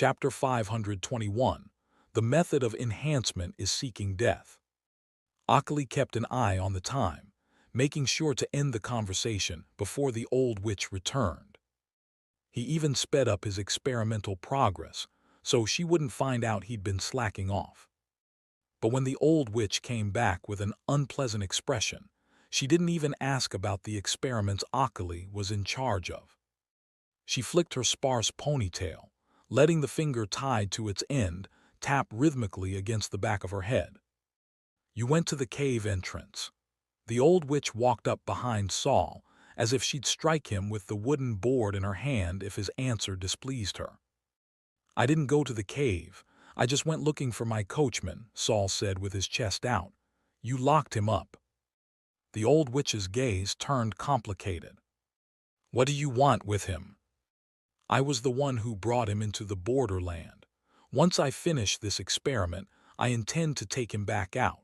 Chapter 521. The method of enhancement is seeking death. Akali kept an eye on the time, making sure to end the conversation before the old witch returned. He even sped up his experimental progress, so she wouldn't find out he'd been slacking off. But when the old witch came back with an unpleasant expression, she didn't even ask about the experiments Akali was in charge of. She flicked her sparse ponytail, letting the finger tied to its end tap rhythmically against the back of her head. You went to the cave entrance. The old witch walked up behind Saul, as if she'd strike him with the wooden board in her hand if his answer displeased her. I didn't go to the cave. I just went looking for my coachman, Saul said with his chest out. You locked him up. The old witch's gaze turned complicated. What do you want with him? I was the one who brought him into the borderland. Once I finish this experiment, I intend to take him back out.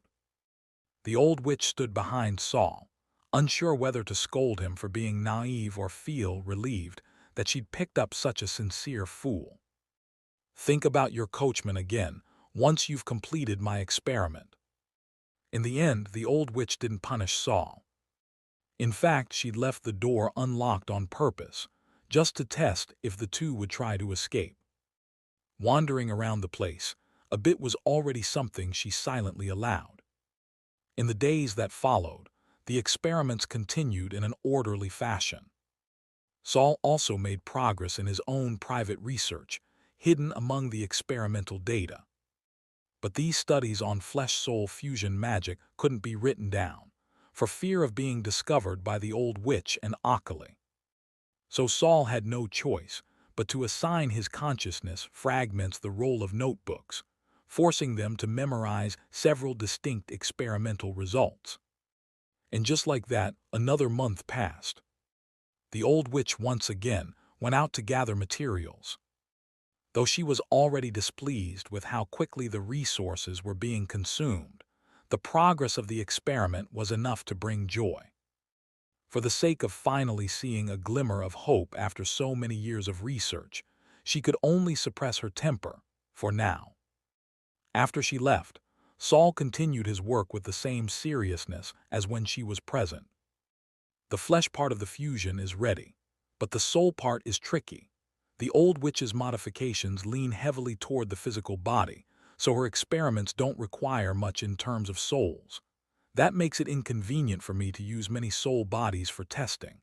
The old witch stood behind Saul, unsure whether to scold him for being naive or feel relieved that she'd picked up such a sincere fool. Think about your coachman again, once you've completed my experiment. In the end, the old witch didn't punish Saul. In fact, she'd left the door unlocked on purpose, just to test if the two would try to escape. Wandering around the place, a bit was already something she silently allowed. In the days that followed, the experiments continued in an orderly fashion. Saul also made progress in his own private research, hidden among the experimental data. But these studies on flesh-soul fusion magic couldn't be written down, for fear of being discovered by the old witch and Akali. So Saul had no choice but to assign his consciousness fragments the role of notebooks, forcing them to memorize several distinct experimental results. And just like that, another month passed. The old witch once again went out to gather materials. Though she was already displeased with how quickly the resources were being consumed, the progress of the experiment was enough to bring joy. For the sake of finally seeing a glimmer of hope after so many years of research, she could only suppress her temper, for now. After she left, Saul continued his work with the same seriousness as when she was present. The flesh part of the fusion is ready, but the soul part is tricky. The old witch's modifications lean heavily toward the physical body, so her experiments don't require much in terms of souls. That makes it inconvenient for me to use many soul bodies for testing,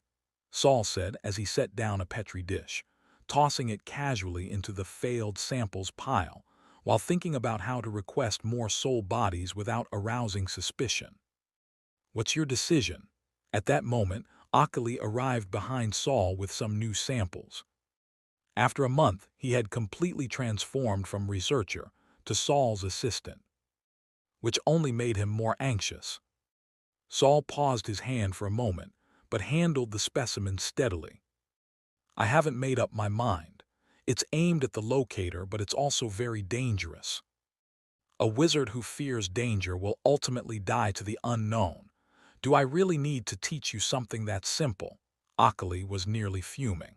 Saul said as he set down a petri dish, tossing it casually into the failed samples pile, while thinking about how to request more soul bodies without arousing suspicion. What's your decision? At that moment, Akali arrived behind Saul with some new samples. After a month, he had completely transformed from researcher to Saul's assistant, which only made him more anxious. Saul paused his hand for a moment, but handled the specimen steadily. I haven't made up my mind. It's aimed at the locator, but it's also very dangerous. A wizard who fears danger will ultimately die to the unknown. Do I really need to teach you something that simple? Akali was nearly fuming.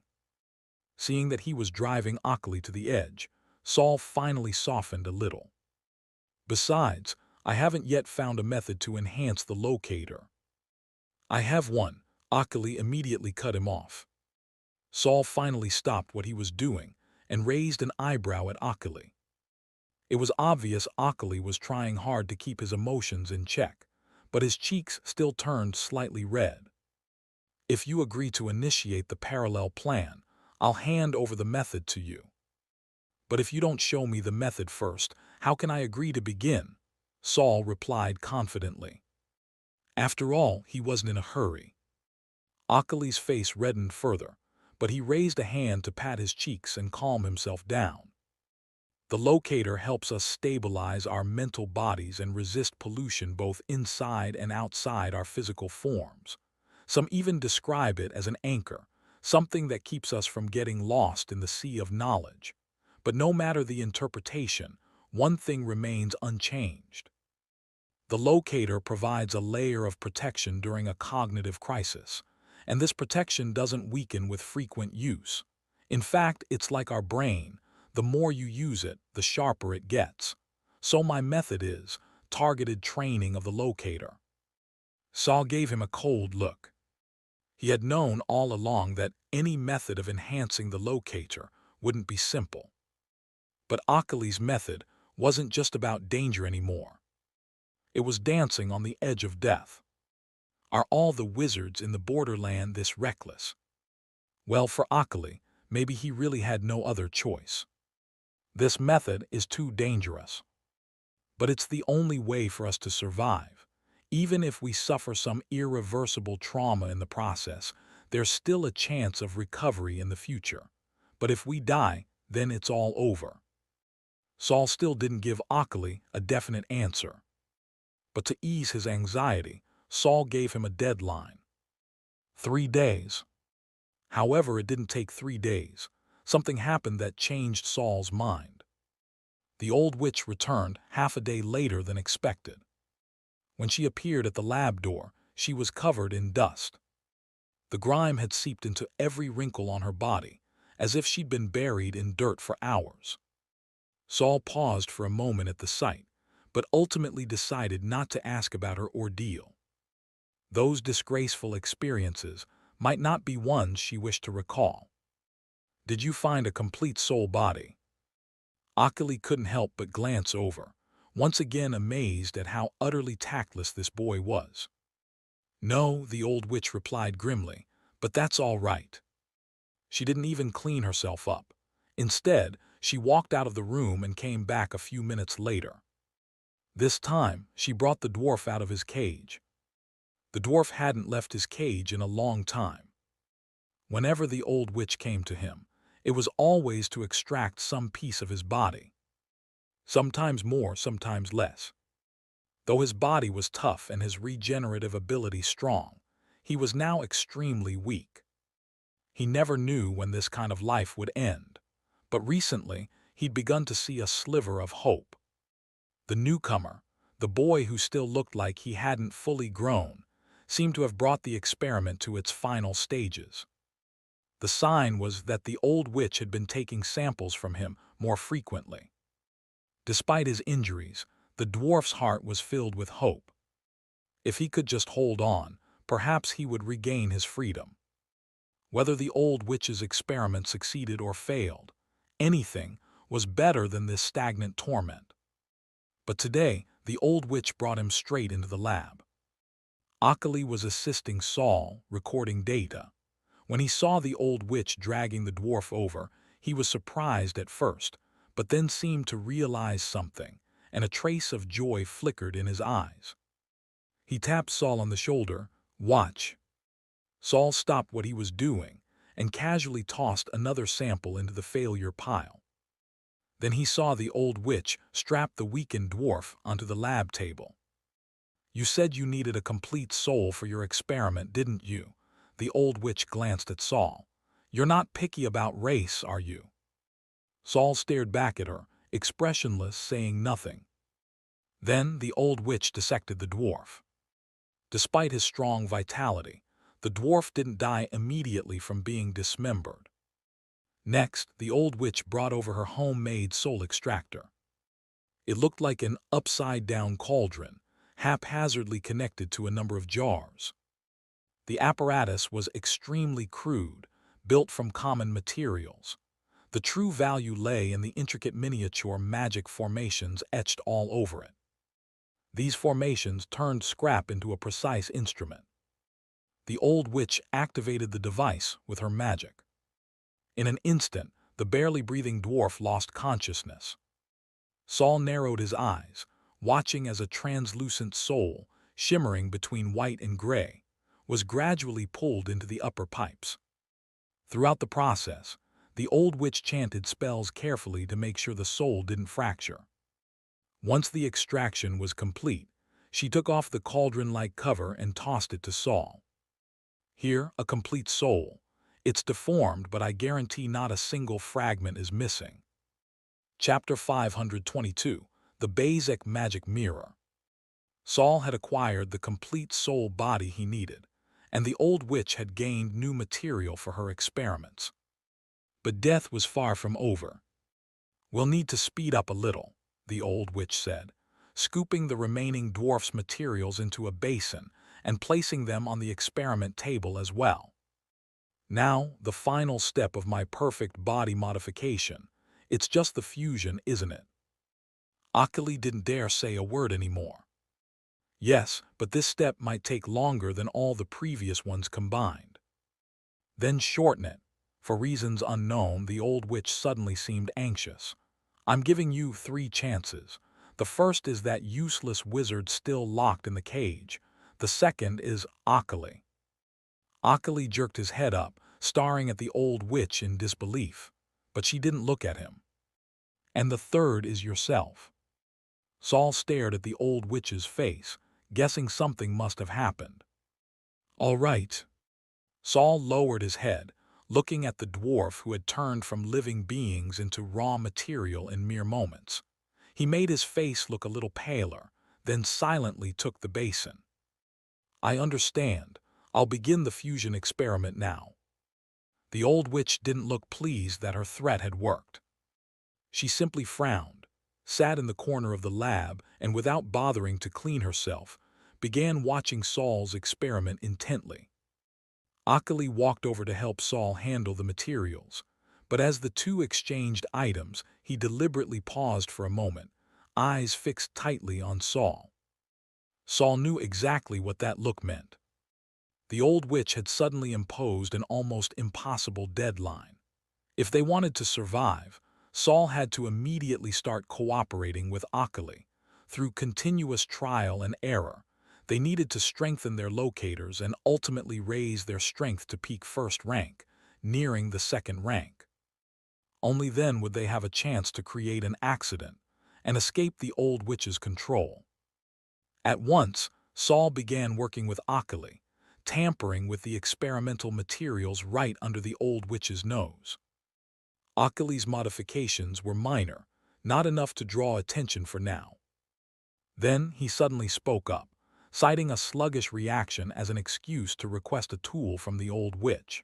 Seeing that he was driving Akali to the edge, Saul finally softened a little. Besides, I haven't yet found a method to enhance the locator. I have one. Akali immediately cut him off. Saul finally stopped what he was doing and raised an eyebrow at Akali. It was obvious Akali was trying hard to keep his emotions in check, but his cheeks still turned slightly red. If you agree to initiate the parallel plan, I'll hand over the method to you. But if you don't show me the method first, how can I agree to begin? Saul replied confidently. After all, he wasn't in a hurry. Akali's face reddened further, but he raised a hand to pat his cheeks and calm himself down. The locator helps us stabilize our mental bodies and resist pollution both inside and outside our physical forms. Some even describe it as an anchor, something that keeps us from getting lost in the sea of knowledge. But no matter the interpretation, one thing remains unchanged. The locator provides a layer of protection during a cognitive crisis, and this protection doesn't weaken with frequent use. In fact, it's like our brain. The more you use it, the sharper it gets. So my method is targeted training of the locator. Saul gave him a cold look. He had known all along that any method of enhancing the locator wouldn't be simple. But Akali's method wasn't just about danger anymore. It was dancing on the edge of death. Are all the wizards in the borderland this reckless? Well, for Akali, maybe he really had no other choice. This method is too dangerous. But it's the only way for us to survive. Even if we suffer some irreversible trauma in the process, there's still a chance of recovery in the future. But if we die, then it's all over. Saul still didn't give Akali a definite answer. But to ease his anxiety, Saul gave him a deadline. 3 days. However, it didn't take 3 days. Something happened that changed Saul's mind. The old witch returned half a day later than expected. When she appeared at the lab door, she was covered in dust. The grime had seeped into every wrinkle on her body, as if she'd been buried in dirt for hours. Saul paused for a moment at the sight, but ultimately decided not to ask about her ordeal. Those disgraceful experiences might not be ones she wished to recall. Did you find a complete soul body? Akali couldn't help but glance over, once again amazed at how utterly tactless this boy was. No, the old witch replied grimly, but that's all right. She didn't even clean herself up. Instead, she walked out of the room and came back a few minutes later. This time, she brought the dwarf out of his cage. The dwarf hadn't left his cage in a long time. Whenever the old witch came to him, it was always to extract some piece of his body. Sometimes more, sometimes less. Though his body was tough and his regenerative ability strong, he was now extremely weak. He never knew when this kind of life would end, but recently he'd begun to see a sliver of hope. The newcomer, the boy who still looked like he hadn't fully grown, seemed to have brought the experiment to its final stages. The sign was that the old witch had been taking samples from him more frequently. Despite his injuries, the dwarf's heart was filled with hope. If he could just hold on, perhaps he would regain his freedom. Whether the old witch's experiment succeeded or failed, anything was better than this stagnant torment. But today, the old witch brought him straight into the lab. Akali was assisting Saul, recording data. When he saw the old witch dragging the dwarf over, he was surprised at first, but then seemed to realize something, and a trace of joy flickered in his eyes. He tapped Saul on the shoulder. "Watch." Saul stopped what he was doing and casually tossed another sample into the failure pile. Then he saw the old witch strap the weakened dwarf onto the lab table. "You said you needed a complete soul for your experiment, didn't you?" The old witch glanced at Saul. "You're not picky about race, are you?" Saul stared back at her, expressionless, saying nothing. Then the old witch dissected the dwarf. Despite his strong vitality, the dwarf didn't die immediately from being dismembered. Next, the old witch brought over her homemade soul extractor. It looked like an upside-down cauldron, haphazardly connected to a number of jars. The apparatus was extremely crude, built from common materials. The true value lay in the intricate miniature magic formations etched all over it. These formations turned scrap into a precise instrument. The old witch activated the device with her magic. In an instant, the barely breathing dwarf lost consciousness. Saul narrowed his eyes, watching as a translucent soul, shimmering between white and gray, was gradually pulled into the upper pipes. Throughout the process, the old witch chanted spells carefully to make sure the soul didn't fracture. Once the extraction was complete, she took off the cauldron-like cover and tossed it to Saul. "Here, a complete soul. It's deformed, but I guarantee not a single fragment is missing." Chapter 522, The Bezek Magic Mirror. Saul had acquired the complete soul body he needed, and the old witch had gained new material for her experiments. But death was far from over. We'll need to speed up a little, the old witch said, scooping the remaining dwarf's materials into a basin and placing them on the experiment table as well. Now, the final step of my perfect body modification. It's just the fusion, isn't it? Akali didn't dare say a word anymore. Yes, but this step might take longer than all the previous ones combined. Then shorten it. For reasons unknown, the old witch suddenly seemed anxious. I'm giving you 3 chances. The first is that useless wizard still locked in the cage. The second is Akali. Akali jerked his head up, staring at the old witch in disbelief. But she didn't look at him. And the third is yourself. Saul stared at the old witch's face, guessing something must have happened. All right. Saul lowered his head, looking at the dwarf who had turned from living beings into raw material in mere moments. He made his face look a little paler, then silently took the basin. I understand. I'll begin the fusion experiment now. The old witch didn't look pleased that her threat had worked. She simply frowned, sat in the corner of the lab, and without bothering to clean herself, began watching Saul's experiment intently. Akali walked over to help Saul handle the materials, but as the two exchanged items, he deliberately paused for a moment, eyes fixed tightly on Saul. Saul knew exactly what that look meant. The old witch had suddenly imposed an almost impossible deadline. If they wanted to survive, Saul had to immediately start cooperating with Akali. Through continuous trial and error, they needed to strengthen their locators and ultimately raise their strength to peak first rank, nearing the second rank. Only then would they have a chance to create an accident and escape the old witch's control. At once, Saul began working with Akali, tampering with the experimental materials right under the old witch's nose. Akali's modifications were minor, not enough to draw attention for now. Then he suddenly spoke up, citing a sluggish reaction as an excuse to request a tool from the old witch.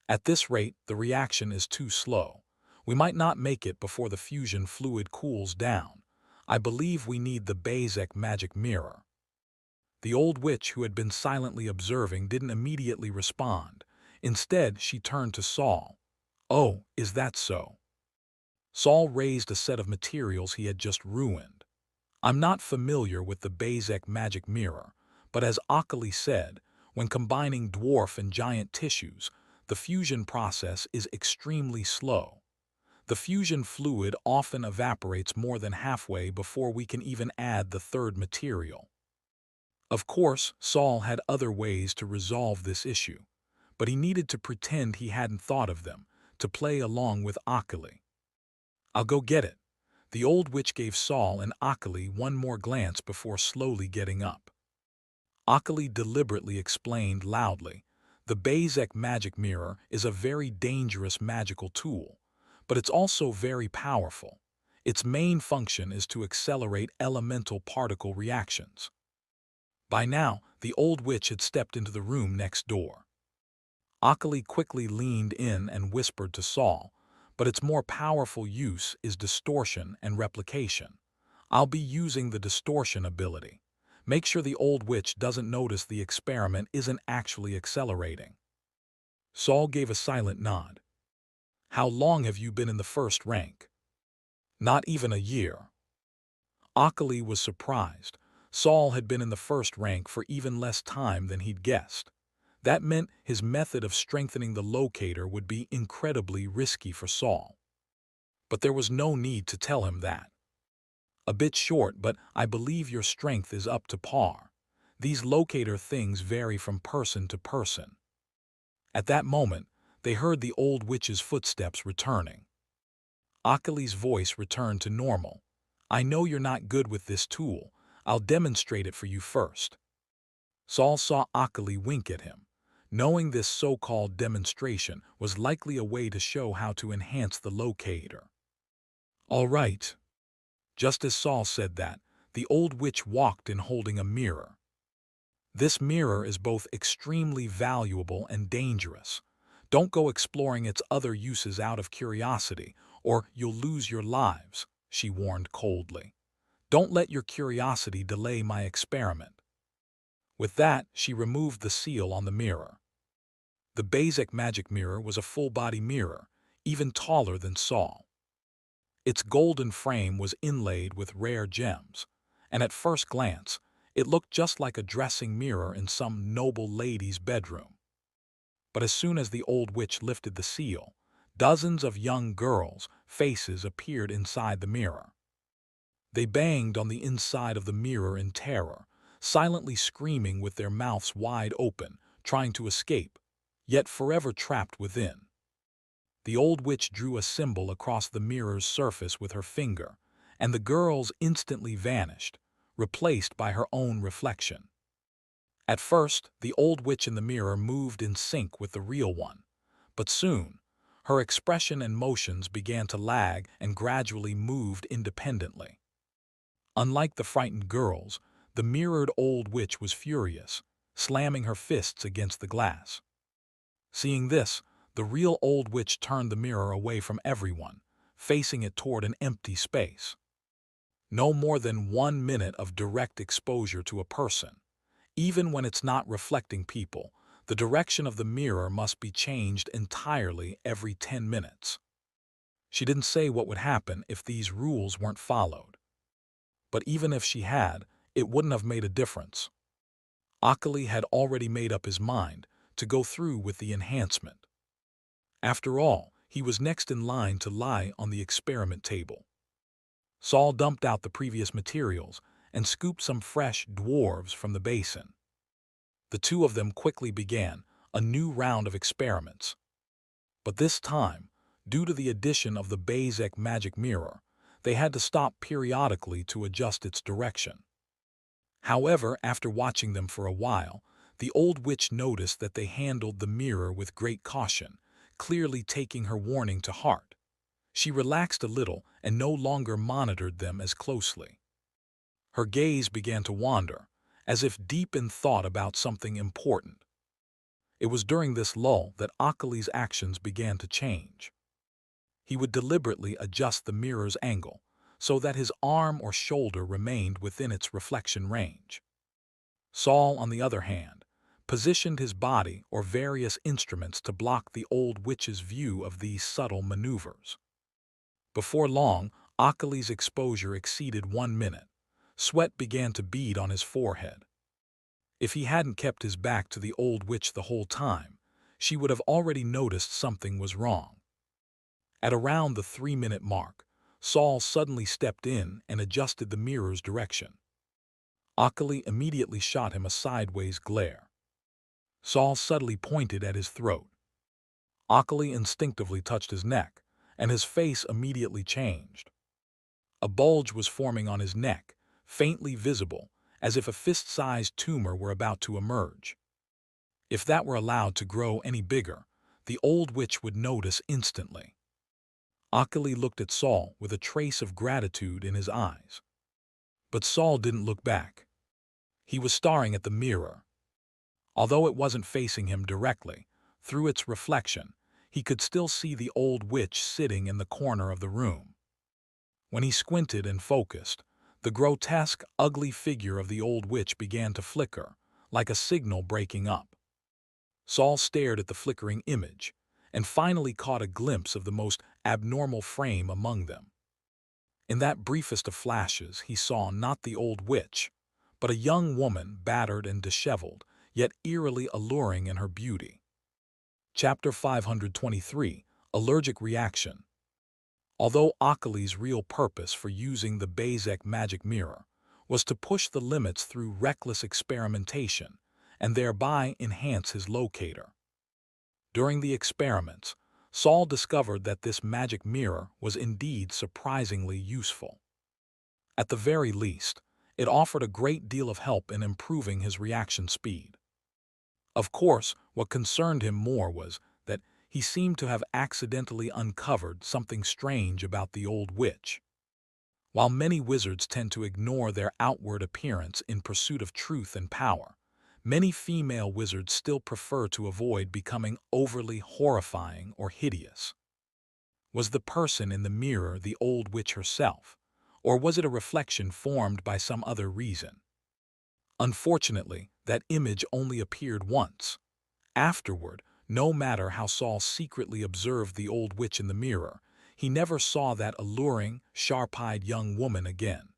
At this rate, the reaction is too slow. We might not make it before the fusion fluid cools down. I believe we need the Bezek magic mirror. The old witch, who had been silently observing, didn't immediately respond. Instead, she turned to Saul. Oh, is that so? Saul raised a set of materials he had just ruined. I'm not familiar with the Bezek magic mirror, but as Akali said, when combining dwarf and giant tissues, the fusion process is extremely slow. The fusion fluid often evaporates more than halfway before we can even add the third material. Of course, Saul had other ways to resolve this issue, but he needed to pretend he hadn't thought of them, to play along with Akali. I'll go get it. The old witch gave Saul and Akali one more glance before slowly getting up. Akali deliberately explained loudly, the Bezek magic mirror is a very dangerous magical tool, but it's also very powerful. Its main function is to accelerate elemental particle reactions. By now, the old witch had stepped into the room next door. Akali quickly leaned in and whispered to Saul, but its more powerful use is distortion and replication. I'll be using the distortion ability. Make sure the old witch doesn't notice the experiment isn't actually accelerating. Saul gave a silent nod. How long have you been in the first rank? Not even a year. Akali was surprised. Saul had been in the first rank for even less time than he'd guessed. That meant his method of strengthening the locator would be incredibly risky for Saul. But there was no need to tell him that. A bit short, but I believe your strength is up to par. These locator things vary from person to person. At that moment, they heard the old witch's footsteps returning. Akali's voice returned to normal. I know you're not good with this tool. I'll demonstrate it for you first. Saul saw Akali wink at him, knowing this so-called demonstration was likely a way to show how to enhance the locator. All right. Just as Saul said that, the old witch walked in holding a mirror. This mirror is both extremely valuable and dangerous. Don't go exploring its other uses out of curiosity, or you'll lose your lives," she warned coldly. "Don't let your curiosity delay my experiment." With that, she removed the seal on the mirror. The Bezek magic mirror was a full-body mirror, even taller than Saul. Its golden frame was inlaid with rare gems, and at first glance, it looked just like a dressing mirror in some noble lady's bedroom. But as soon as the old witch lifted the seal, dozens of young girls' faces appeared inside the mirror. They banged on the inside of the mirror in terror, silently screaming with their mouths wide open, trying to escape, yet forever trapped within. The old witch drew a symbol across the mirror's surface with her finger, and the girls instantly vanished, replaced by her own reflection. At first, the old witch in the mirror moved in sync with the real one, but soon, her expression and motions began to lag and gradually moved independently. Unlike the frightened girls, the mirrored old witch was furious, slamming her fists against the glass. Seeing this, the real old witch turned the mirror away from everyone, facing it toward an empty space. No more than 1 minute of direct exposure to a person. Even when it's not reflecting people, the direction of the mirror must be changed entirely every 10 minutes. She didn't say what would happen if these rules weren't followed. But even if she had, it wouldn't have made a difference. Akali had already made up his mind to go through with the enhancement. After all, he was next in line to lie on the experiment table. Saul dumped out the previous materials and scooped some fresh dwarves from the basin. The two of them quickly began a new round of experiments. But this time, due to the addition of the Bezek magic mirror, they had to stop periodically to adjust its direction. However, after watching them for a while, the old witch noticed that they handled the mirror with great caution, clearly taking her warning to heart. She relaxed a little and no longer monitored them as closely. Her gaze began to wander, as if deep in thought about something important. It was during this lull that Akali's actions began to change. He would deliberately adjust the mirror's angle so that his arm or shoulder remained within its reflection range. Saul, on the other hand, positioned his body or various instruments to block the old witch's view of these subtle maneuvers. Before long, Akali's exposure exceeded 1 minute. Sweat began to bead on his forehead. If he hadn't kept his back to the old witch the whole time, she would have already noticed something was wrong. At around the 3-minute mark, Saul suddenly stepped in and adjusted the mirror's direction. Akali immediately shot him a sideways glare. Saul suddenly pointed at his throat. Akali instinctively touched his neck, and his face immediately changed. A bulge was forming on his neck, faintly visible, as if a fist-sized tumor were about to emerge. If that were allowed to grow any bigger, the old witch would notice instantly. Akali looked at Saul with a trace of gratitude in his eyes. But Saul didn't look back. He was staring at the mirror. Although it wasn't facing him directly, through its reflection, he could still see the old witch sitting in the corner of the room. When he squinted and focused, the grotesque, ugly figure of the old witch began to flicker, like a signal breaking up. Saul stared at the flickering image, and finally caught a glimpse of the most abnormal frame among them. In that briefest of flashes, he saw not the old witch, but a young woman battered and disheveled, yet eerily alluring in her beauty. Chapter 523, Allergic Reaction. Although Akali's real purpose for using the Bezek magic mirror was to push the limits through reckless experimentation and thereby enhance his locator. During the experiments, Saul discovered that this magic mirror was indeed surprisingly useful. At the very least, it offered a great deal of help in improving his reaction speed. Of course, what concerned him more was that he seemed to have accidentally uncovered something strange about the old witch. While many wizards tend to ignore their outward appearance in pursuit of truth and power, many female wizards still prefer to avoid becoming overly horrifying or hideous. Was the person in the mirror the old witch herself, or was it a reflection formed by some other reason? Unfortunately, that image only appeared once. Afterward, no matter how Saul secretly observed the old witch in the mirror, he never saw that alluring, sharp-eyed young woman again.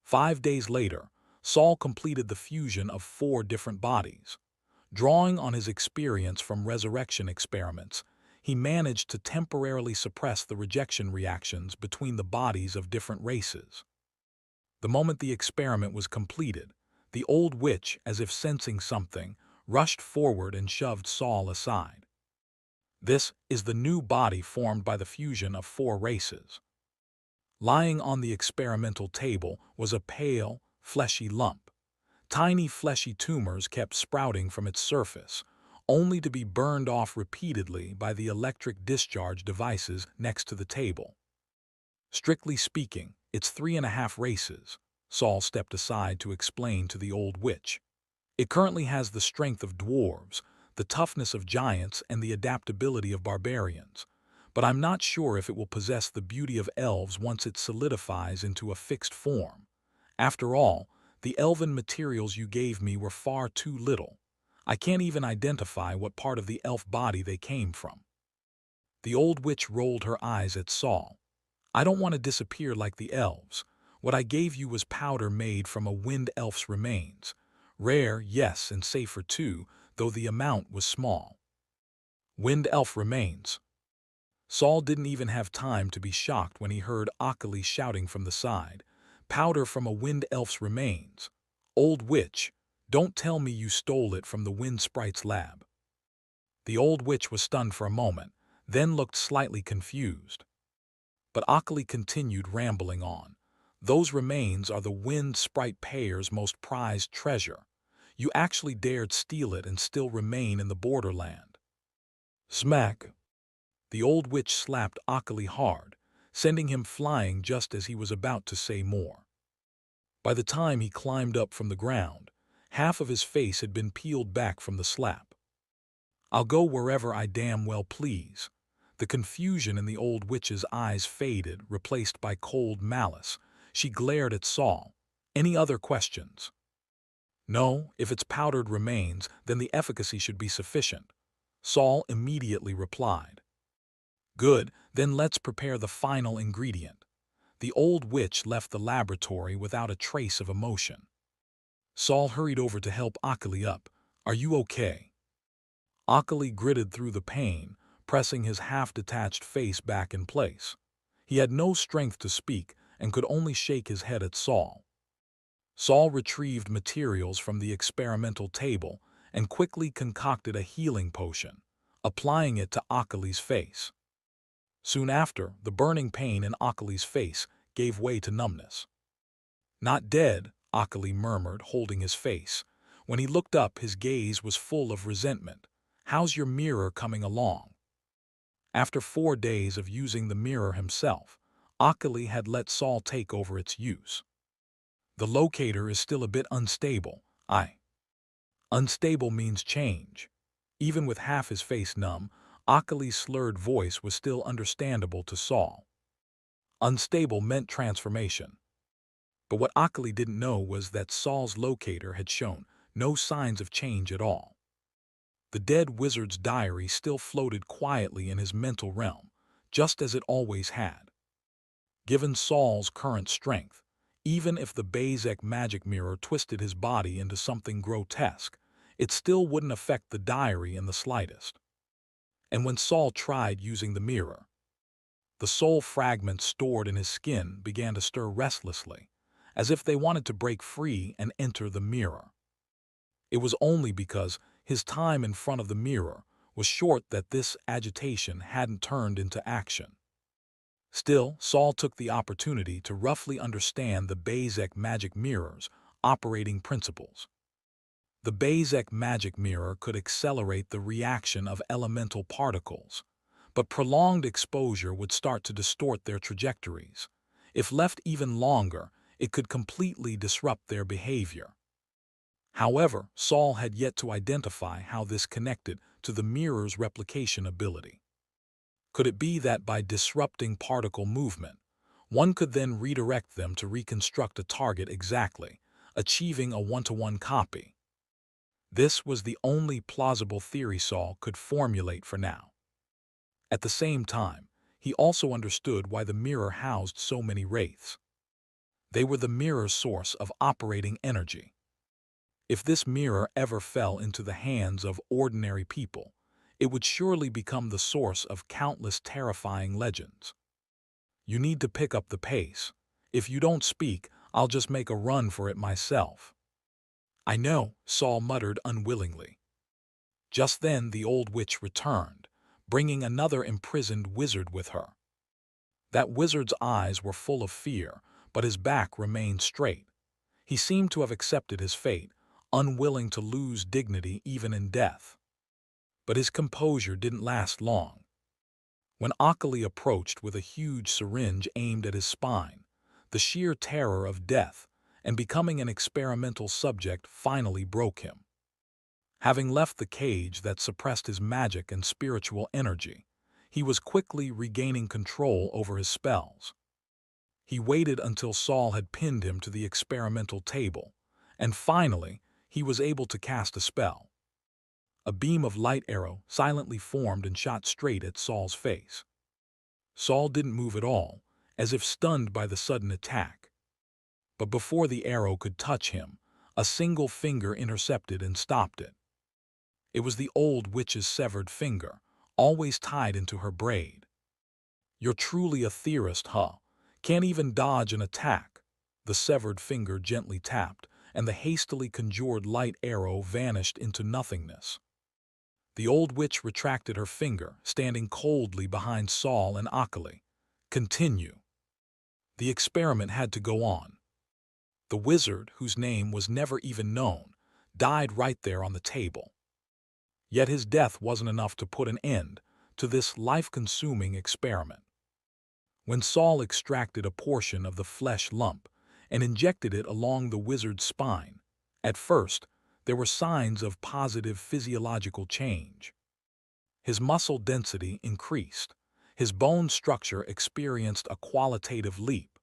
5 days later, Saul completed the fusion of 4 different bodies. Drawing on his experience from resurrection experiments, he managed to temporarily suppress the rejection reactions between the bodies of different races. The moment the experiment was completed, the old witch, as if sensing something, rushed forward and shoved Saul aside. This is the new body formed by the fusion of 4 races. Lying on the experimental table was a pale, fleshy lump. Tiny fleshy tumors kept sprouting from its surface, only to be burned off repeatedly by the electric discharge devices next to the table. Strictly speaking, it's 3.5 races, Saul stepped aside to explain to the old witch. It currently has the strength of dwarves, the toughness of giants, and the adaptability of barbarians. But I'm not sure if it will possess the beauty of elves once it solidifies into a fixed form. After all, the elven materials you gave me were far too little. I can't even identify what part of the elf body they came from. The old witch rolled her eyes at Saul. I don't want to disappear like the elves. What I gave you was powder made from a wind elf's remains. Rare, yes, and safer too, though the amount was small. Wind elf remains. Saul didn't even have time to be shocked when he heard Akali shouting from the side. Powder from a wind elf's remains. Old witch, don't tell me you stole it from the wind sprite's lab. The old witch was stunned for a moment, then looked slightly confused. But Akali continued rambling on. Those remains are the wind sprite payer's most prized treasure. You actually dared steal it and still remain in the borderland. Smack! The old witch slapped Akali hard, sending him flying just as he was about to say more. By the time he climbed up from the ground, half of his face had been peeled back from the slap. I'll go wherever I damn well please. The confusion in the old witch's eyes faded, replaced by cold malice. She glared at Saul. Any other questions? No, if it's powdered remains, then the efficacy should be sufficient. Saul immediately replied. Good, then let's prepare the final ingredient. The old witch left the laboratory without a trace of emotion. Saul hurried over to help Akali up. Are you okay? Akali gritted through the pain, pressing his half-detached face back in place. He had no strength to speak and could only shake his head at Saul. Saul retrieved materials from the experimental table and quickly concocted a healing potion, applying it to Akali's face. Soon after, the burning pain in Akali's face gave way to numbness. Not dead, Akali murmured, holding his face. When he looked up, his gaze was full of resentment. How's your mirror coming along? After 4 days of using the mirror himself, Akali had let Saul take over its use. The locator is still a bit unstable. Unstable means change. Even with half his face numb, Akali's slurred voice was still understandable to Saul. Unstable meant transformation. But what Akali didn't know was that Saul's locator had shown no signs of change at all. The dead wizard's diary still floated quietly in his mental realm, just as it always had. Given Saul's current strength, even if the Bezek magic mirror twisted his body into something grotesque, it still wouldn't affect the diary in the slightest. And when Saul tried using the mirror, the soul fragments stored in his skin began to stir restlessly, as if they wanted to break free and enter the mirror. It was only because his time in front of the mirror was short that this agitation hadn't turned into action. Still, Saul took the opportunity to roughly understand the Bezek magic mirror's operating principles. The Bezek magic mirror could accelerate the reaction of elemental particles, but prolonged exposure would start to distort their trajectories. If left even longer, it could completely disrupt their behavior. However, Saul had yet to identify how this connected to the mirror's replication ability. Could it be that by disrupting particle movement, one could then redirect them to reconstruct a target exactly, achieving a one-to-one copy? This was the only plausible theory Saul could formulate for now. At the same time, he also understood why the mirror housed so many wraiths. They were the mirror's source of operating energy. If this mirror ever fell into the hands of ordinary people, it would surely become the source of countless terrifying legends. You need to pick up the pace. If you don't speak, I'll just make a run for it myself. I know, Saul muttered unwillingly. Just then the old witch returned, bringing another imprisoned wizard with her. That wizard's eyes were full of fear, but his back remained straight. He seemed to have accepted his fate, unwilling to lose dignity even in death. But his composure didn't last long. When Akali approached with a huge syringe aimed at his spine, the sheer terror of death and becoming an experimental subject finally broke him. Having left the cage that suppressed his magic and spiritual energy, he was quickly regaining control over his spells. He waited until Saul had pinned him to the experimental table, and finally, he was able to cast a spell. A beam of light arrow silently formed and shot straight at Saul's face. Saul didn't move at all, as if stunned by the sudden attack. But before the arrow could touch him, a single finger intercepted and stopped it. It was the old witch's severed finger, always tied into her braid. "You're truly a theorist, huh? Can't even dodge an attack." The severed finger gently tapped, and the hastily conjured light arrow vanished into nothingness. The old witch retracted her finger, standing coldly behind Saul and Akali. "Continue." The experiment had to go on. The wizard, whose name was never even known, died right there on the table. Yet his death wasn't enough to put an end to this life-consuming experiment. When Saul extracted a portion of the flesh lump and injected it along the wizard's spine, at first, there were signs of positive physiological change. His muscle density increased. His bone structure experienced a qualitative leap.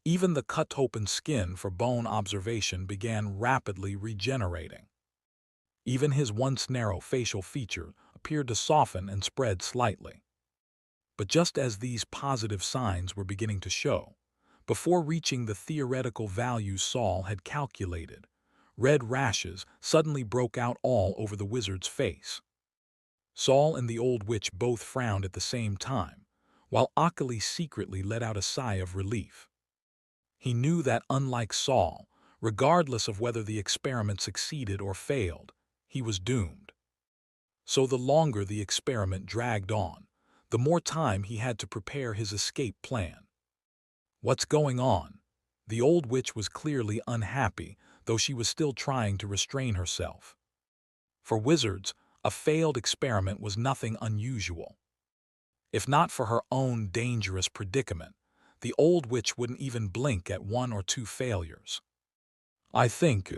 Even the cut-open skin for bone observation began rapidly regenerating. Even his once narrow facial feature appeared to soften and spread slightly. But just as these positive signs were beginning to show, before reaching the theoretical values Saul had calculated, red rashes suddenly broke out all over the wizard's face. Saul and the old witch both frowned at the same time, while Akali secretly let out a sigh of relief. He knew that unlike Saul, regardless of whether the experiment succeeded or failed, he was doomed. So the longer the experiment dragged on, the more time he had to prepare his escape plan. "What's going on?" The old witch was clearly unhappy, though she was still trying to restrain herself. For wizards, a failed experiment was nothing unusual. If not for her own dangerous predicament, the old witch wouldn't even blink at one or two failures. "I think,"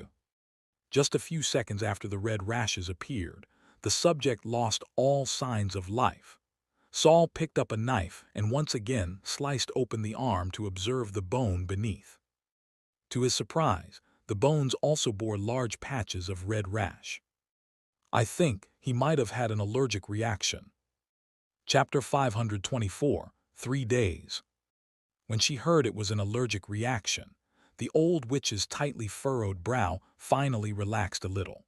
just a few seconds after the red rashes appeared, the subject lost all signs of life. Saul picked up a knife and once again sliced open the arm to observe the bone beneath. To his surprise, the bones also bore large patches of red rash. "I think he might have had an allergic reaction." Chapter 524, 3 Days. When she heard it was an allergic reaction, the old witch's tightly furrowed brow finally relaxed a little.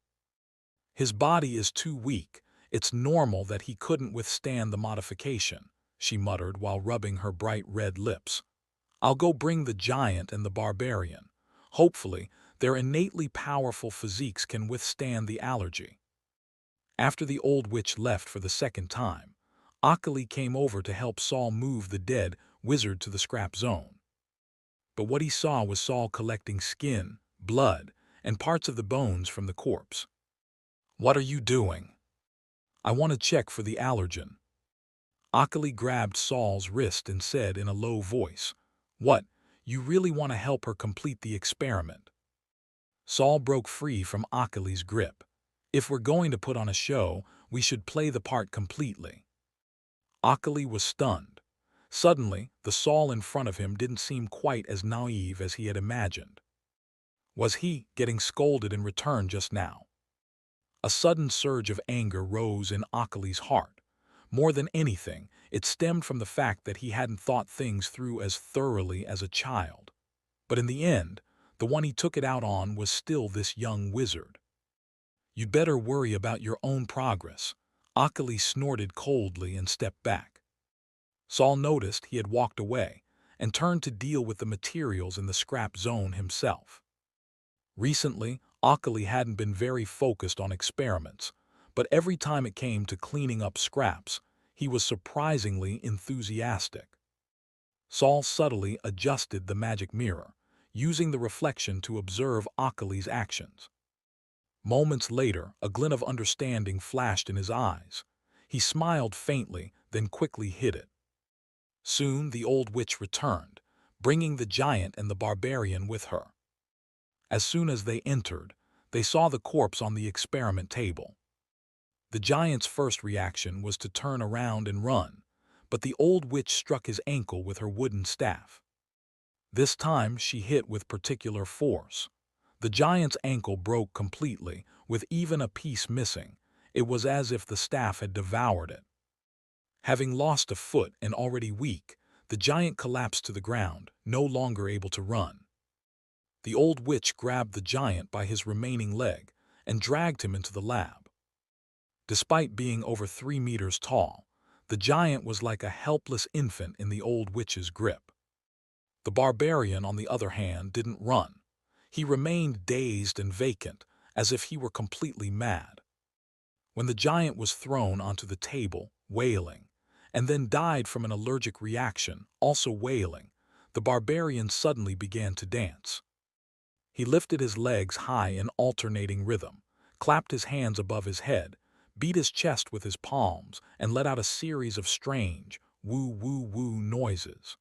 "His body is too weak. It's normal that he couldn't withstand the modification," she muttered while rubbing her bright red lips. "I'll go bring the giant and the barbarian. Hopefully, their innately powerful physiques can withstand the allergy." After the old witch left for the second time, Akali came over to help Saul move the dead wizard to the scrap zone. But what he saw was Saul collecting skin, blood, and parts of the bones from the corpse. "What are you doing?" "I want to check for the allergen." Akali grabbed Saul's wrist and said in a low voice, "What, you really want to help her complete the experiment?" Saul broke free from Akali's grip. "If we're going to put on a show, we should play the part completely." Akali was stunned. Suddenly, the Saul in front of him didn't seem quite as naive as he had imagined. Was he getting scolded in return just now? A sudden surge of anger rose in Akali's heart. More than anything, it stemmed from the fact that he hadn't thought things through as thoroughly as a child. But in the end, the one he took it out on was still this young wizard. "You'd better worry about your own progress." Akali snorted coldly and stepped back. Saul noticed he had walked away and turned to deal with the materials in the scrap zone himself. Recently, Akali hadn't been very focused on experiments, but every time it came to cleaning up scraps, he was surprisingly enthusiastic. Saul subtly adjusted the magic mirror, using the reflection to observe Akali's actions. Moments later, a glint of understanding flashed in his eyes. He smiled faintly, then quickly hid it. Soon the old witch returned, bringing the giant and the barbarian with her. As soon as they entered, they saw the corpse on the experiment table. The giant's first reaction was to turn around and run, but the old witch struck his ankle with her wooden staff. This time she hit with particular force. The giant's ankle broke completely, with even a piece missing. It was as if the staff had devoured it. Having lost a foot and already weak, the giant collapsed to the ground, no longer able to run. The old witch grabbed the giant by his remaining leg and dragged him into the lab. Despite being over 3 meters tall, the giant was like a helpless infant in the old witch's grip. The barbarian, on the other hand, didn't run. He remained dazed and vacant, as if he were completely mad. When the giant was thrown onto the table, wailing, and then died from an allergic reaction, also wailing, the barbarian suddenly began to dance. He lifted his legs high in alternating rhythm, clapped his hands above his head, beat his chest with his palms, and let out a series of strange, woo-woo-woo noises.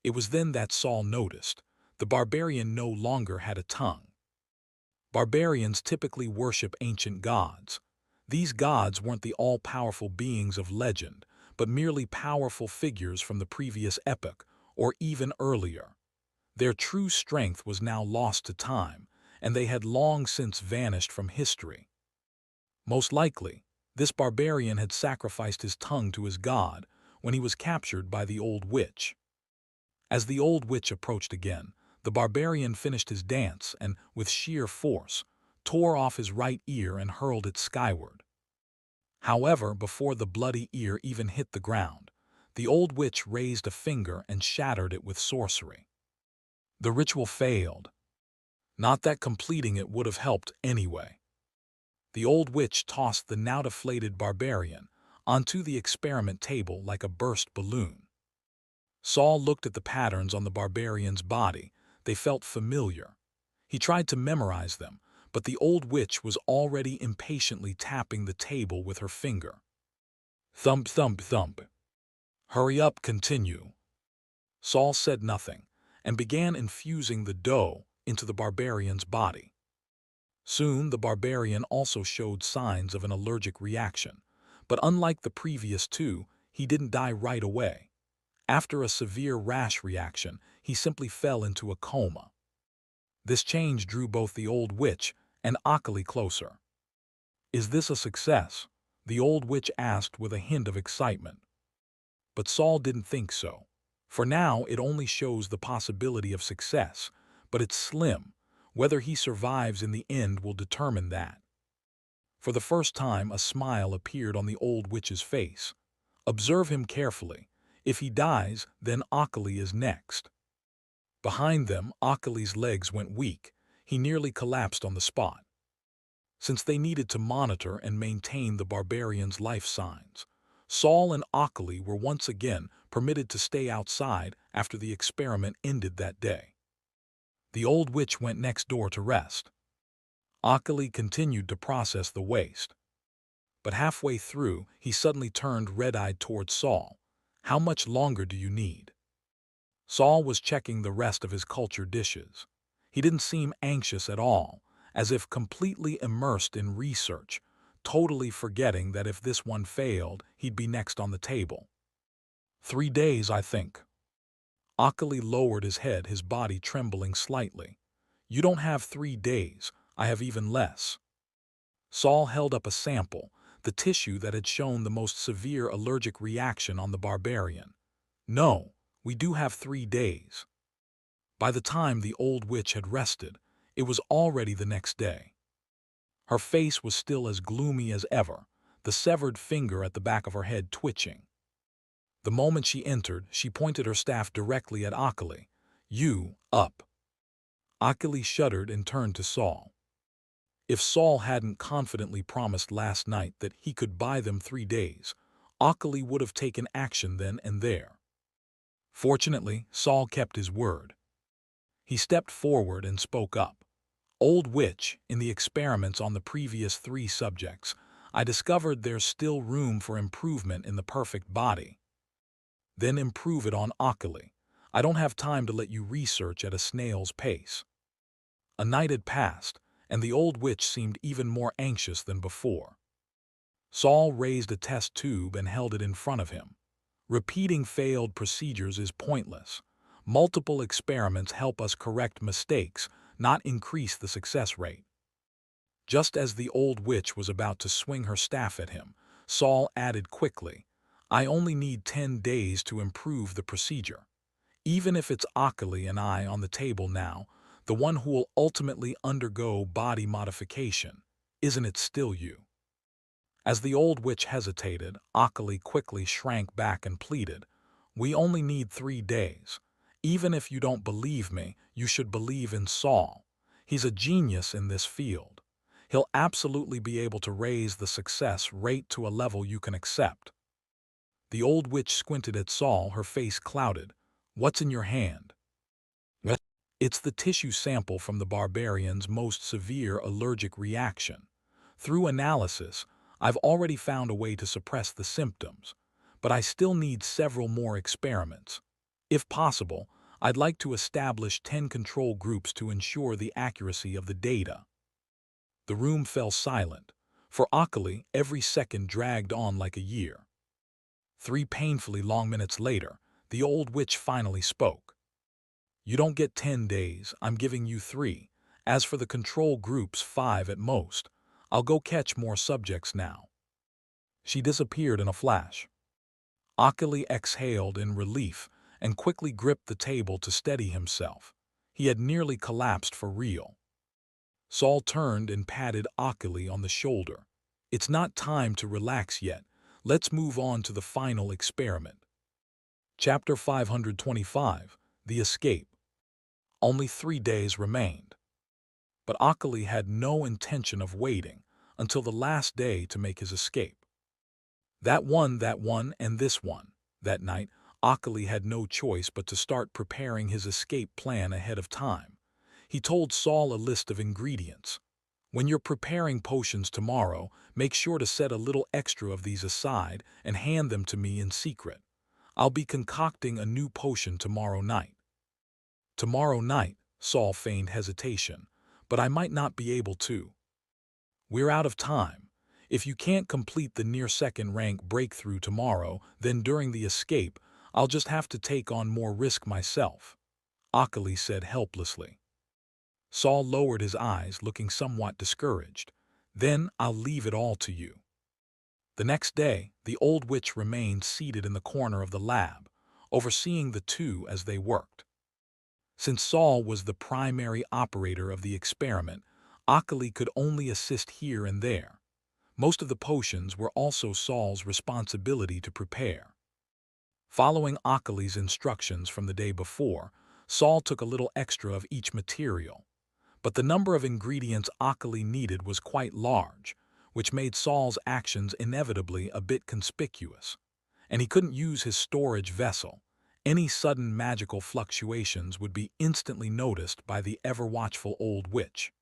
It was then that Saul noticed the barbarian no longer had a tongue. Barbarians typically worship ancient gods. These gods weren't the all-powerful beings of legend, but merely powerful figures from the previous epoch, or even earlier. Their true strength was now lost to time, and they had long since vanished from history. Most likely, this barbarian had sacrificed his tongue to his god when he was captured by the old witch. As the old witch approached again, the barbarian finished his dance and, with sheer force, tore off his right ear and hurled it skyward. However, before the bloody ear even hit the ground, the old witch raised a finger and shattered it with sorcery. The ritual failed. Not that completing it would have helped anyway. The old witch tossed the now deflated barbarian onto the experiment table like a burst balloon. Saul looked at the patterns on the barbarian's body. They felt familiar. He tried to memorize them, but the old witch was already impatiently tapping the table with her finger. Thump, thump, thump. "Hurry up, continue." Saul said nothing and began infusing the dough into the barbarian's body. Soon the barbarian also showed signs of an allergic reaction, but unlike the previous two, he didn't die right away. After a severe rash reaction, he simply fell into a coma. This change drew both the old witch and Akali closer. "Is this a success?" the old witch asked with a hint of excitement. But Saul didn't think so. For now, it only shows the possibility of success, but it's slim. Whether he survives in the end will determine that. For the first time, a smile appeared on the old witch's face. Observe him carefully. If he dies, then Akali is next. Behind them, Akali's legs went weak. He nearly collapsed on the spot. Since they needed to monitor and maintain the barbarian's life signs, Saul and Akali were once again permitted to stay outside after the experiment ended that day. The old witch went next door to rest. Akali continued to process the waste. But halfway through, he suddenly turned red-eyed towards Saul. "How much longer do you need?" Saul was checking the rest of his culture dishes. He didn't seem anxious at all, as if completely immersed in research, totally forgetting that if this one failed, he'd be next on the table. 3 days, I think. Akali lowered his head, his body trembling slightly. You don't have 3 days, I have even less. Saul held up a sample, the tissue that had shown the most severe allergic reaction on the barbarian. No, we do have 3 days. By the time the old witch had rested, it was already the next day. Her face was still as gloomy as ever, the severed finger at the back of her head twitching. The moment she entered, she pointed her staff directly at Akali. You, up. Akali shuddered and turned to Saul. If Saul hadn't confidently promised last night that he could buy them 3 days, Akali would have taken action then and there. Fortunately, Saul kept his word. He stepped forward and spoke up. Old Witch, in the experiments on the previous 3 subjects, I discovered there's still room for improvement in the perfect body. Then improve it on Akali. I don't have time to let you research at a snail's pace. A night had passed, and the old witch seemed even more anxious than before. Saul raised a test tube and held it in front of him. Repeating failed procedures is pointless. Multiple experiments help us correct mistakes, not increase the success rate. Just as the old witch was about to swing her staff at him, Saul added quickly, I only need 10 days to improve the procedure. Even if it's Akali and I on the table now, the one who will ultimately undergo body modification, isn't it still you? As the old witch hesitated, Akali quickly shrank back and pleaded, we only need 3 days. Even if you don't believe me, you should believe in Saul. He's a genius in this field. He'll absolutely be able to raise the success rate to a level you can accept. The old witch squinted at Saul, her face clouded. What's in your hand? It's the tissue sample from the barbarian's most severe allergic reaction. Through analysis, I've already found a way to suppress the symptoms, but I still need several more experiments. If possible, I'd like to establish 10 control groups to ensure the accuracy of the data. The room fell silent. For Akali, every second dragged on like a year. 3 painfully long minutes later, the old witch finally spoke. You don't get 10 days, I'm giving you 3. As for the control groups, 5 at most. I'll go catch more subjects now. She disappeared in a flash. Akali exhaled in relief and quickly gripped the table to steady himself. He had nearly collapsed for real. Saul turned and patted Akali on the shoulder. It's not time to relax yet. Let's move on to the final experiment. Chapter 525, The Escape. Only 3 days remained. But Akali had no intention of waiting until the last day to make his escape. That one, and this one. That night, Akali had no choice but to start preparing his escape plan ahead of time. He told Saul a list of ingredients. When you're preparing potions tomorrow, make sure to set a little extra of these aside and hand them to me in secret. I'll be concocting a new potion tomorrow night. Tomorrow night, Saul feigned hesitation, but I might not be able to. We're out of time. If you can't complete the near-second rank breakthrough tomorrow, then during the escape, I'll just have to take on more risk myself, Akali said helplessly. Saul lowered his eyes, looking somewhat discouraged. Then I'll leave it all to you. The next day, the old witch remained seated in the corner of the lab, overseeing the two as they worked. Since Saul was the primary operator of the experiment, Akali could only assist here and there. Most of the potions were also Saul's responsibility to prepare. Following Akali's instructions from the day before, Saul took a little extra of each material. But the number of ingredients Akali needed was quite large, which made Saul's actions inevitably a bit conspicuous. And he couldn't use his storage vessel. Any sudden magical fluctuations would be instantly noticed by the ever-watchful old witch.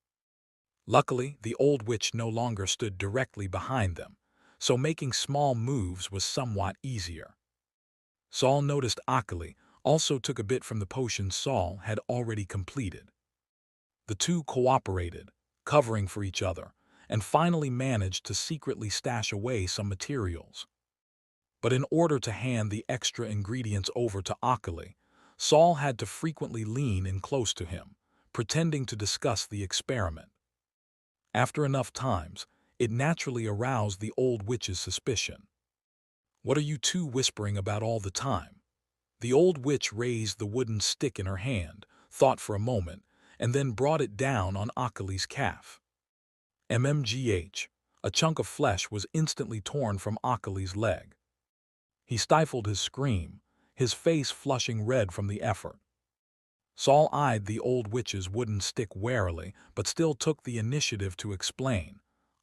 Luckily, the old witch no longer stood directly behind them, so making small moves was somewhat easier. Saul noticed Akali also took a bit from the potion Saul had already completed. The two cooperated, covering for each other, and finally managed to secretly stash away some materials. But in order to hand the extra ingredients over to Akali, Saul had to frequently lean in close to him, pretending to discuss the experiment. After enough times, it naturally aroused the old witch's suspicion. "What are you two whispering about all the time?" The old witch raised the wooden stick in her hand, thought for a moment, and then brought it down on Akali's calf. MMGH. A chunk of flesh was instantly torn from Akali's leg. He stifled his scream, his face flushing red from the effort. Saul eyed the old witch's wooden stick warily, but still took the initiative to explain.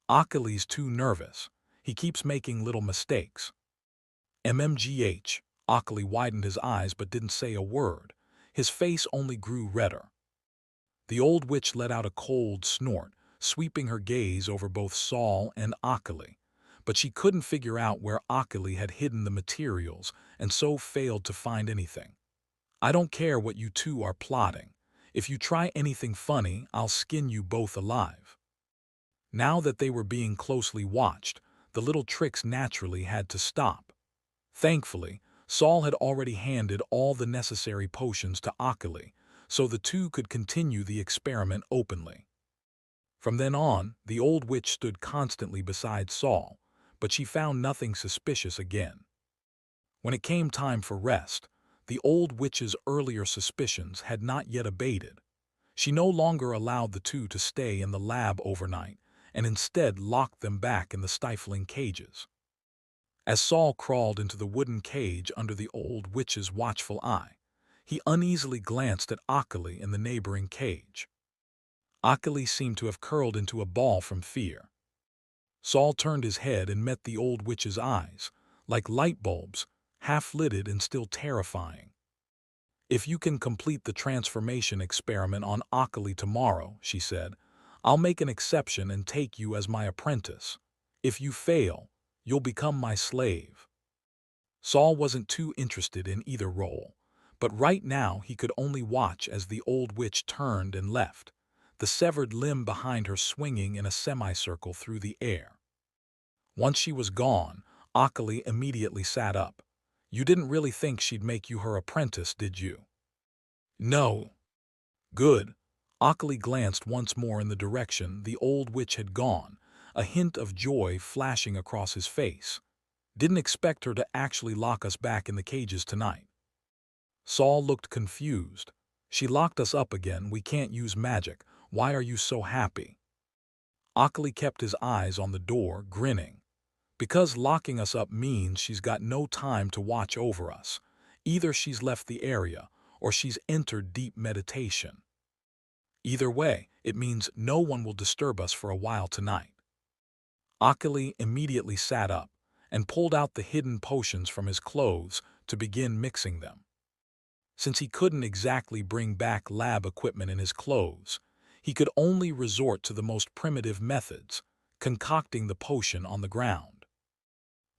"Akali's too nervous. He keeps making little mistakes." MMGH. Akali widened his eyes but didn't say a word. His face only grew redder. The old witch let out a cold snort, sweeping her gaze over both Saul and Akali. But she couldn't figure out where Akali had hidden the materials and so failed to find anything. "I don't care what you two are plotting. If you try anything funny, I'll skin you both alive." Now that they were being closely watched, the little tricks naturally had to stop. Thankfully, Saul had already handed all the necessary potions to Akali, so the two could continue the experiment openly. From then on, the old witch stood constantly beside Saul, but she found nothing suspicious again. When it came time for rest, the old witch's earlier suspicions had not yet abated. She no longer allowed the two to stay in the lab overnight, and instead locked them back in the stifling cages. As Saul crawled into the wooden cage under the old witch's watchful eye, he uneasily glanced at Akali in the neighboring cage. Akali seemed to have curled into a ball from fear. Saul turned his head and met the old witch's eyes, like light bulbs, half-lidded and still terrifying. "If you can complete the transformation experiment on Akali tomorrow," she said, "I'll make an exception and take you as my apprentice. If you fail, you'll become my slave." Saul wasn't too interested in either role, but right now he could only watch as the old witch turned and left, the severed limb behind her swinging in a semicircle through the air. Once she was gone, Akali immediately sat up. "You didn't really think she'd make you her apprentice, did you?" "No." "Good." Akali glanced once more in the direction the old witch had gone, a hint of joy flashing across his face. "Didn't expect her to actually lock us back in the cages tonight." Saul looked confused. "She locked us up again. We can't use magic. Why are you so happy?" Akali kept his eyes on the door, grinning. "Because locking us up means she's got no time to watch over us. Either she's left the area, or she's entered deep meditation. Either way, it means no one will disturb us for a while tonight." Akali immediately sat up and pulled out the hidden potions from his clothes to begin mixing them. Since he couldn't exactly bring back lab equipment in his clothes, he could only resort to the most primitive methods, concocting the potion on the ground.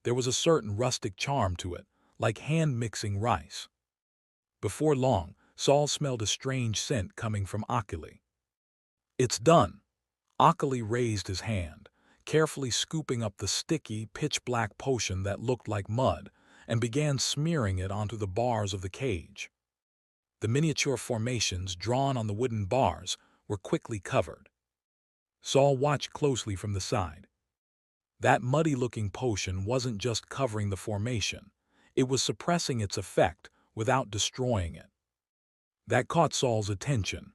There was a certain rustic charm to it, like hand-mixing rice. Before long, Saul smelled a strange scent coming from Akali. "It's done." Akali raised his hand, carefully scooping up the sticky, pitch-black potion that looked like mud, and began smearing it onto the bars of the cage. The miniature formations drawn on the wooden bars were quickly covered. Saul watched closely from the side. That muddy-looking potion wasn't just covering the formation, it was suppressing its effect without destroying it. That caught Saul's attention.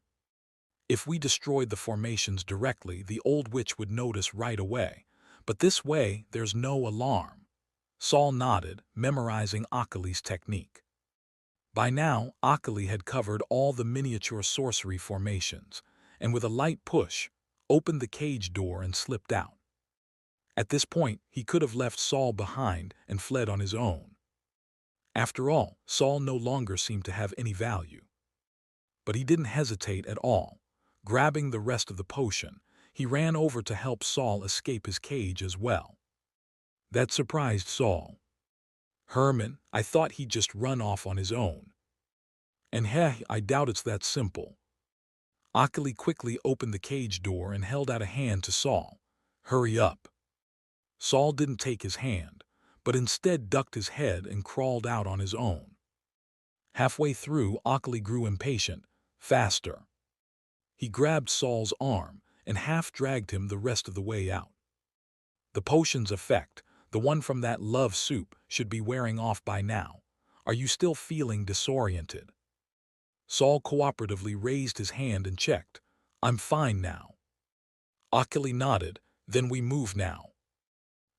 If we destroyed the formations directly, the old witch would notice right away, but this way there's no alarm. Saul nodded, memorizing Akali's technique. By now, Akali had covered all the miniature sorcery formations, and with a light push, opened the cage door and slipped out. At this point, he could have left Saul behind and fled on his own. After all, Saul no longer seemed to have any value. But he didn't hesitate at all. Grabbing the rest of the potion, he ran over to help Saul escape his cage as well. That surprised Saul. "Herman, I thought he'd just run off on his own." "And I doubt it's that simple." Akali quickly opened the cage door and held out a hand to Saul. Hurry up. Saul didn't take his hand, but instead ducked his head and crawled out on his own. Halfway through, Ockley grew impatient. Faster. He grabbed Saul's arm and half-dragged him the rest of the way out. The potion's effect, the one from that love soup, should be wearing off by now. Are you still feeling disoriented? Saul cooperatively raised his hand and checked. I'm fine now. Ockley nodded. Then we move now.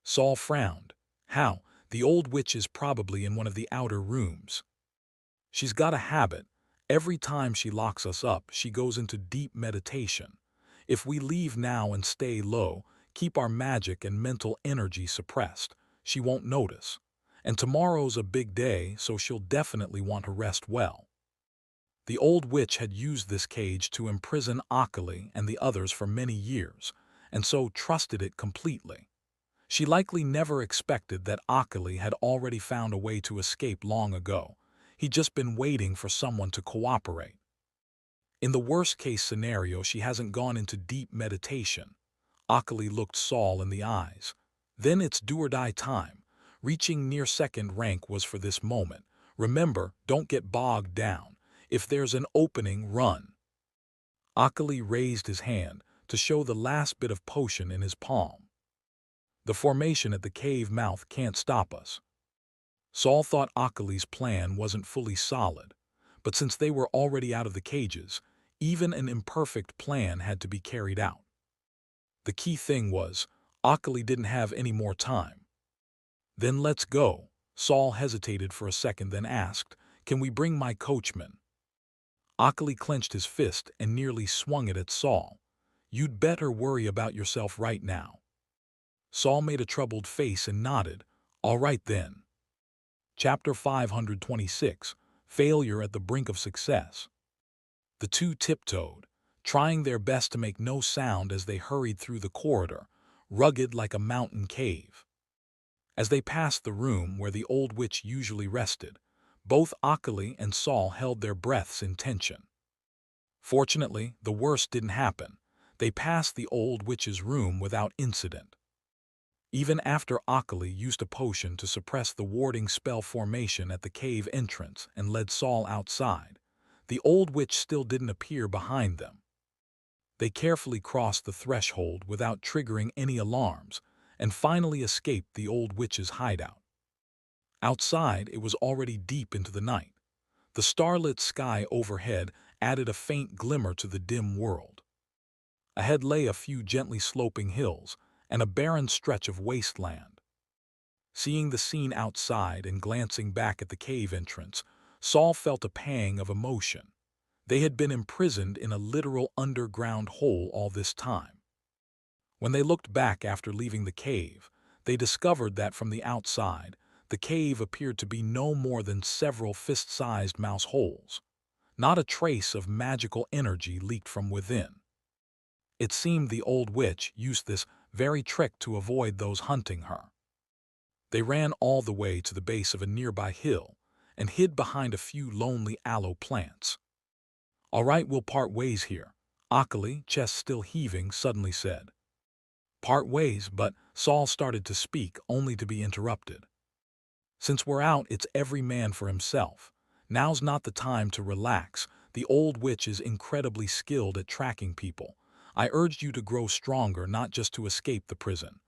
Saul frowned. How? The old witch is probably in one of the outer rooms. She's got a habit. Every time she locks us up, she goes into deep meditation. If we leave now and stay low, keep our magic and mental energy suppressed, she won't notice. And tomorrow's a big day, so she'll definitely want to rest well. The old witch had used this cage to imprison Ockley and the others for many years, and so trusted it completely. She likely never expected that Ockley had already found a way to escape long ago. He'd just been waiting for someone to cooperate. In the worst-case scenario, she hasn't gone into deep meditation. Ockley looked Saul in the eyes. Then it's do-or-die time. Reaching near second rank was for this moment. Remember, don't get bogged down. If there's an opening, run. Ockley raised his hand to show the last bit of potion in his palm. The formation at the cave mouth can't stop us. Saul thought Ockley's plan wasn't fully solid, but since they were already out of the cages, even an imperfect plan had to be carried out. The key thing was, Ockley didn't have any more time. Then let's go. Saul hesitated for a second, then asked, can we bring my coachman? Ockley clenched his fist and nearly swung it at Saul. You'd better worry about yourself right now. Saul made a troubled face and nodded. All right then. Chapter 526, Failure at the Brink of Success. The two tiptoed, trying their best to make no sound as they hurried through the corridor, rugged like a mountain cave. As they passed the room where the old witch usually rested, both Ockley and Saul held their breaths in tension. Fortunately, the worst didn't happen. They passed the old witch's room without incident. Even after Ockley used a potion to suppress the warding spell formation at the cave entrance and led Saul outside, the old witch still didn't appear behind them. They carefully crossed the threshold without triggering any alarms and finally escaped the old witch's hideout. Outside, it was already deep into the night. The starlit sky overhead added a faint glimmer to the dim world. Ahead lay a few gently sloping hills and a barren stretch of wasteland. Seeing the scene outside and glancing back at the cave entrance, Saul felt a pang of emotion. They had been imprisoned in a literal underground hole all this time. When they looked back after leaving the cave, they discovered that from the outside, the cave appeared to be no more than several fist-sized mouse holes. Not a trace of magical energy leaked from within. It seemed the old witch used this very trick to avoid those hunting her. They ran all the way to the base of a nearby hill and hid behind a few lonely aloe plants. All right, we'll part ways here, Ockley, chest still heaving, suddenly said. Part ways, but Saul started to speak only to be interrupted. Since we're out, it's every man for himself. Now's not the time to relax. The old witch is incredibly skilled at tracking people. I urged you to grow stronger, not just to escape the prison.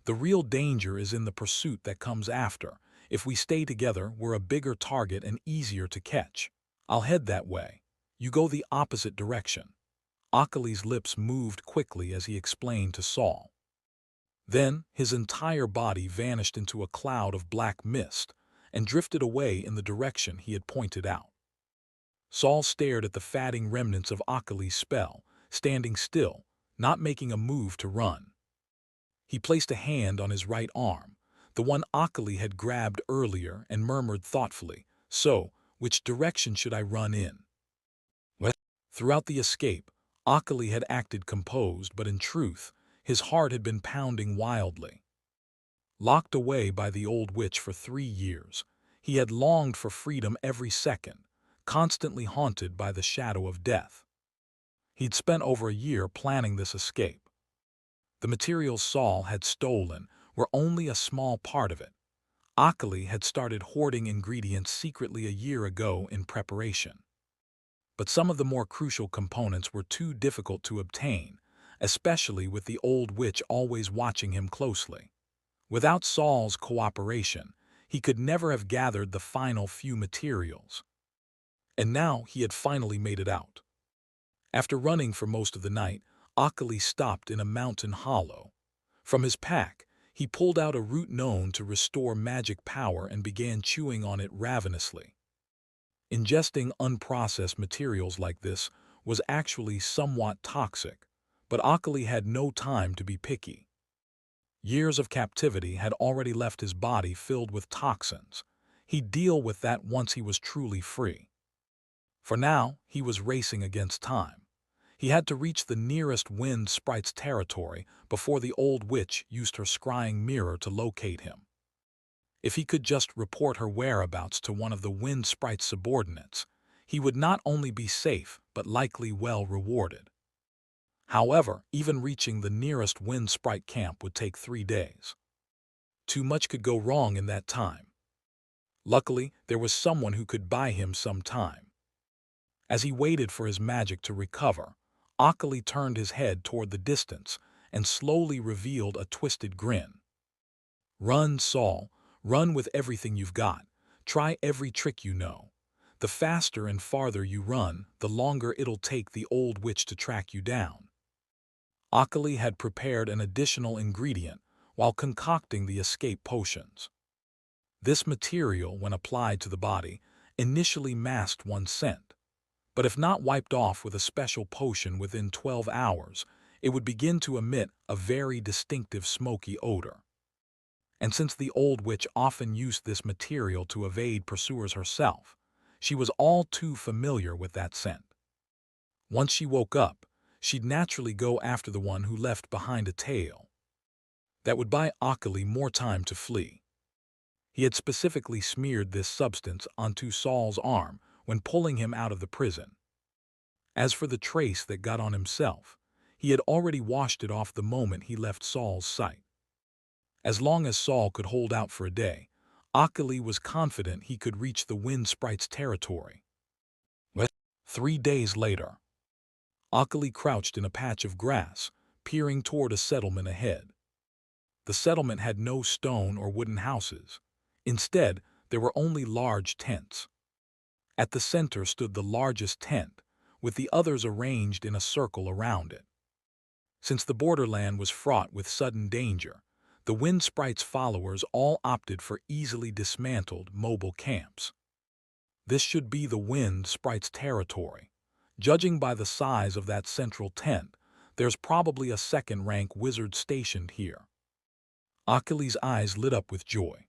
The real danger is in the pursuit that comes after. If we stay together, we're a bigger target and easier to catch. I'll head that way. You go the opposite direction. Ockley's lips moved quickly as he explained to Saul. Then his entire body vanished into a cloud of black mist and drifted away in the direction he had pointed out. Saul stared at the fading remnants of Ockley's spell, standing still, not making a move to run. He placed a hand on his right arm, the one Ockley had grabbed earlier, and murmured thoughtfully, So, which direction should I run in? Well, throughout the escape, Ockley had acted composed, but in truth, his heart had been pounding wildly. Locked away by the old witch for 3 years, he had longed for freedom every second, constantly haunted by the shadow of death. He'd spent over a year planning this escape. The materials Saul had stolen were only a small part of it. Akali had started hoarding ingredients secretly a year ago in preparation. But some of the more crucial components were too difficult to obtain, especially with the old witch always watching him closely. Without Saul's cooperation, he could never have gathered the final few materials. And now he had finally made it out. After running for most of the night, Akali stopped in a mountain hollow. From his pack, he pulled out a root known to restore magic power and began chewing on it ravenously. Ingesting unprocessed materials like this was actually somewhat toxic, but Akali had no time to be picky. Years of captivity had already left his body filled with toxins. He'd deal with that once he was truly free. For now, he was racing against time. He had to reach the nearest wind sprite's territory before the old witch used her scrying mirror to locate him. If he could just report her whereabouts to one of the wind sprite's subordinates, he would not only be safe but likely well rewarded. However, even reaching the nearest wind sprite camp would take 3 days. Too much could go wrong in that time. Luckily, there was someone who could buy him some time. As he waited for his magic to recover, Akali turned his head toward the distance and slowly revealed a twisted grin. "Run, Saul, run with everything you've got. Try every trick you know. The faster and farther you run, the longer it'll take the old witch to track you down." Akali had prepared an additional ingredient while concocting the escape potions. This material, when applied to the body, initially masked one's scent. But if not wiped off with a special potion within 12 hours, it would begin to emit a very distinctive smoky odor. And since the old witch often used this material to evade pursuers herself, she was all too familiar with that scent. Once she woke up, she'd naturally go after the one who left behind a tail. That would buy Akali more time to flee. He had specifically smeared this substance onto Saul's arm when pulling him out of the prison. As for the trace that got on himself, he had already washed it off the moment he left Saul's sight. As long as Saul could hold out for a day, Akali was confident he could reach the wind sprite's territory. 3 days later, Akali crouched in a patch of grass, peering toward a settlement ahead. The settlement had no stone or wooden houses. Instead, there were only large tents. At the center stood the largest tent, with the others arranged in a circle around it. Since the borderland was fraught with sudden danger, the wind sprite's followers all opted for easily dismantled mobile camps. This should be the wind sprite's territory. Judging by the size of that central tent, there's probably a second-rank wizard stationed here. Akali's eyes lit up with joy.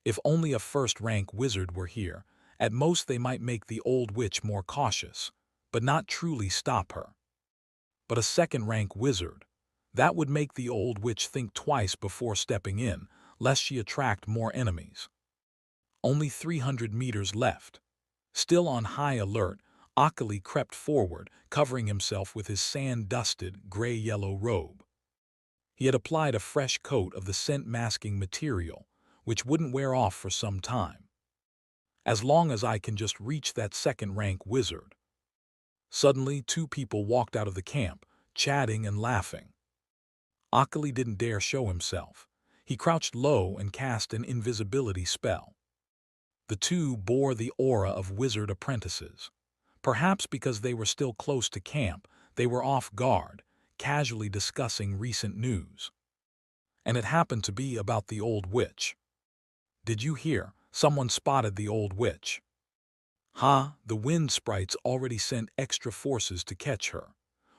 If only a first-rank wizard were here, at most they might make the old witch more cautious, but not truly stop her. But a second-rank wizard, that would make the old witch think twice before stepping in, lest she attract more enemies. Only 300 meters left. Still on high alert, Akali crept forward, covering himself with his sand-dusted, gray-yellow robe. He had applied a fresh coat of the scent-masking material, which wouldn't wear off for some time. As long as I can just reach that second-rank wizard. Suddenly, 2 people walked out of the camp, chatting and laughing. Akali didn't dare show himself. He crouched low and cast an invisibility spell. The 2 bore the aura of wizard apprentices. Perhaps because they were still close to camp, they were off guard, casually discussing recent news. And it happened to be about the old witch. "Did you hear? Someone spotted the old witch." "Ha, the wind sprites already sent extra forces to catch her.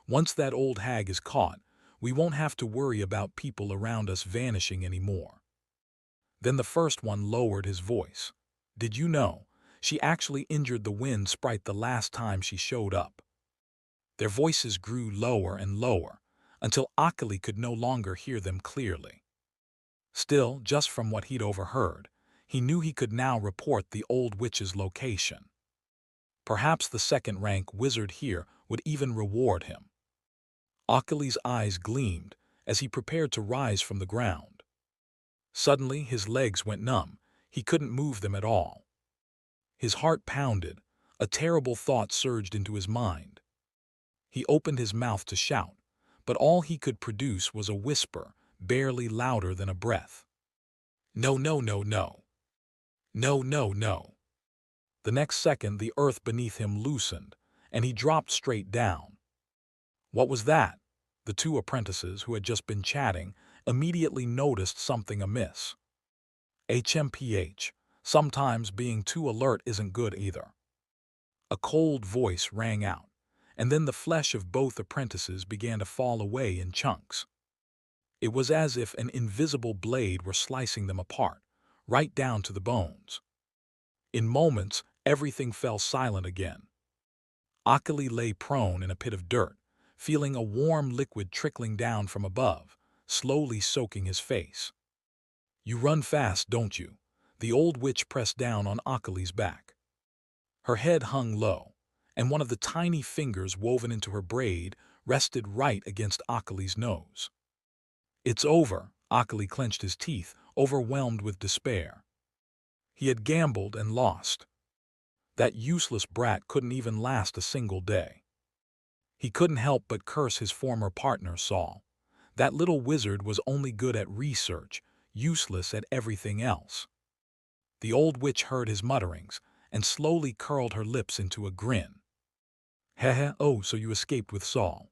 Once that old hag is caught, we won't have to worry about people around us vanishing anymore." Then the first one lowered his voice. "Did you know? She actually injured the wind sprite the last time she showed up." Their voices grew lower and lower, until Akali could no longer hear them clearly. Still, just from what he'd overheard, he knew he could now report the old witch's location. Perhaps the second-rank wizard here would even reward him. Akali's eyes gleamed, as he prepared to rise from the ground. Suddenly, his legs went numb. He couldn't move them at all. His heart pounded. A terrible thought surged into his mind. He opened his mouth to shout, but all he could produce was a whisper, barely louder than a breath. No, no, no, no. No, no, no. The next second, the earth beneath him loosened, and he dropped straight down. What was that? The two apprentices, who had just been chatting, immediately noticed something amiss. HMPH, sometimes being too alert isn't good either. A cold voice rang out, and then the flesh of both apprentices began to fall away in chunks. It was as if an invisible blade were slicing them apart, right down to the bones. In moments, everything fell silent again. Akali lay prone in a pit of dirt, feeling a warm liquid trickling down from above, slowly soaking his face. You run fast, don't you? The old witch pressed down on Akali's back. Her head hung low, and one of the tiny fingers woven into her braid rested right against Akali's nose. It's over, Akali clenched his teeth, overwhelmed with despair. He had gambled and lost. That useless brat couldn't even last a single day. He couldn't help but curse his former partner, Saul. That little wizard was only good at research, useless at everything else. The old witch heard his mutterings and slowly curled her lips into a grin. Heh, oh, so you escaped with Saul.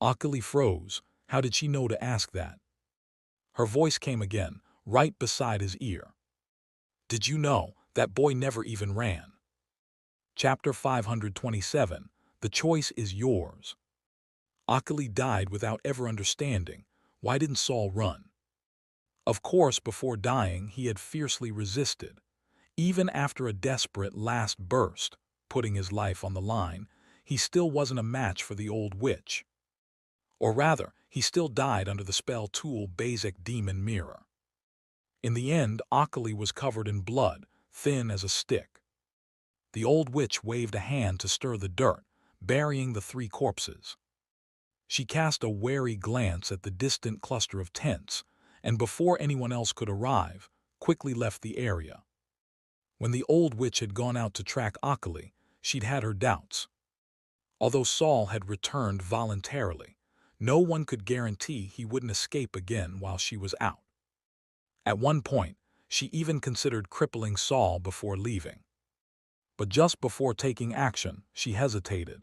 Akali froze. How did she know to ask that? Her voice came again, right beside his ear. Did you know that boy never even ran? Chapter 527, The Choice is Yours. Akali died without ever understanding. Why didn't Saul run? Of course, before dying, he had fiercely resisted. Even after a desperate last burst, putting his life on the line, he still wasn't a match for the old witch. Or rather, he still died under the spell tool Basic Demon Mirror. In the end, Akali was covered in blood, thin as a stick. The old witch waved a hand to stir the dirt, burying the three corpses. She cast a wary glance at the distant cluster of tents, and before anyone else could arrive, quickly left the area. When the old witch had gone out to track Akali, she'd had her doubts. Although Saul had returned voluntarily, no one could guarantee he wouldn't escape again while she was out. At one point, she even considered crippling Saul before leaving. But just before taking action, she hesitated.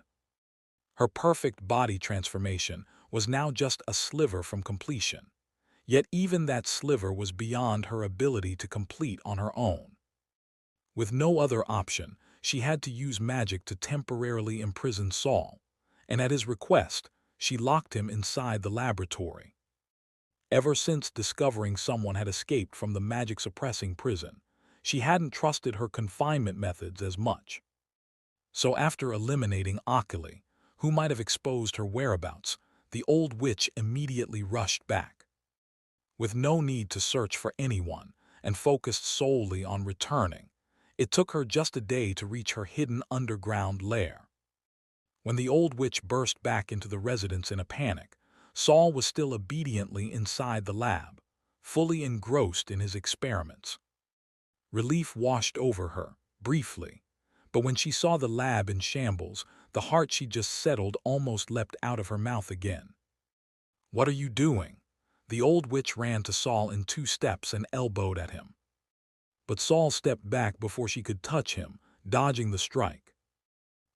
Her perfect body transformation was now just a sliver from completion. Yet even that sliver was beyond her ability to complete on her own. With no other option, she had to use magic to temporarily imprison Saul, and at his request, she locked him inside the laboratory. Ever since discovering someone had escaped from the magic-suppressing prison, she hadn't trusted her confinement methods as much. So after eliminating Akali, who might have exposed her whereabouts, the old witch immediately rushed back. With no need to search for anyone and focused solely on returning, it took her just a day to reach her hidden underground lair. When the old witch burst back into the residence in a panic, Saul was still obediently inside the lab, fully engrossed in his experiments. Relief washed over her, briefly, but when she saw the lab in shambles, the heart she just settled almost leapt out of her mouth again. "What are you doing?" The old witch ran to Saul in 2 steps and elbowed at him. But Saul stepped back before she could touch him, dodging the strike.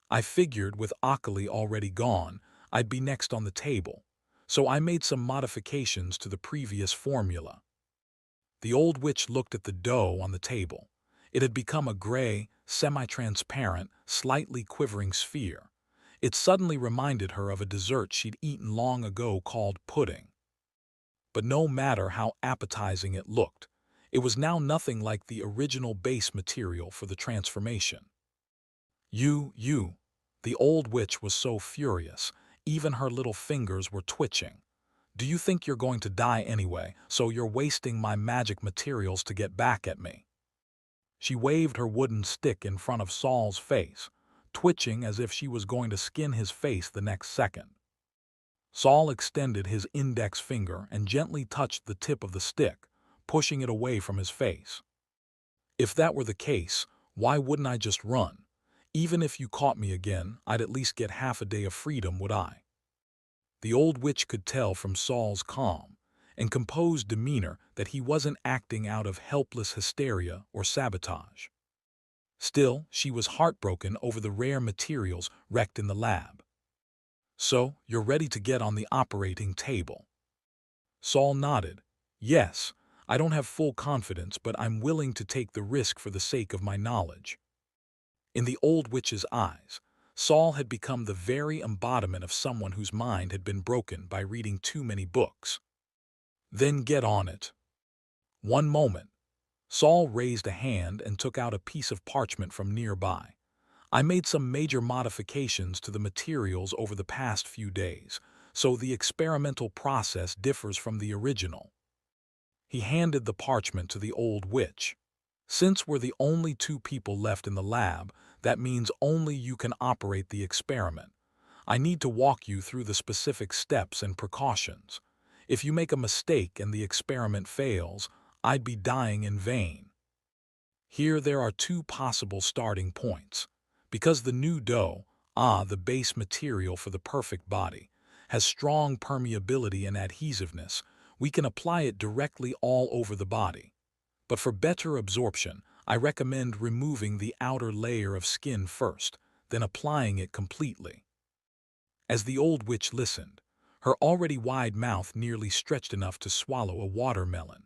"I figured with Akali already gone, I'd be next on the table, so I made some modifications to the previous formula." The old witch looked at the dough on the table. It had become a gray, semi-transparent, slightly quivering sphere. It suddenly reminded her of a dessert she'd eaten long ago called pudding. But no matter how appetizing it looked, it was now nothing like the original base material for the transformation. You, the old witch was so furious, even her little fingers were twitching. "Do you think you're going to die anyway, so you're wasting my magic materials to get back at me?" She waved her wooden stick in front of Saul's face, twitching as if she was going to skin his face the next second. Saul extended his index finger and gently touched the tip of the stick, pushing it away from his face. If that were the case, why wouldn't I just run? Even if you caught me again, I'd at least get half a day of freedom, would I? The old witch could tell from Saul's calm and composed demeanor that he wasn't acting out of helpless hysteria or sabotage. Still, she was heartbroken over the rare materials wrecked in the lab. So, you're ready to get on the operating table? Saul nodded. Yes, I don't have full confidence, but I'm willing to take the risk for the sake of my knowledge. In the old witch's eyes, Saul had become the very embodiment of someone whose mind had been broken by reading too many books. Then get on it. One moment. Saul raised a hand and took out a piece of parchment from nearby. I made some major modifications to the materials over the past few days, so the experimental process differs from the original. He handed the parchment to the old witch. Since we're the only two people left in the lab, that means only you can operate the experiment. I need to walk you through the specific steps and precautions. If you make a mistake and the experiment fails, I'd be dying in vain. Here there are two possible starting points. Because the new dough, the base material for the perfect body, has strong permeability and adhesiveness, we can apply it directly all over the body. But for better absorption, I recommend removing the outer layer of skin first, then applying it completely. As the old witch listened, her already wide mouth nearly stretched enough to swallow a watermelon.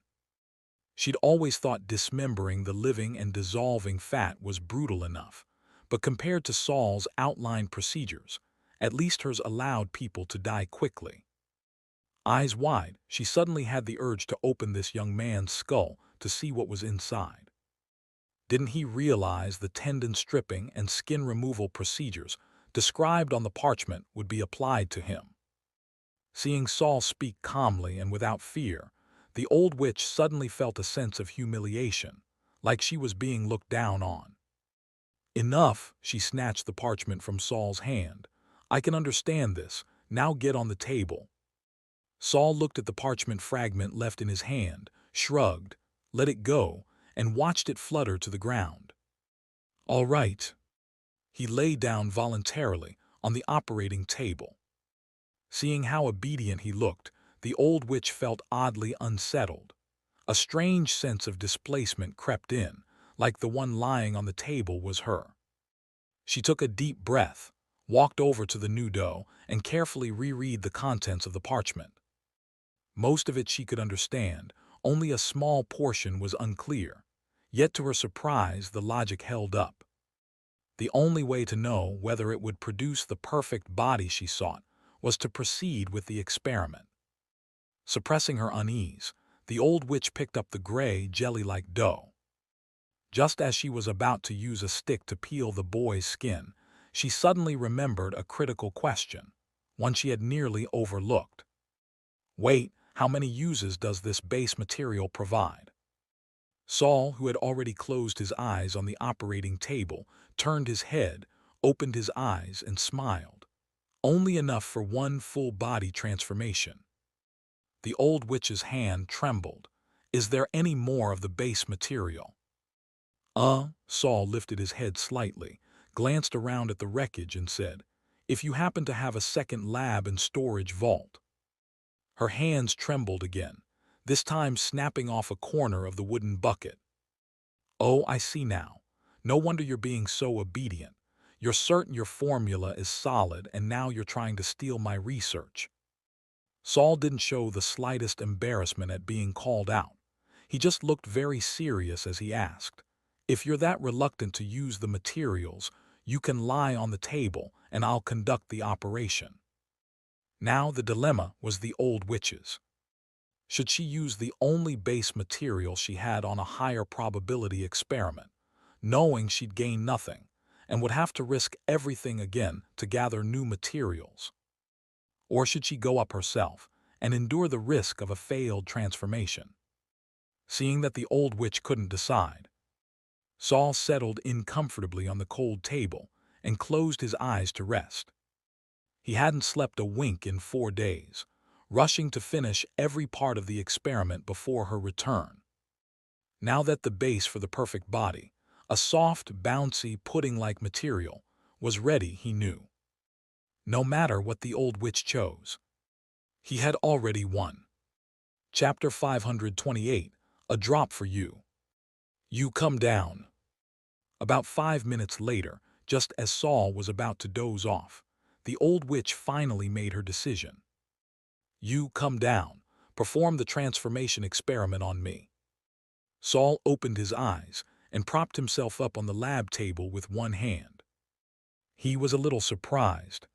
She'd always thought dismembering the living and dissolving fat was brutal enough, but compared to Saul's outlined procedures, at least hers allowed people to die quickly. Eyes wide, she suddenly had the urge to open this young man's skull to see what was inside. Didn't he realize the tendon stripping and skin removal procedures described on the parchment would be applied to him? Seeing Saul speak calmly and without fear, the old witch suddenly felt a sense of humiliation, like she was being looked down on. Enough, she snatched the parchment from Saul's hand. I can understand this. Now get on the table. Saul looked at the parchment fragment left in his hand, shrugged, let it go, and watched it flutter to the ground. All right. He lay down voluntarily on the operating table. Seeing how obedient he looked, the old witch felt oddly unsettled. A strange sense of displacement crept in, like the one lying on the table was her. She took a deep breath, walked over to the new dough, and carefully reread the contents of the parchment. Most of it she could understand, only a small portion was unclear. Yet to her surprise, the logic held up. The only way to know whether it would produce the perfect body she sought was to proceed with the experiment. Suppressing her unease, the old witch picked up the gray, jelly-like dough. Just as she was about to use a stick to peel the boy's skin, she suddenly remembered a critical question, one she had nearly overlooked. Wait, how many uses does this base material provide? Saul, who had already closed his eyes on the operating table, turned his head, opened his eyes, and smiled. Only enough for one full body transformation. The old witch's hand trembled. Is there any more of the base material? Saul lifted his head slightly, glanced around at the wreckage, and said, if you happen to have a second lab and storage vault. Her hands trembled again, this time snapping off a corner of the wooden bucket. Oh, I see now. No wonder you're being so obedient. You're certain your formula is solid, and now you're trying to steal my research. Saul didn't show the slightest embarrassment at being called out. He just looked very serious as he asked, if you're that reluctant to use the materials, you can lie on the table and I'll conduct the operation. Now the dilemma was the old witch's. Should she use the only base material she had on a higher probability experiment, knowing she'd gain nothing, and would have to risk everything again to gather new materials? Or should she go up herself and endure the risk of a failed transformation? Seeing that the old witch couldn't decide, Saul settled in comfortably on the cold table and closed his eyes to rest. He hadn't slept a wink in 4 days, rushing to finish every part of the experiment before her return. Now that the base for the perfect body, a soft, bouncy, pudding-like material, was ready, he knew. No matter what the old witch chose, he had already won. Chapter 528, A Drop for You. You come down. About 5 minutes later, just as Saul was about to doze off, the old witch finally made her decision. You come down. Perform the transformation experiment on me. Saul opened his eyes and propped himself up on the lab table with one hand. He was a little surprised.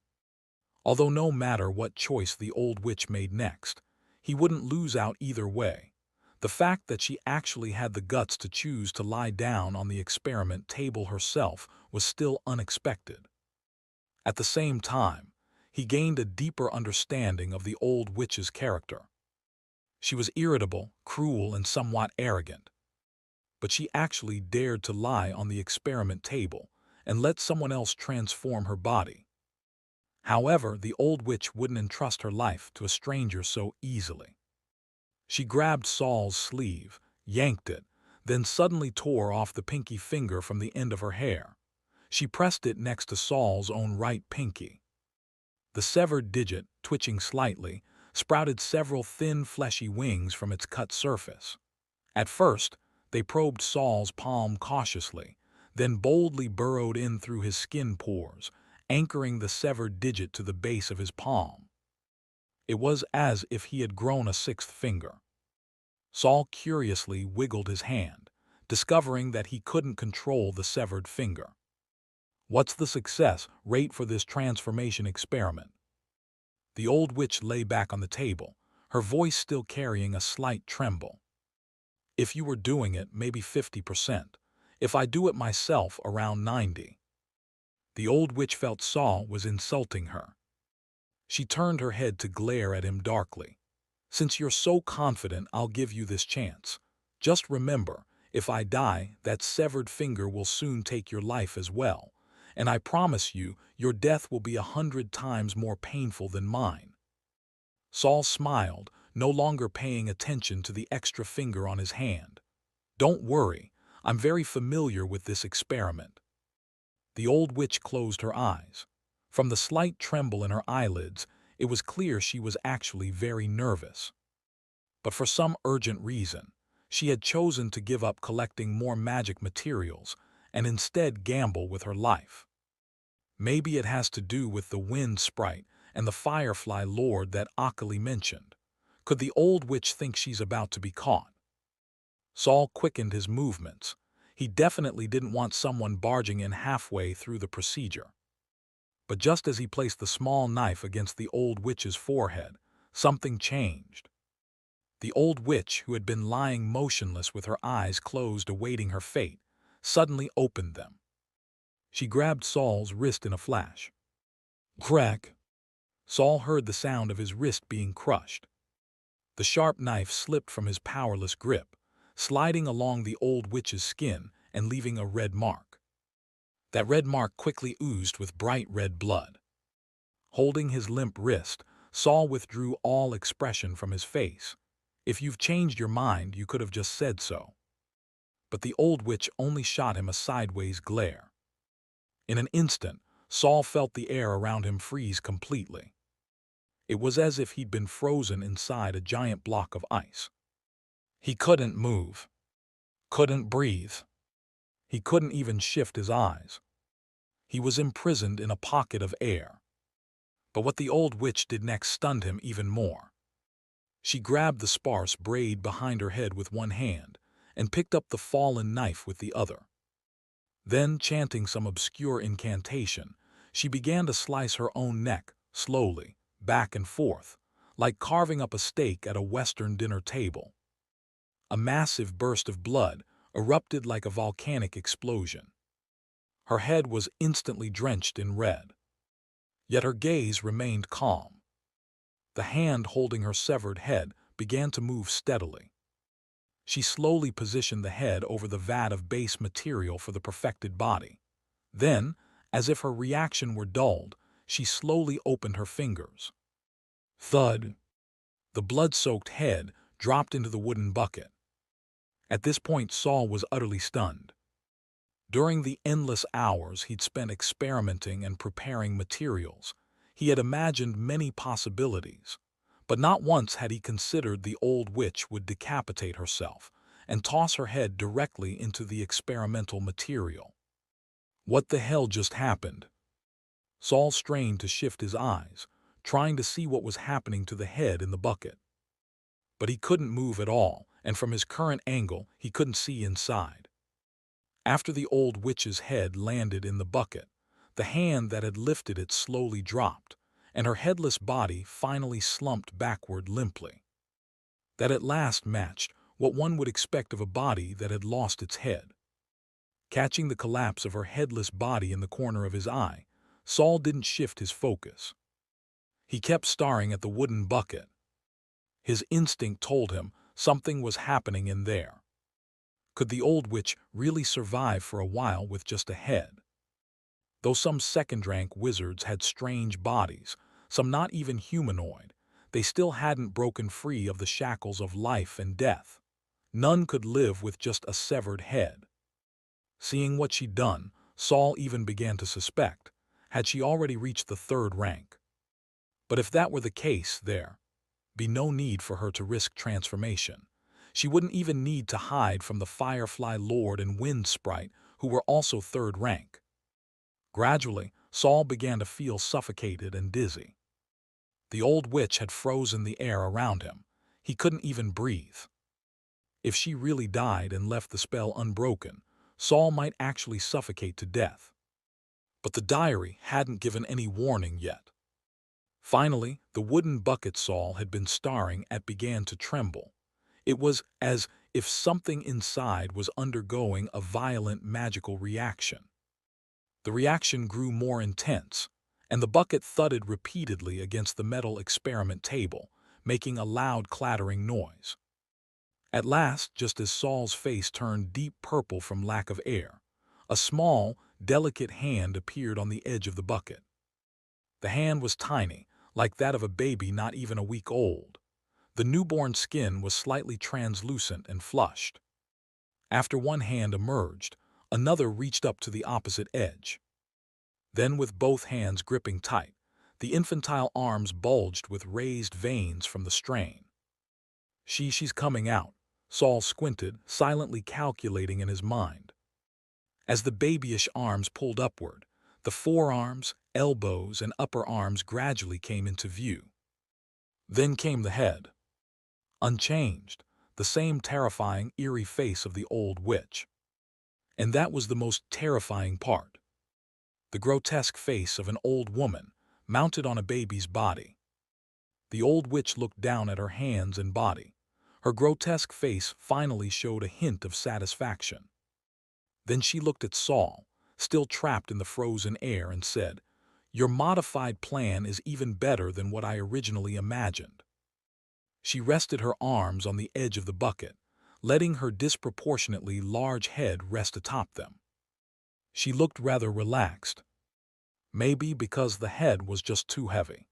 Although no matter what choice the old witch made next, he wouldn't lose out either way. The fact that she actually had the guts to choose to lie down on the experiment table herself was still unexpected. At the same time, he gained a deeper understanding of the old witch's character. She was irritable, cruel, and somewhat arrogant. But she actually dared to lie on the experiment table and let someone else transform her body. However, the old witch wouldn't entrust her life to a stranger so easily. She grabbed Saul's sleeve, yanked it, then suddenly tore off the pinky finger from the end of her hair. She pressed it next to Saul's own right pinky. The severed digit, twitching slightly, sprouted several thin, fleshy wings from its cut surface. At first, they probed Saul's palm cautiously, then boldly burrowed in through his skin pores, anchoring the severed digit to the base of his palm. It was as if he had grown a sixth finger. Saul curiously wiggled his hand, discovering that he couldn't control the severed finger. What's the success rate for this transformation experiment? The old witch lay back on the table, her voice still carrying a slight tremble. If you were doing it, maybe 50%. If I do it myself, around 90%. The old witch felt Saul was insulting her. She turned her head to glare at him darkly. Since you're so confident, I'll give you this chance. Just remember, if I die, that severed finger will soon take your life as well. And I promise you, your death will be 100 times more painful than mine. Saul smiled, no longer paying attention to the extra finger on his hand. Don't worry, I'm very familiar with this experiment. The old witch closed her eyes. From the slight tremble in her eyelids, it was clear she was actually very nervous. But for some urgent reason, she had chosen to give up collecting more magic materials and instead gamble with her life. Maybe it has to do with the wind sprite and the firefly lord that Akali mentioned. Could the old witch think she's about to be caught? Saul quickened his movements. He definitely didn't want someone barging in halfway through the procedure. But just as he placed the small knife against the old witch's forehead, something changed. The old witch, who had been lying motionless with her eyes closed awaiting her fate, suddenly opened them. She grabbed Saul's wrist in a flash. Crack! Saul heard the sound of his wrist being crushed. The sharp knife slipped from his powerless grip, sliding along the old witch's skin and leaving a red mark. That red mark quickly oozed with bright red blood. Holding his limp wrist, Saul withdrew all expression from his face. If you've changed your mind, you could have just said so. But the old witch only shot him a sideways glare. In an instant, Saul felt the air around him freeze completely. It was as if he'd been frozen inside a giant block of ice. He couldn't move, couldn't breathe. He couldn't even shift his eyes. He was imprisoned in a pocket of air. But what the old witch did next stunned him even more. She grabbed the sparse braid behind her head with one hand and picked up the fallen knife with the other. Then, chanting some obscure incantation, she began to slice her own neck, slowly, back and forth, like carving up a steak at a Western dinner table. A massive burst of blood erupted like a volcanic explosion. Her head was instantly drenched in red. Yet her gaze remained calm. The hand holding her severed head began to move steadily. She slowly positioned the head over the vat of base material for the perfected body. Then, as if her reaction were dulled, she slowly opened her fingers. Thud! The blood-soaked head dropped into the wooden bucket. At this point, Saul was utterly stunned. During the endless hours he'd spent experimenting and preparing materials, he had imagined many possibilities, but not once had he considered the old witch would decapitate herself and toss her head directly into the experimental material. What the hell just happened? Saul strained to shift his eyes, trying to see what was happening to the head in the bucket. But he couldn't move at all, and from his current angle, he couldn't see inside. After the old witch's head landed in the bucket, the hand that had lifted it slowly dropped, and her headless body finally slumped backward limply. That at last matched what one would expect of a body that had lost its head. Catching the collapse of her headless body in the corner of his eye, Saul didn't shift his focus. He kept staring at the wooden bucket. His instinct told him something was happening in there. Could the old witch really survive for a while with just a head? Though some second-rank wizards had strange bodies, some not even humanoid, they still hadn't broken free of the shackles of life and death. None could live with just a severed head. Seeing what she'd done, Saul even began to suspect, had she already reached the third rank? But if that were the case, there'd be no need for her to risk transformation. She wouldn't even need to hide from the Firefly Lord and Wind Sprite, who were also third rank. Gradually, Saul began to feel suffocated and dizzy. The old witch had frozen the air around him. He couldn't even breathe. If she really died and left the spell unbroken, Saul might actually suffocate to death. But the diary hadn't given any warning yet. Finally, the wooden bucket Saul had been staring at began to tremble. It was as if something inside was undergoing a violent magical reaction. The reaction grew more intense, and the bucket thudded repeatedly against the metal experiment table, making a loud clattering noise. At last, just as Saul's face turned deep purple from lack of air, a small, delicate hand appeared on the edge of the bucket. The hand was tiny, like that of a baby not even a week old. The newborn skin was slightly translucent and flushed. After one hand emerged, another reached up to the opposite edge. Then, with both hands gripping tight, the infantile arms bulged with raised veins from the strain. She's coming out, Saul squinted, silently calculating in his mind. As the babyish arms pulled upward, the forearms, elbows, and upper arms gradually came into view. Then came the head. Unchanged, the same terrifying, eerie face of the old witch. And that was the most terrifying part. The grotesque face of an old woman, mounted on a baby's body. The old witch looked down at her hands and body. Her grotesque face finally showed a hint of satisfaction. Then she looked at Saul, still trapped in the frozen air, and said, "Your modified plan is even better than what I originally imagined." She rested her arms on the edge of the bucket, letting her disproportionately large head rest atop them. She looked rather relaxed. Maybe because the head was just too heavy.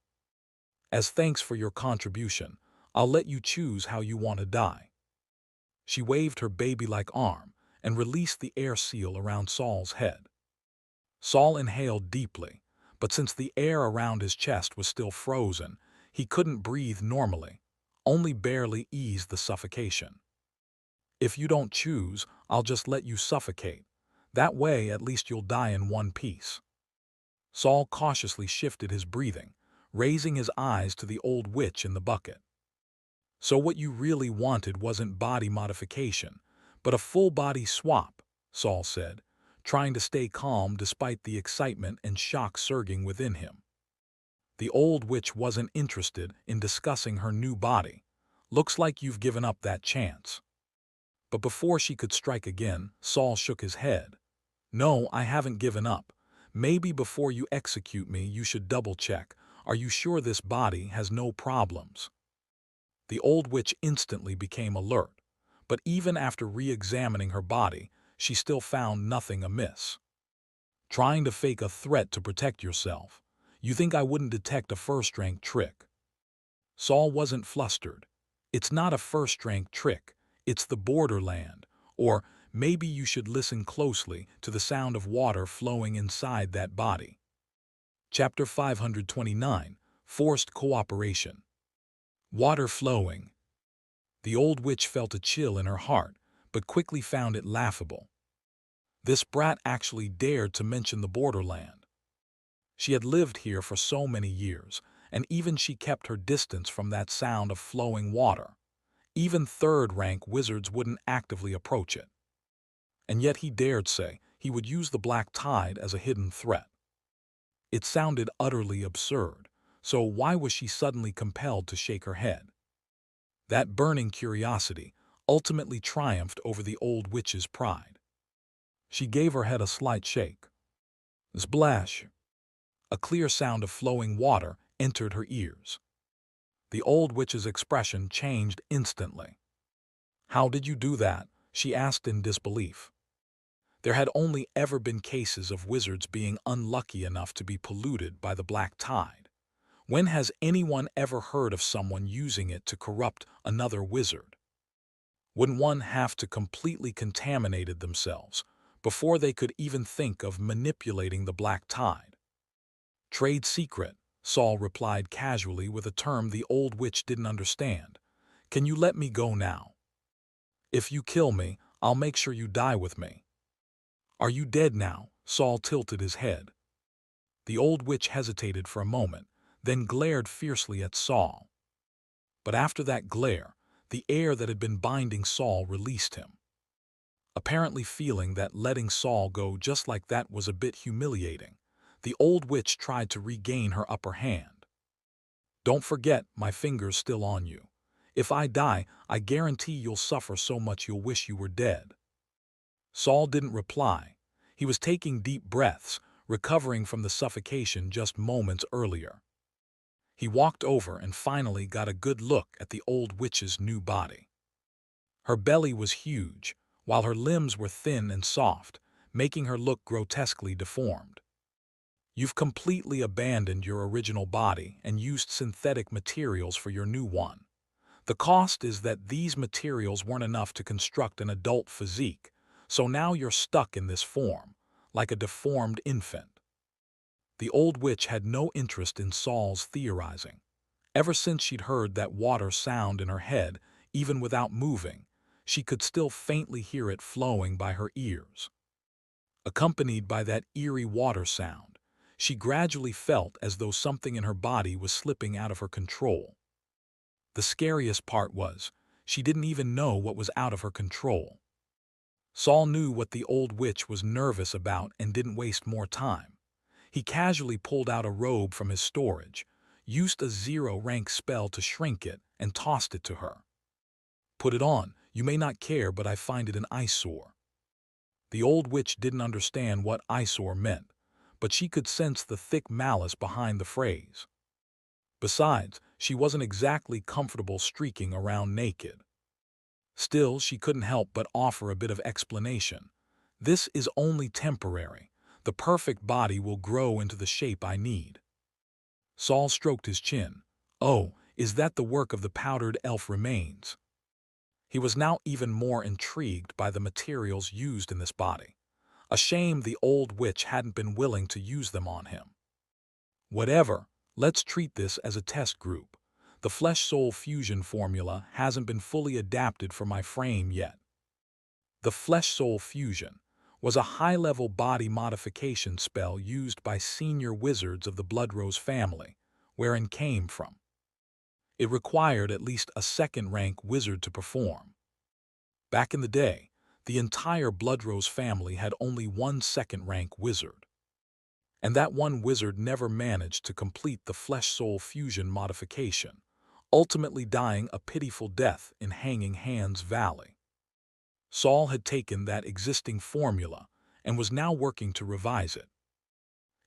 "As thanks for your contribution, I'll let you choose how you want to die." She waved her baby-like arm and released the air seal around Saul's head. Saul inhaled deeply, but since the air around his chest was still frozen, he couldn't breathe normally, only barely ease the suffocation. "If you don't choose, I'll just let you suffocate. That way, at least you'll die in one piece." Saul cautiously shifted his breathing, raising his eyes to the old witch in the bucket. "So what you really wanted wasn't body modification, but a full-body swap," Saul said, trying to stay calm despite the excitement and shock surging within him. The old witch wasn't interested in discussing her new body. "Looks like you've given up that chance." But before she could strike again, Saul shook his head. "No, I haven't given up. Maybe before you execute me, you should double-check. Are you sure this body has no problems?" The old witch instantly became alert, but even after re-examining her body, she still found nothing amiss. "Trying to fake a threat to protect yourself. You think I wouldn't detect a first-rank trick?" Saul wasn't flustered. "It's not a first-rank trick. It's the borderland. Or maybe you should listen closely to the sound of water flowing inside that body." Chapter 529, Forced Cooperation. Water flowing. The old witch felt a chill in her heart, but quickly found it laughable. This brat actually dared to mention the borderland. She had lived here for so many years, and even she kept her distance from that sound of flowing water. Even third-rank wizards wouldn't actively approach it. And yet he dared say he would use the black tide as a hidden threat. It sounded utterly absurd, so why was she suddenly compelled to shake her head? That burning curiosity ultimately triumphed over the old witch's pride. She gave her head a slight shake. Splash! A clear sound of flowing water entered her ears. The old witch's expression changed instantly. "How did you do that?" she asked in disbelief. There had only ever been cases of wizards being unlucky enough to be polluted by the black tide. When has anyone ever heard of someone using it to corrupt another wizard? Wouldn't one have to completely contaminate themselves before they could even think of manipulating the black tide? "Trade secret," Saul replied casually with a term the old witch didn't understand. "Can you let me go now? If you kill me, I'll make sure you die with me." "Are you dead now?" Saul tilted his head. The old witch hesitated for a moment, then glared fiercely at Saul. But after that glare, the air that had been binding Saul released him. Apparently feeling that letting Saul go just like that was a bit humiliating, the old witch tried to regain her upper hand. "Don't forget, my finger's still on you. If I die, I guarantee you'll suffer so much you'll wish you were dead." Saul didn't reply. He was taking deep breaths, recovering from the suffocation just moments earlier. He walked over and finally got a good look at the old witch's new body. Her belly was huge, while her limbs were thin and soft, making her look grotesquely deformed. "You've completely abandoned your original body and used synthetic materials for your new one. The cost is that these materials weren't enough to construct an adult physique, so now you're stuck in this form, like a deformed infant." The old witch had no interest in Saul's theorizing. Ever since she'd heard that water sound in her head, even without moving, she could still faintly hear it flowing by her ears. Accompanied by that eerie water sound, she gradually felt as though something in her body was slipping out of her control. The scariest part was, she didn't even know what was out of her control. Saul knew what the old witch was nervous about and didn't waste more time. He casually pulled out a robe from his storage, used a zero-rank spell to shrink it, and tossed it to her. "Put it on. You may not care, but I find it an eyesore." The old witch didn't understand what eyesore meant, but she could sense the thick malice behind the phrase. Besides, she wasn't exactly comfortable streaking around naked. Still, she couldn't help but offer a bit of explanation. "This is only temporary. The perfect body will grow into the shape I need." Saul stroked his chin. "Oh, is that the work of the powdered elf remains?" He was now even more intrigued by the materials used in this body. A shame the old witch hadn't been willing to use them on him. "Whatever, let's treat this as a test group. The flesh-soul fusion formula hasn't been fully adapted for my frame yet." The flesh-soul fusion was a high-level body modification spell used by senior wizards of the Bloodrose family, where it came from. It required at least a second-rank wizard to perform. Back in the day, the entire Bloodrose family had only one second-rank wizard. And that one wizard never managed to complete the flesh-soul fusion modification, ultimately dying a pitiful death in Hanging Hands Valley. Saul had taken that existing formula and was now working to revise it.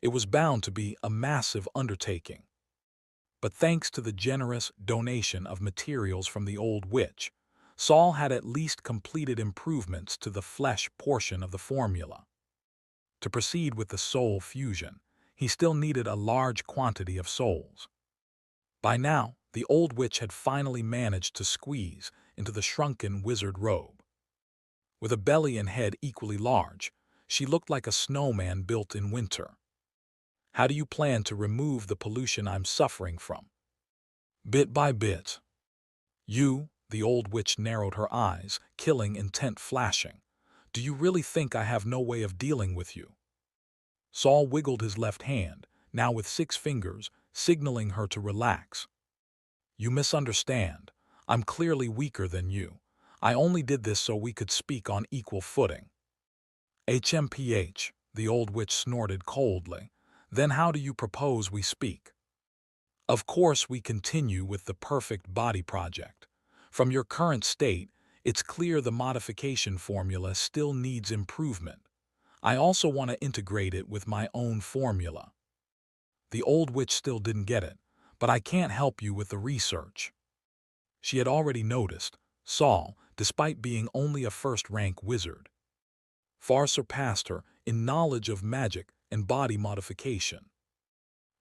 It was bound to be a massive undertaking. But thanks to the generous donation of materials from the old witch, Saul had at least completed improvements to the flesh portion of the formula. To proceed with the soul fusion, he still needed a large quantity of souls. By now, the old witch had finally managed to squeeze into the shrunken wizard robe. With a belly and head equally large, she looked like a snowman built in winter. How do you plan to remove the pollution I'm suffering from? Bit by bit. The old witch narrowed her eyes, killing intent flashing. Do you really think I have no way of dealing with you? Saul wiggled his left hand, now with 6 fingers, signaling her to relax. You misunderstand. I'm clearly weaker than you. I only did this so we could speak on equal footing. HMPH, the old witch snorted coldly. Then how do you propose we speak? Of course we continue with the perfect body project. From your current state, it's clear the modification formula still needs improvement. I also want to integrate it with my own formula. The old witch still didn't get it, but I can't help you with the research. She had already noticed, Saul, despite being only a first-rank wizard, far surpassed her in knowledge of magic and body modification.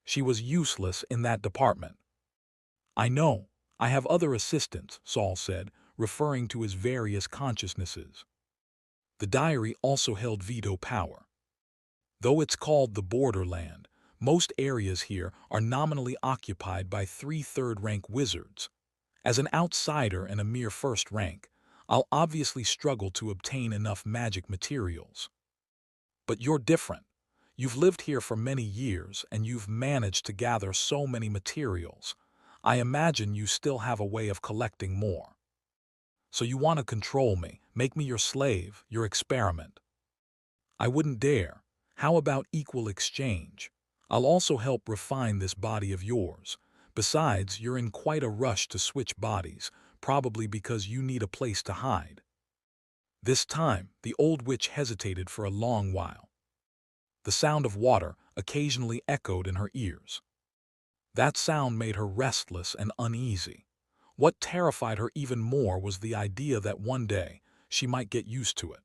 She was useless in that department. I know, I have other assistants, Saul said, referring to his various consciousnesses. The diary also held veto power. Though it's called the Borderland, most areas here are nominally occupied by 3 third-rank wizards. As an outsider and a mere first rank, I'll obviously struggle to obtain enough magic materials. But you're different. You've lived here for many years and you've managed to gather so many materials. I imagine you still have a way of collecting more. So you want to control me, make me your slave, your experiment. I wouldn't dare. How about equal exchange? I'll also help refine this body of yours. Besides, you're in quite a rush to switch bodies, probably because you need a place to hide. This time, the old witch hesitated for a long while. The sound of water occasionally echoed in her ears. That sound made her restless and uneasy. What terrified her even more was the idea that one day she might get used to it.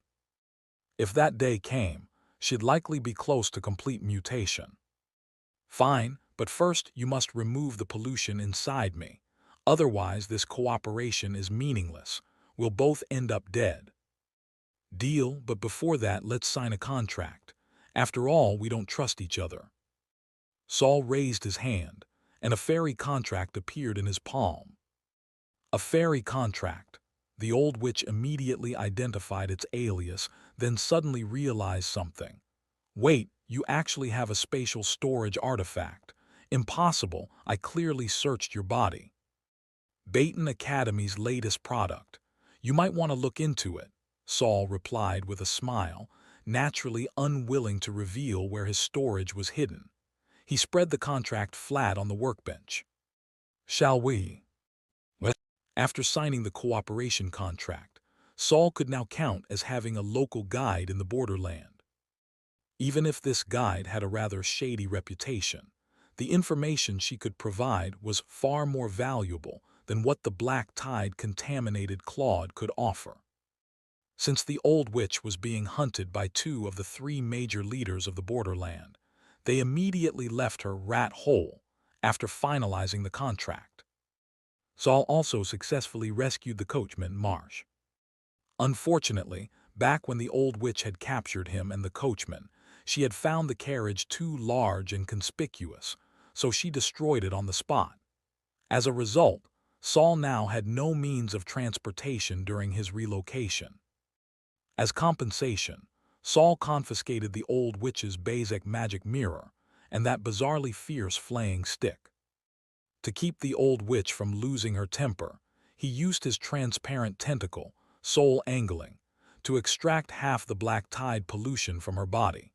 If that day came, she'd likely be close to complete mutation. Fine, but first you must remove the pollution inside me. Otherwise, this cooperation is meaningless. We'll both end up dead. Deal, but before that, let's sign a contract. After all, we don't trust each other. Saul raised his hand, and a fairy contract appeared in his palm. A fairy contract. The old witch immediately identified its alias, then suddenly realized something. Wait, you actually have a spatial storage artifact. Impossible, I clearly searched your body. Baton Academy's latest product. You might want to look into it, Saul replied with a smile, naturally unwilling to reveal where his storage was hidden. He spread the contract flat on the workbench. Shall we? After signing the cooperation contract, Saul could now count as having a local guide in the borderland. Even if this guide had a rather shady reputation, the information she could provide was far more valuable than what the black tide contaminated Claude could offer. Since the old witch was being hunted by 2 of the 3 major leaders of the borderland, they immediately left her rat hole after finalizing the contract. Saul also successfully rescued the coachman, Marsh. Unfortunately, back when the old witch had captured him and the coachman, she had found the carriage too large and conspicuous, so she destroyed it on the spot. As a result, Saul now had no means of transportation during his relocation. As compensation, Saul confiscated the old witch's Bezek magic mirror and that bizarrely fierce flaying stick. To keep the old witch from losing her temper, he used his transparent tentacle, Soul Angling, to extract half the black tide pollution from her body.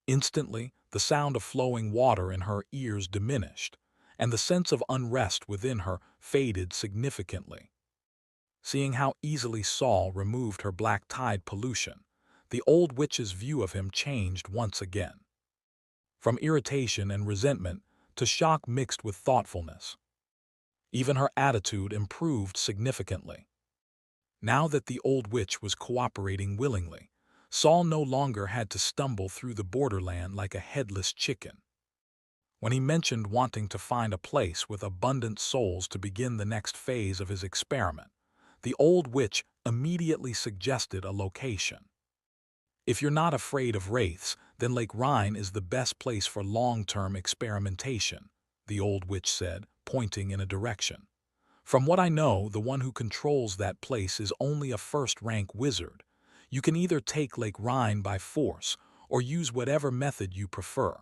Instantly, the sound of flowing water in her ears diminished, and the sense of unrest within her faded significantly. Seeing how easily Saul removed her black tide pollution, the old witch's view of him changed once again. From irritation and resentment to shock mixed with thoughtfulness. Even her attitude improved significantly. Now that the old witch was cooperating willingly, Saul no longer had to stumble through the borderland like a headless chicken. When he mentioned wanting to find a place with abundant souls to begin the next phase of his experiment, the old witch immediately suggested a location. If you're not afraid of wraiths, then Lake Rhine is the best place for long-term experimentation, the old witch said, pointing in a direction. From what I know, the one who controls that place is only a first-rank wizard. You can either take Lake Rhine by force or use whatever method you prefer.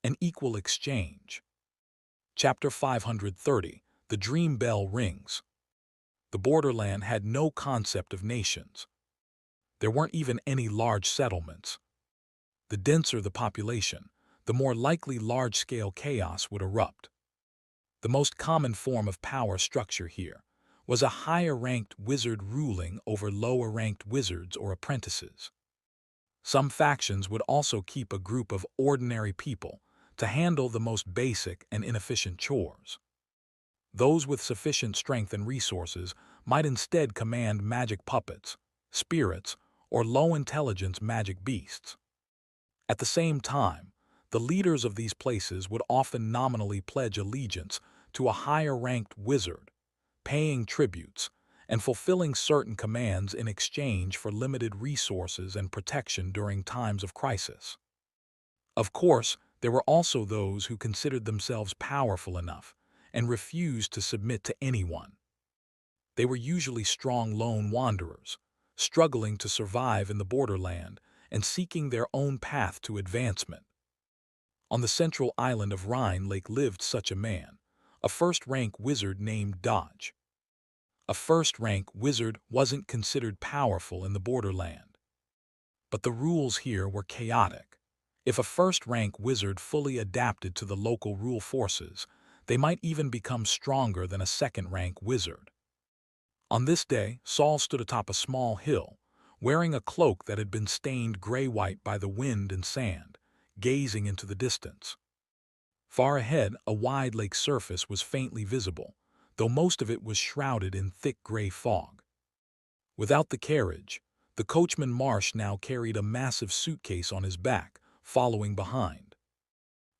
An equal exchange. Chapter 530. The Dream Bell Rings. The borderland had no concept of nations. There weren't even any large settlements. The denser the population, the more likely large-scale chaos would erupt. The most common form of power structure here was a higher-ranked wizard ruling over lower-ranked wizards or apprentices. Some factions would also keep a group of ordinary people to handle the most basic and inefficient chores. Those with sufficient strength and resources might instead command magic puppets, spirits, or low-intelligence magic beasts. At the same time, the leaders of these places would often nominally pledge allegiance to a higher-ranked wizard, paying tributes and fulfilling certain commands in exchange for limited resources and protection during times of crisis. Of course, there were also those who considered themselves powerful enough and refused to submit to anyone. They were usually strong lone wanderers, struggling to survive in the borderland and seeking their own path to advancement. On the central island of Rhine Lake lived such a man, a first-rank wizard named Dodge. A first-rank wizard wasn't considered powerful in the borderland. But the rules here were chaotic. If a first-rank wizard fully adapted to the local rule forces, they might even become stronger than a second-rank wizard. On this day, Saul stood atop a small hill, wearing a cloak that had been stained gray-white by the wind and sand, gazing into the distance. Far ahead, a wide lake surface was faintly visible, though most of it was shrouded in thick gray fog. Without the carriage, the coachman Marsh now carried a massive suitcase on his back, following behind.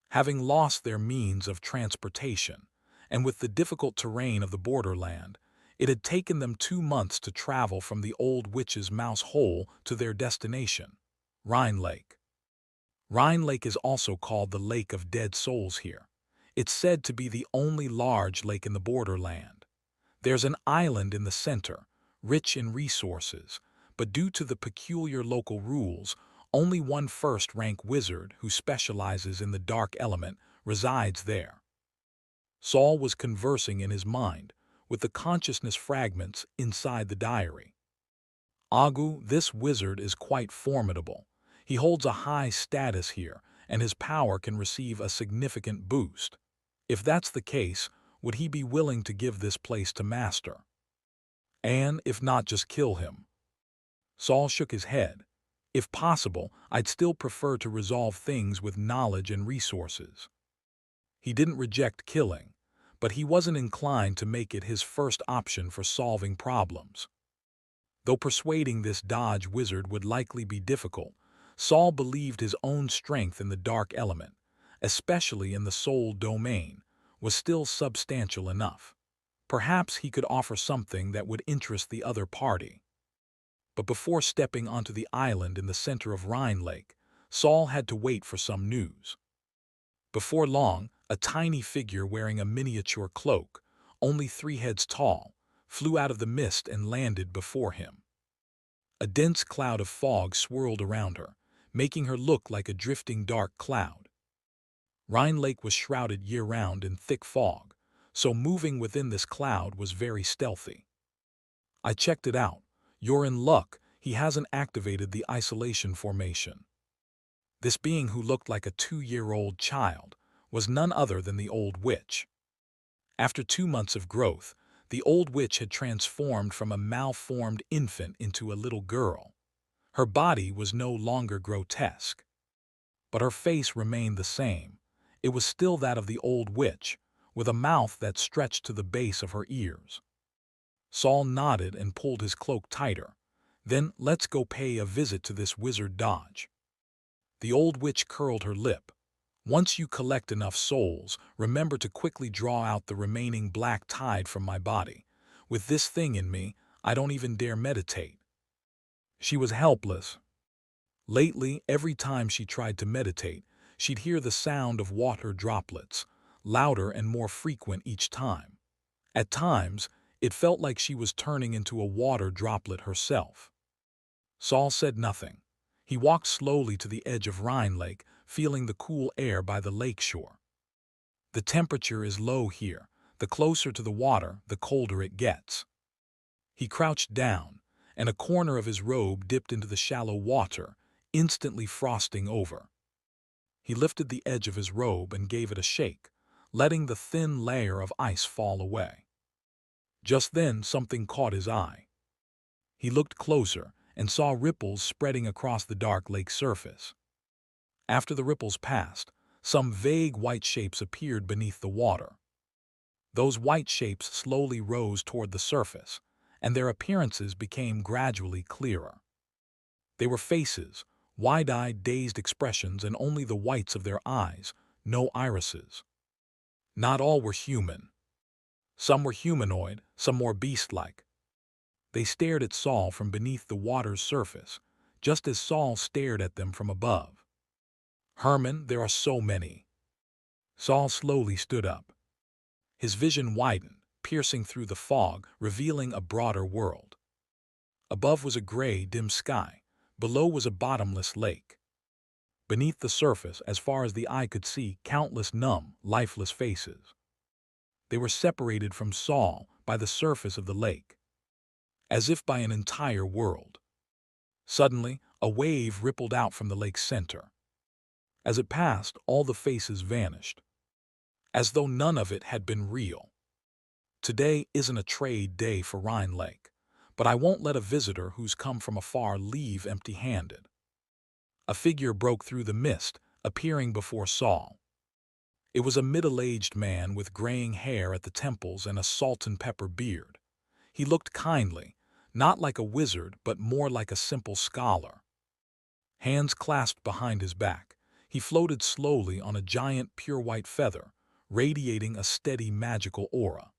Having lost their means of transportation, and with the difficult terrain of the borderland, it had taken them 2 months to travel from the old witch's mouse hole to their destination, Rhine Lake. Rhine Lake is also called the Lake of Dead Souls here. It's said to be the only large lake in the borderland. There's an island in the center, rich in resources, but due to the peculiar local rules, only one first-rank wizard who specializes in the dark element resides there. Saul was conversing in his mind with the consciousness fragments inside the diary. Agu, this wizard is quite formidable. He holds a high status here, and his power can receive a significant boost. If that's the case, would he be willing to give this place to Master? And, if not, just kill him? Saul shook his head. If possible, I'd still prefer to resolve things with knowledge and resources. He didn't reject killing, but he wasn't inclined to make it his first option for solving problems. Though persuading this Dodge wizard would likely be difficult, Saul believed his own strength in the dark element, especially in the soul domain, was still substantial enough. Perhaps he could offer something that would interest the other party. But before stepping onto the island in the center of Rhine Lake, Saul had to wait for some news. Before long, a tiny figure wearing a miniature cloak, only 3 heads tall, flew out of the mist and landed before him. A dense cloud of fog swirled around her, making her look like a drifting dark cloud. Rhine Lake was shrouded year-round in thick fog, so moving within this cloud was very stealthy. I checked it out. You're in luck, he hasn't activated the isolation formation. This being, who looked like a 2-year-old child, was none other than the old witch. After 2 months of growth, the old witch had transformed from a malformed infant into a little girl. Her body was no longer grotesque, but her face remained the same. It was still that of the old witch, with a mouth that stretched to the base of her ears. Saul nodded and pulled his cloak tighter, Then let's go pay a visit to this wizard Dodge. The old witch curled her lip. Once you collect enough souls, remember to quickly draw out the remaining black tide from my body. With this thing in me, I don't even dare meditate. She was helpless. Lately, every time she tried to meditate, she'd hear the sound of water droplets, louder and more frequent each time. At times, it felt like she was turning into a water droplet herself. Saul said nothing. He walked slowly to the edge of Rhine Lake, feeling the cool air by the lake shore. The temperature is low here. The closer to the water, the colder it gets. He crouched down, and a corner of his robe dipped into the shallow water, instantly frosting over. He lifted the edge of his robe and gave it a shake, letting the thin layer of ice fall away. Just then, something caught his eye. He looked closer and saw ripples spreading across the dark lake surface. After the ripples passed, some vague white shapes appeared beneath the water. Those white shapes slowly rose toward the surface, and their appearances became gradually clearer. They were faces, wide-eyed, dazed expressions, and only the whites of their eyes, no irises. Not all were human. Some were humanoid, some more beast-like. They stared at Saul from beneath the water's surface, just as Saul stared at them from above. Herman, there are so many. Saul slowly stood up. His vision widened, piercing through the fog, revealing a broader world. Above was a gray, dim sky. Below was a bottomless lake. Beneath the surface, as far as the eye could see, countless numb, lifeless faces. They were separated from Saul by the surface of the lake, as if by an entire world. Suddenly, a wave rippled out from the lake's center. As it passed, all the faces vanished, as though none of it had been real. Today isn't a trade day for Rhine Lake, but I won't let a visitor who's come from afar leave empty-handed. A figure broke through the mist, appearing before Saul. It was a middle-aged man with graying hair at the temples and a salt-and-pepper beard. He looked kindly, not like a wizard but more like a simple scholar. Hands clasped behind his back, he floated slowly on a giant pure white feather, radiating a steady magical aura.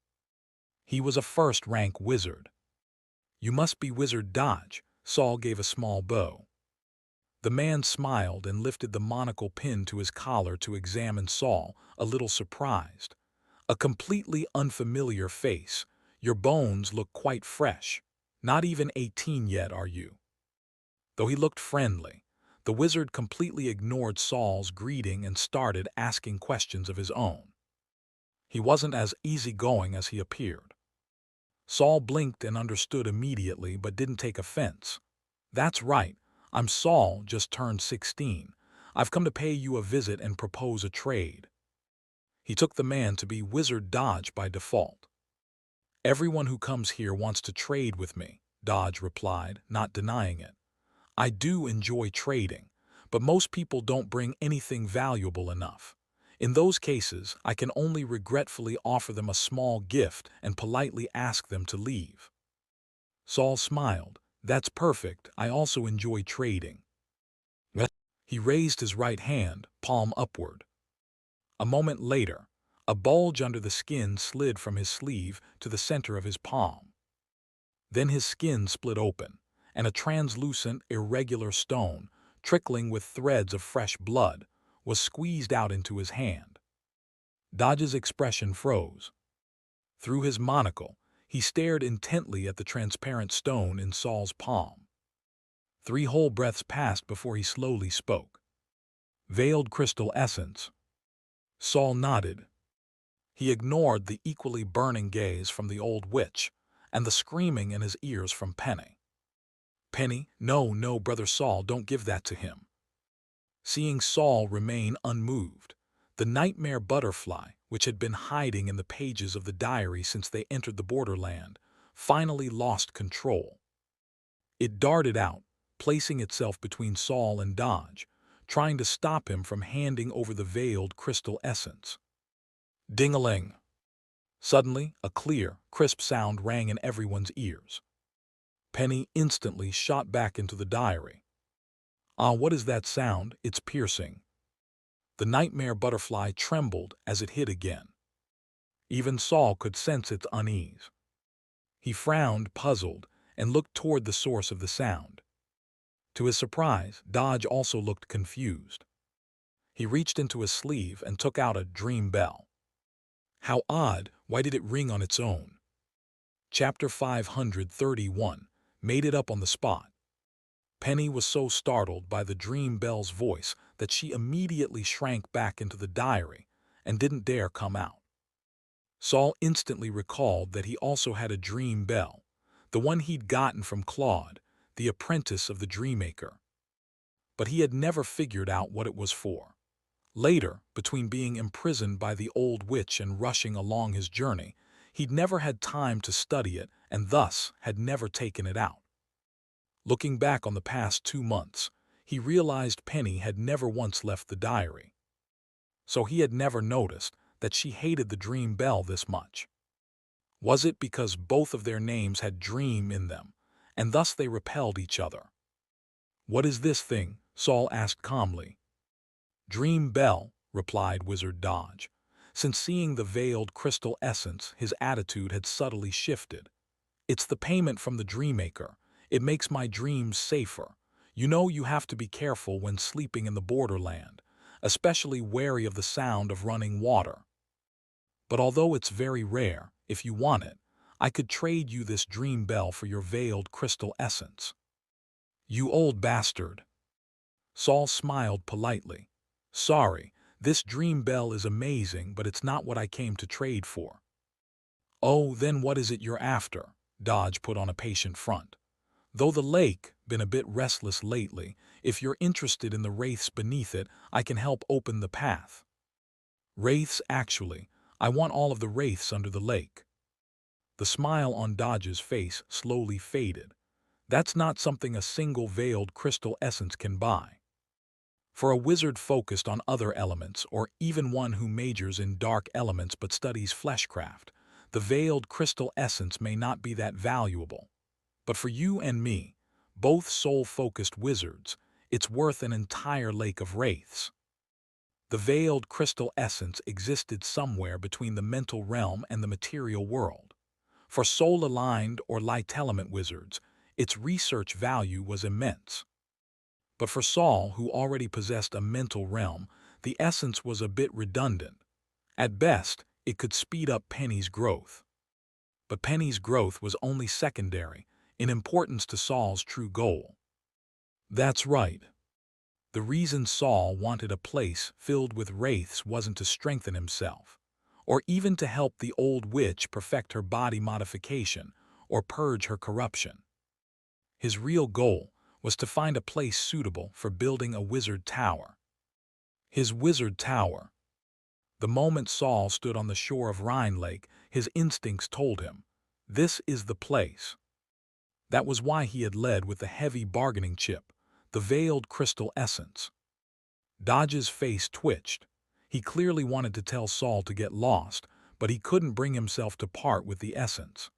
He was a first-rank wizard. "You must be Wizard Dodge," Saul gave a small bow. The man smiled and lifted the monocle pin to his collar to examine Saul, a little surprised. "A completely unfamiliar face. Your bones look quite fresh. Not even 18 yet, are you?" Though he looked friendly, the wizard completely ignored Saul's greeting and started asking questions of his own. He wasn't as easygoing as he appeared. Saul blinked and understood immediately but didn't take offense. "That's right. I'm Saul, just turned 16. I've come to pay you a visit and propose a trade." He took the man to be Wizard Dodge by default. "Everyone who comes here wants to trade with me," Dodge replied, not denying it. "I do enjoy trading, but most people don't bring anything valuable enough. In those cases, I can only regretfully offer them a small gift and politely ask them to leave." Saul smiled. "That's perfect. I also enjoy trading." He raised his right hand, palm upward. A moment later, a bulge under the skin slid from his sleeve to the center of his palm. Then his skin split open, and a translucent, irregular stone, trickling with threads of fresh blood, was squeezed out into his hand. Dodge's expression froze. Through his monocle, he stared intently at the transparent stone in Saul's palm. 3 whole breaths passed before he slowly spoke. "Veiled crystal essence." Saul nodded. He ignored the equally burning gaze from the old witch and the screaming in his ears from Penny. "Penny, no, no, Brother Saul, don't give that to him." Seeing Saul remain unmoved, the nightmare butterfly, which had been hiding in the pages of the diary since they entered the borderland, finally lost control. It darted out, placing itself between Saul and Dodge, trying to stop him from handing over the veiled crystal essence. Ding-a-ling! Suddenly, a clear, crisp sound rang in everyone's ears. Penny instantly shot back into the diary. Ah, what is that sound? It's piercing. The nightmare butterfly trembled as it hit again. Even Saul could sense its unease. He frowned, puzzled, and looked toward the source of the sound. To his surprise, Dodge also looked confused. He reached into his sleeve and took out a dream bell. How odd, why did it ring on its own? Chapter 531, made it up on the spot. Penny was so startled by the dream bell's voice that she immediately shrank back into the diary and didn't dare come out. Saul instantly recalled that he also had a dream bell, the one he'd gotten from Claude, the apprentice of the Dreammaker. But he had never figured out what it was for. Later, between being imprisoned by the old witch and rushing along his journey, he'd never had time to study it and thus had never taken it out. Looking back on the past 2 months, he realized Penny had never once left the diary. So he had never noticed that she hated the dream bell this much. Was it because both of their names had dream in them, and thus they repelled each other? "What is this thing?" Saul asked calmly. "Dream bell," replied Wizard Dodge. Since seeing the veiled crystal essence, his attitude had subtly shifted. "It's the payment from the Dreammaker. It makes my dreams safer. You know you have to be careful when sleeping in the borderland, especially wary of the sound of running water. But although it's very rare, if you want it, I could trade you this dream bell for your veiled crystal essence." "You old bastard." Saul smiled politely. "Sorry, this dream bell is amazing, but it's not what I came to trade for." "Oh, then what is it you're after?" Dodge put on a patient front. "Though the lake been a bit restless lately, if you're interested in the wraiths beneath it, I can help open the path." "Wraiths, actually. I want all of the wraiths under the lake." The smile on Dodge's face slowly faded. "That's not something a single veiled crystal essence can buy. For a wizard focused on other elements, or even one who majors in dark elements but studies fleshcraft, the veiled crystal essence may not be that valuable. But for you and me, both soul-focused wizards, it's worth an entire lake of wraiths." The veiled crystal essence existed somewhere between the mental realm and the material world. For soul-aligned or light element wizards, its research value was immense. But for Saul, who already possessed a mental realm, the essence was a bit redundant. At best, it could speed up Penny's growth. But Penny's growth was only secondary in importance to Saul's true goal. That's right. The reason Saul wanted a place filled with wraiths wasn't to strengthen himself, or even to help the old witch perfect her body modification or purge her corruption. His real goal was to find a place suitable for building a wizard tower. His wizard tower. The moment Saul stood on the shore of Rhine Lake, his instincts told him, this is the place. That was why he had led with the heavy bargaining chip, the veiled crystal essence. Dodge's face twitched. He clearly wanted to tell Saul to get lost, but he couldn't bring himself to part with the essence.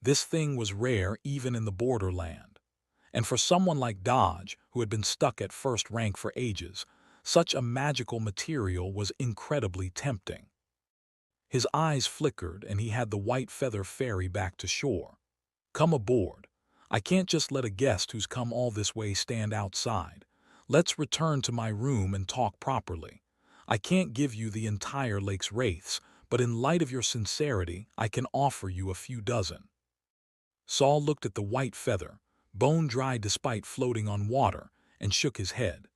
This thing was rare even in the borderland. And for someone like Dodge, who had been stuck at first rank for ages, such a magical material was incredibly tempting. His eyes flickered and he had the white feather ferry back to shore. "Come aboard. I can't just let a guest who's come all this way stand outside. Let's return to my room and talk properly. I can't give you the entire lake's wraiths, but in light of your sincerity, I can offer you a few dozen." Saul looked at the white feather, bone-dry despite floating on water, and shook his head.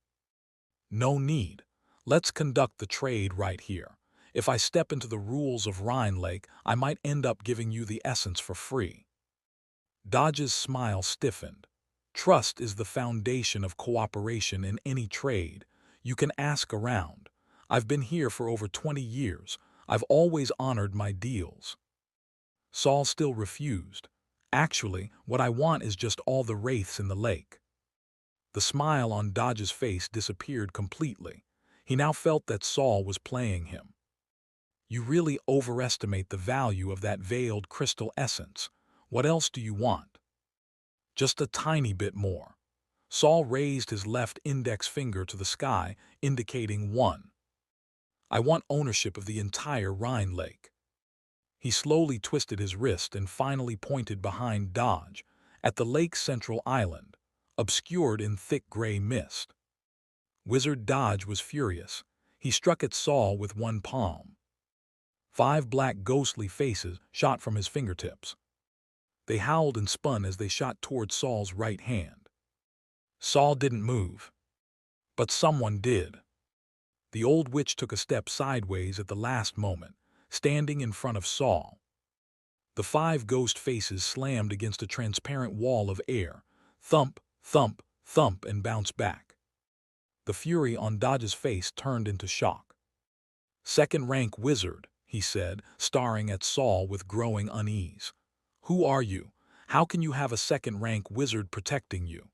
"No need. Let's conduct the trade right here. If I step into the rules of Rhine Lake, I might end up giving you the essence for free." Dodge's smile stiffened. "Trust is the foundation of cooperation in any trade. You can ask around. I've been here for over 20 years. I've always honored my deals." Saul still refused. "Actually, what I want is just all the wraiths in the lake." The smile on Dodge's face disappeared completely. He now felt that Saul was playing him. "You really overestimate the value of that veiled crystal essence. What else do you want?" Just a tiny bit more. Saul raised his left index finger to the sky, indicating 1. I want ownership of the entire Rhine Lake. He slowly twisted his wrist and finally pointed behind Dodge, at the lake's central island, obscured in thick gray mist. Wizard Dodge was furious. He struck at Saul with one palm. 5 black ghostly faces shot from his fingertips. They howled and spun as they shot toward Saul's right hand. Saul didn't move. But someone did. The old witch took a step sideways at the last moment, standing in front of Saul. The 5 ghost faces slammed against a transparent wall of air, thump, thump, thump, and bounced back. The fury on Dodge's face turned into shock. Second-rank wizard, he said, staring at Saul with growing unease. Who are you? How can you have a second-rank wizard protecting you?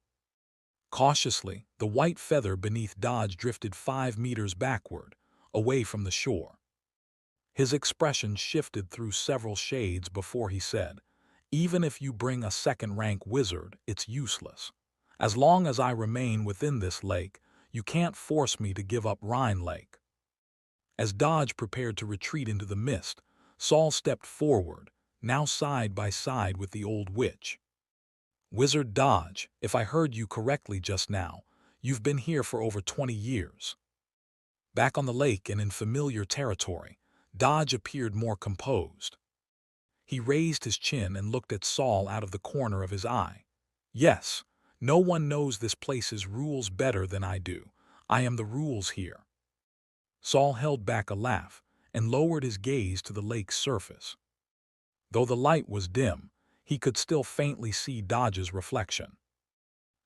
Cautiously, the white feather beneath Dodge drifted 5 meters backward, away from the shore. His expression shifted through several shades before he said, even if you bring a second-rank wizard, it's useless. As long as I remain within this lake, you can't force me to give up Rhine Lake. As Dodge prepared to retreat into the mist, Saul stepped forward, now side by side with the old witch. Wizard Dodge, if I heard you correctly just now, you've been here for over 20 years. Back on the lake and in familiar territory, Dodge appeared more composed. He raised his chin and looked at Saul out of the corner of his eye. Yes, no one knows this place's rules better than I do. I am the rules here. Saul held back a laugh and lowered his gaze to the lake's surface. Though the light was dim, he could still faintly see Dodge's reflection.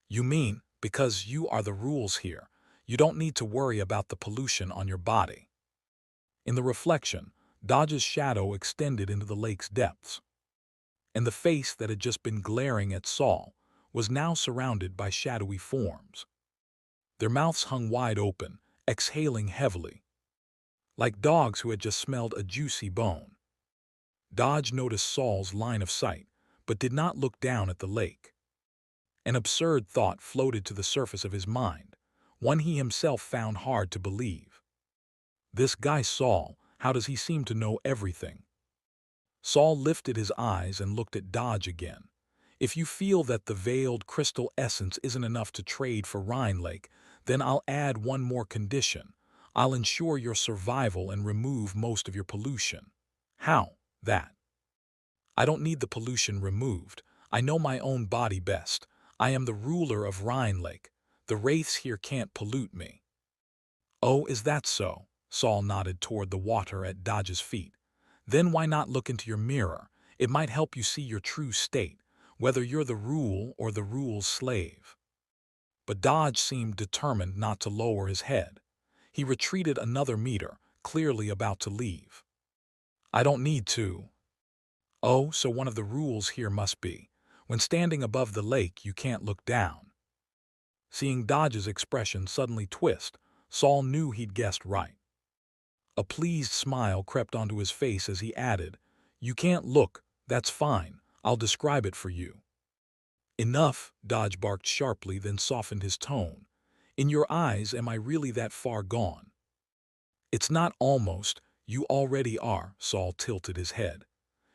You mean, because you are the rules here, you don't need to worry about the pollution on your body. In the reflection, Dodge's shadow extended into the lake's depths, and the face that had just been glaring at Saul was now surrounded by shadowy forms. Their mouths hung wide open, exhaling heavily, like dogs who had just smelled a juicy bone. Dodge noticed Saul's line of sight, but did not look down at the lake. An absurd thought floated to the surface of his mind, one he himself found hard to believe. This guy Saul, how does he seem to know everything? Saul lifted his eyes and looked at Dodge again. If you feel that the veiled crystal essence isn't enough to trade for Rhine Lake, then I'll add one more condition. I'll ensure your survival and remove most of your pollution. How? That. I don't need the pollution removed. I know my own body best. I am the ruler of Rhine Lake. The wraiths here can't pollute me. Oh, is that so? Saul nodded toward the water at Dodge's feet. Then why not look into your mirror? It might help you see your true state, whether you're the rule or the rule's slave. But Dodge seemed determined not to lower his head. He retreated another meter, clearly about to leave. I don't need to. Oh, so one of the rules here must be, when standing above the lake you can't look down. Seeing Dodge's expression suddenly twist, Saul knew he'd guessed right. A pleased smile crept onto his face as he added, You can't look, that's fine, I'll describe it for you. Enough, Dodge barked sharply, then softened his tone. In your eyes, am I really that far gone? It's not almost, you already are, Saul tilted his head.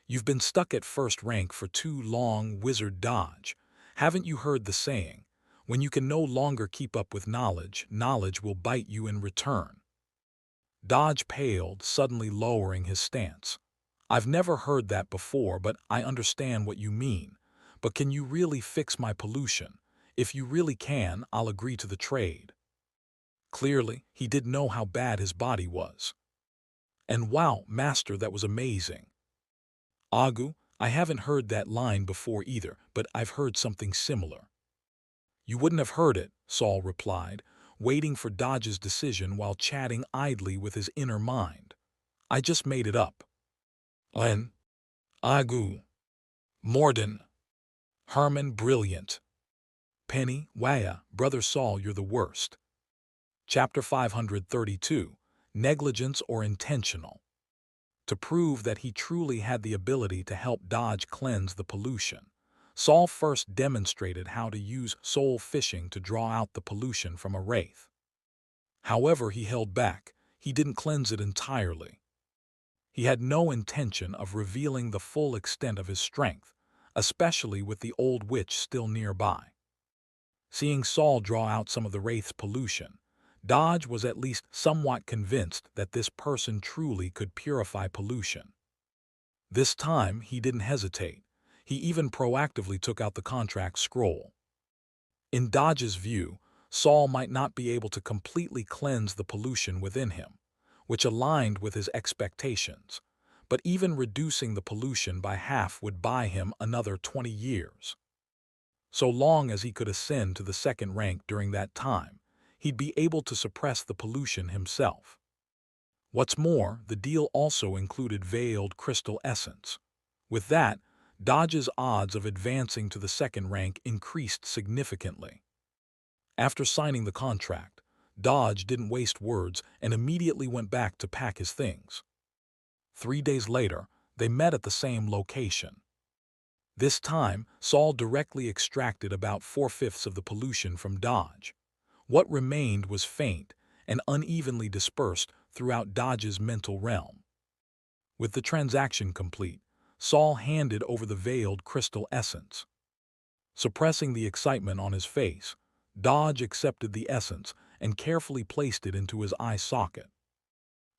You've been stuck at first rank for too long, Wizard Dodge. Haven't you heard the saying, when you can no longer keep up with knowledge, knowledge will bite you in return? Dodge paled, suddenly lowering his stance. I've never heard that before, but I understand what you mean. But can you really fix my pollution? If you really can, I'll agree to the trade. Clearly, he didn't know how bad his body was. And wow, Master, that was amazing. Agu, I haven't heard that line before either, but I've heard something similar. You wouldn't have heard it, Saul replied, waiting for Dodge's decision while chatting idly with his inner mind. I just made it up. Len. Agu. Morden. Herman, brilliant. Penny, Waya, Brother Saul, you're the worst. Chapter 532, Negligence or Intentional. To prove that he truly had the ability to help Dodge cleanse the pollution, Saul first demonstrated how to use soul fishing to draw out the pollution from a wraith. However, he held back. He didn't cleanse it entirely. He had no intention of revealing the full extent of his strength, especially with the old witch still nearby. Seeing Saul draw out some of the wraith's pollution, Dodge was at least somewhat convinced that this person truly could purify pollution. This time, he didn't hesitate. He even proactively took out the contract scroll. In Dodge's view, Saul might not be able to completely cleanse the pollution within him, which aligned with his expectations, but even reducing the pollution by half would buy him another 20 years. So long as he could ascend to the second rank during that time, he'd be able to suppress the pollution himself. What's more, the deal also included veiled crystal essence. With that, Dodge's odds of advancing to the second rank increased significantly. After signing the contract, Dodge didn't waste words and immediately went back to pack his things. 3 days later, they met at the same location. This time, Saul directly extracted about 4/5 of the pollution from Dodge. What remained was faint and unevenly dispersed throughout Dodge's mental realm. With the transaction complete, Saul handed over the veiled crystal essence. Suppressing the excitement on his face, Dodge accepted the essence and carefully placed it into his eye socket.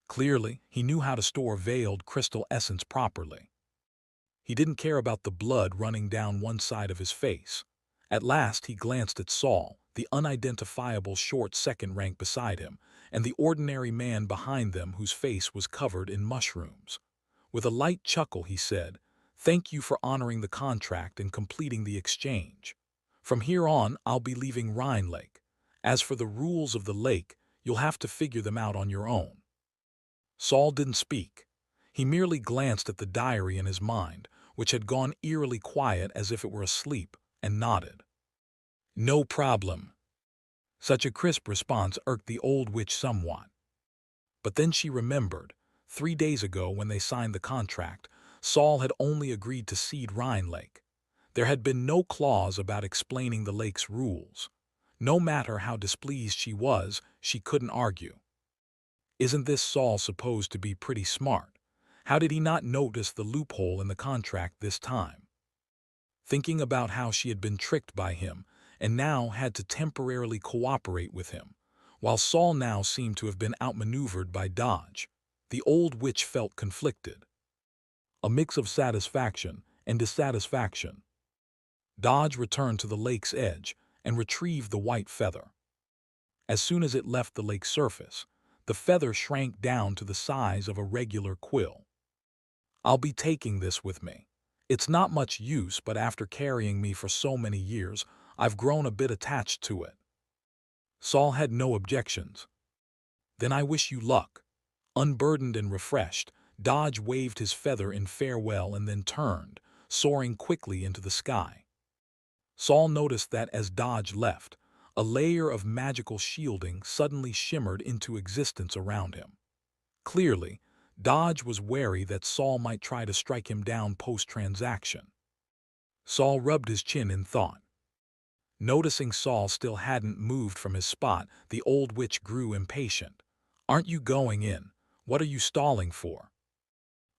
Clearly, he knew how to store veiled crystal essence properly. He didn't care about the blood running down one side of his face. At last, he glanced at Saul, the unidentifiable short second rank beside him, and the ordinary man behind them whose face was covered in mushrooms. With a light chuckle, he said, "Thank you for honoring the contract and completing the exchange. From here on, I'll be leaving Rhine Lake. As for the rules of the lake, you'll have to figure them out on your own." Saul didn't speak. He merely glanced at the diary in his mind, which had gone eerily quiet as if it were asleep, and nodded. "No problem." Such a crisp response irked the old witch somewhat. But then she remembered, 3 days ago when they signed the contract, Saul had only agreed to cede Rhine Lake. There had been no clause about explaining the lake's rules. No matter how displeased she was, she couldn't argue. Isn't this Saul supposed to be pretty smart? How did he not notice the loophole in the contract this time? Thinking about how she had been tricked by him and now had to temporarily cooperate with him, while Saul now seemed to have been outmaneuvered by Dodge, the old witch felt conflicted. A mix of satisfaction and dissatisfaction. Dodge returned to the lake's edge and retrieved the white feather. As soon as it left the lake's surface, the feather shrank down to the size of a regular quill. "I'll be taking this with me. It's not much use, but after carrying me for so many years, I've grown a bit attached to it." Saul had no objections. "Then I wish you luck." Unburdened and refreshed, Dodge waved his feather in farewell and then turned, soaring quickly into the sky. Saul noticed that as Dodge left, a layer of magical shielding suddenly shimmered into existence around him. Clearly, Dodge was wary that Saul might try to strike him down post-transaction. Saul rubbed his chin in thought. Noticing Saul still hadn't moved from his spot, the old witch grew impatient. "Aren't you going in? What are you stalling for?"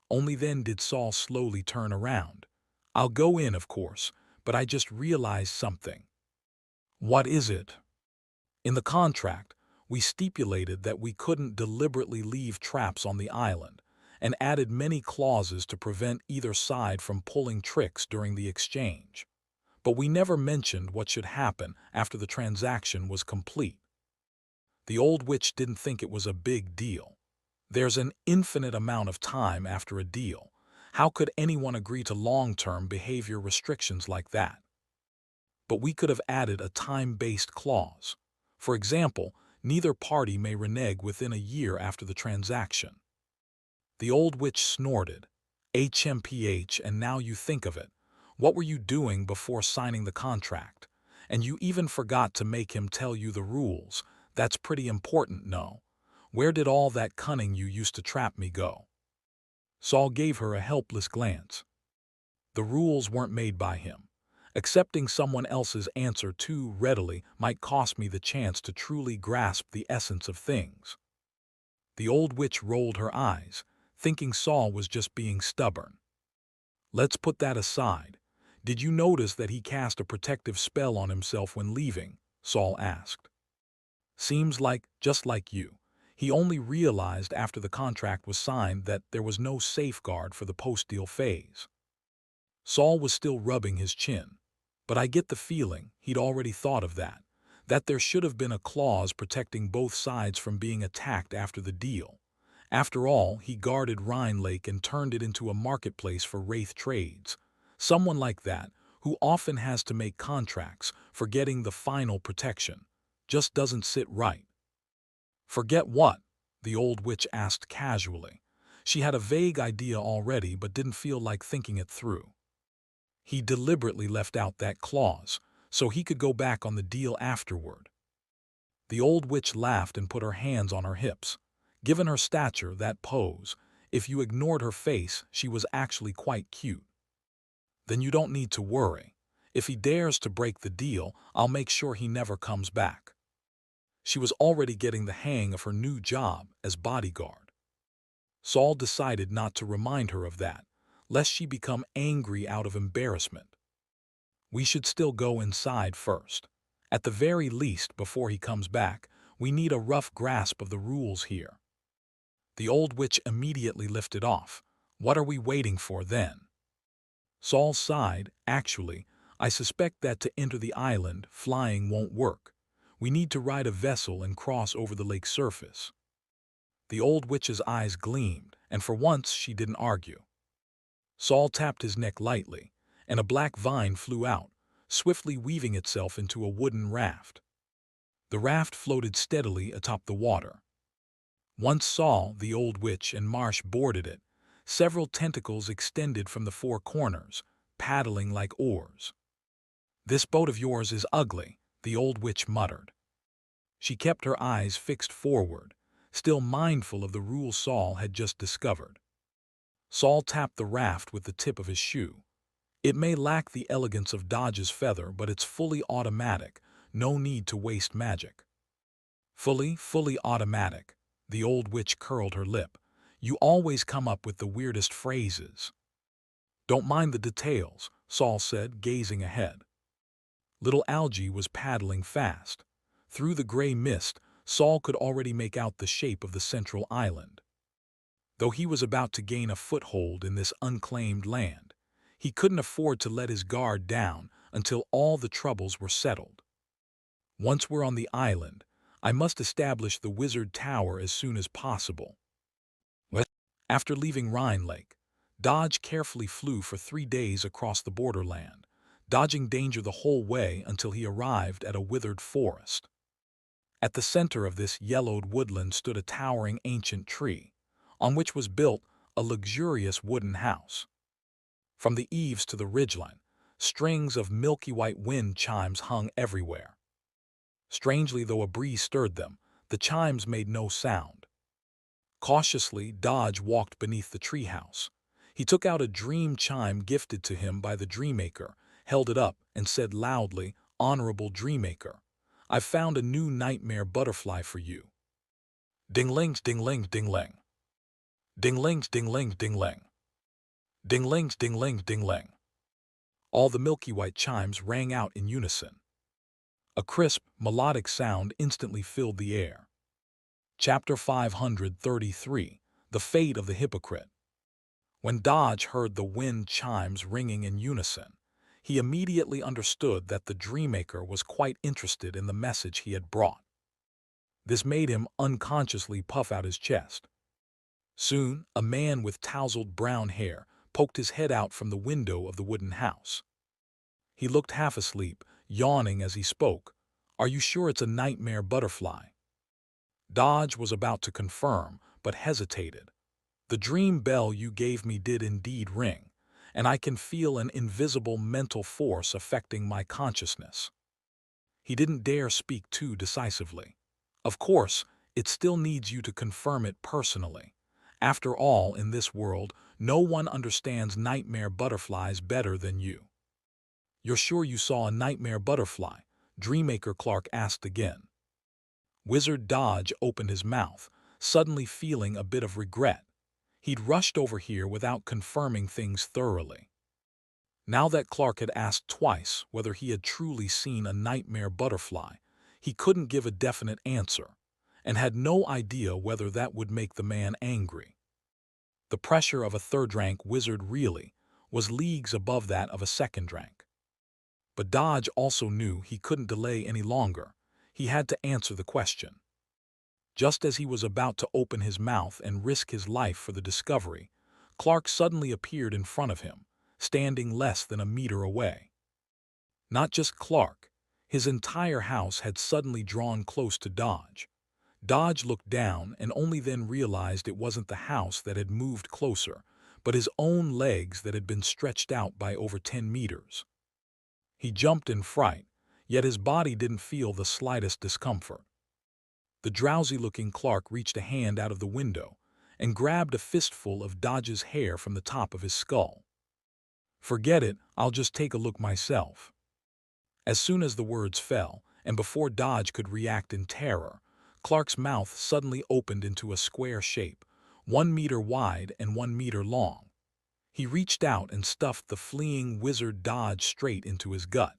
Only then did Saul slowly turn around. "I'll go in, of course, but I just realized something." "What is it?" "In the contract, we stipulated that we couldn't deliberately leave traps on the island, and added many clauses to prevent either side from pulling tricks during the exchange. But we never mentioned what should happen after the transaction was complete." The old witch didn't think it was a big deal. There's an infinite amount of time after a deal. How could anyone agree to long-term behavior restrictions like that? But we could have added a time-based clause. For example, neither party may renege within a year after the transaction. The old witch snorted. "HMPH, and now you think of it. What were you doing before signing the contract? And you even forgot to make him tell you the rules. That's pretty important, no? Where did all that cunning you used to trap me go?" Saul gave her a helpless glance. The rules weren't made by him. Accepting someone else's answer too readily might cost me the chance to truly grasp the essence of things. The old witch rolled her eyes, thinking Saul was just being stubborn. Let's put that aside. Did you notice that he cast a protective spell on himself when leaving? Saul asked. Seems like, just like you, he only realized after the contract was signed that there was no safeguard for the post-deal phase. Saul was still rubbing his chin, but I get the feeling he'd already thought of that there should have been a clause protecting both sides from being attacked after the deal. After all, he guarded Rhine Lake and turned it into a marketplace for Wraith trades. Someone like that, who often has to make contracts, forgetting the final protection, just doesn't sit right. Forget what? The old witch asked casually. She had a vague idea already but didn't feel like thinking it through. He deliberately left out that clause, so he could go back on the deal afterward. The old witch laughed and put her hands on her hips. Given her stature, that pose, if you ignored her face, she was actually quite cute. Then you don't need to worry. If he dares to break the deal, I'll make sure he never comes back. She was already getting the hang of her new job as bodyguard. Saul decided not to remind her of that, lest she become angry out of embarrassment. We should still go inside first. At the very least, before he comes back, we need a rough grasp of the rules here. The old witch immediately lifted off. What are we waiting for then? Saul sighed. Actually, I suspect that to enter the island, flying won't work. We need to ride a vessel and cross over the lake's surface. The old witch's eyes gleamed, and for once she didn't argue. Saul tapped his neck lightly, and a black vine flew out, swiftly weaving itself into a wooden raft. The raft floated steadily atop the water. Once Saul, the old witch, and Marsh boarded it, several tentacles extended from the four corners, paddling like oars. "This boat of yours is ugly," the old witch muttered. She kept her eyes fixed forward, still mindful of the rule Saul had just discovered. Saul tapped the raft with the tip of his shoe. It may lack the elegance of Dodge's feather, but it's fully automatic, no need to waste magic. Fully automatic. The old witch curled her lip. You always come up with the weirdest phrases. Don't mind the details, Saul said, gazing ahead. Little Algie was paddling fast. Through the gray mist, Saul could already make out the shape of the central island. Though he was about to gain a foothold in this unclaimed land, he couldn't afford to let his guard down until all the troubles were settled. Once we're on the island, I must establish the Wizard Tower as soon as possible. After leaving Rhine Lake, Dodge carefully flew for 3 days across the borderland, dodging danger the whole way until he arrived at a withered forest. At the center of this yellowed woodland stood a towering ancient tree, on which was built a luxurious wooden house. From the eaves to the ridgeline, strings of milky white wind chimes hung everywhere. Strangely, though a breeze stirred them, the chimes made no sound. Cautiously, Dodge walked beneath the treehouse. He took out a dream chime gifted to him by the Dreammaker, held it up, and said loudly, "Honorable Dreammaker, I've found a new nightmare butterfly for you." Ding-lings, ding-lings, ding-ling. Ding-lings, ding-lings, ding-ling. Ding-lings, ding-lings, ding-ling. All the milky white chimes rang out in unison. A crisp, melodic sound instantly filled the air. Chapter 533, The Fate of the Hypocrite. When Dodge heard the wind chimes ringing in unison, he immediately understood that the Dreammaker was quite interested in the message he had brought. This made him unconsciously puff out his chest. Soon, a man with tousled brown hair poked his head out from the window of the wooden house. He looked half asleep, yawning as he spoke. "Are you sure it's a nightmare butterfly?" Dodge was about to confirm, but hesitated. "The dream bell you gave me did indeed ring, and I can feel an invisible mental force affecting my consciousness." He didn't dare speak too decisively. "Of course, it still needs you to confirm it personally. After all, in this world, no one understands nightmare butterflies better than you." "You're sure you saw a nightmare butterfly?" Dreammaker Clark asked again. Wizard Dodge opened his mouth, suddenly feeling a bit of regret. He'd rushed over here without confirming things thoroughly. Now that Clark had asked twice whether he had truly seen a nightmare butterfly, he couldn't give a definite answer, and had no idea whether that would make the man angry. The pressure of a third-rank wizard really was leagues above that of a second rank. But Dodge also knew he couldn't delay any longer. He had to answer the question. Just as he was about to open his mouth and risk his life for the discovery, Clark suddenly appeared in front of him, standing less than a meter away. Not just Clark, his entire house had suddenly drawn close to Dodge. Dodge looked down and only then realized it wasn't the house that had moved closer, but his own legs that had been stretched out by over 10 meters. He jumped in fright, yet his body didn't feel the slightest discomfort. The drowsy-looking Clark reached a hand out of the window and grabbed a fistful of Dodge's hair from the top of his skull. "Forget it, I'll just take a look myself." As soon as the words fell, and before Dodge could react in terror, Clark's mouth suddenly opened into a square shape, 1 meter wide and 1 meter long. He reached out and stuffed the fleeing wizard Dodge straight into his gut.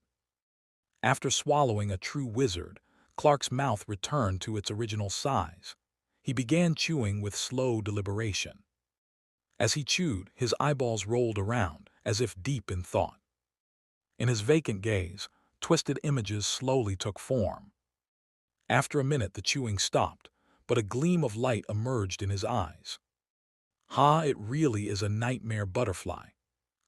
After swallowing a true wizard, Clark's mouth returned to its original size. He began chewing with slow deliberation. As he chewed, his eyeballs rolled around, as if deep in thought. In his vacant gaze, twisted images slowly took form. After a minute the chewing stopped, but a gleam of light emerged in his eyes. It really is a nightmare butterfly.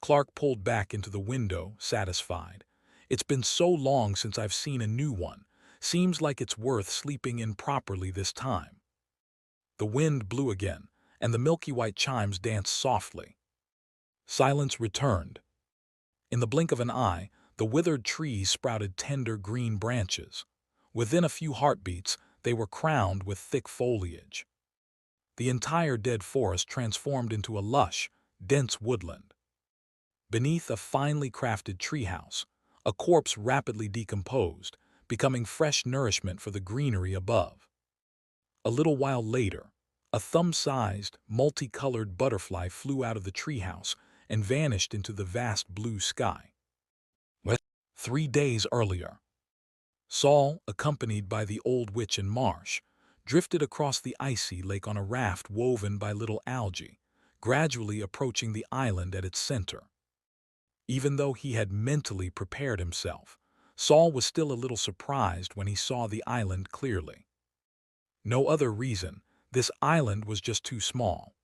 Clark pulled back into the window, satisfied. It's been so long since I've seen a new one. Seems like it's worth sleeping in properly this time. The wind blew again, and the milky white chimes danced softly. Silence returned. In the blink of an eye, the withered trees sprouted tender green branches. Within a few heartbeats, they were crowned with thick foliage. The entire dead forest transformed into a lush, dense woodland. Beneath a finely crafted treehouse, a corpse rapidly decomposed, becoming fresh nourishment for the greenery above. A little while later, a thumb-sized, multicolored butterfly flew out of the treehouse and vanished into the vast blue sky. 3 days earlier, Saul, accompanied by the old witch and Marsh, drifted across the icy lake on a raft woven by little algae, gradually approaching the island at its center. Even though he had mentally prepared himself, Saul was still a little surprised when he saw the island clearly. No other reason, this island was just too small.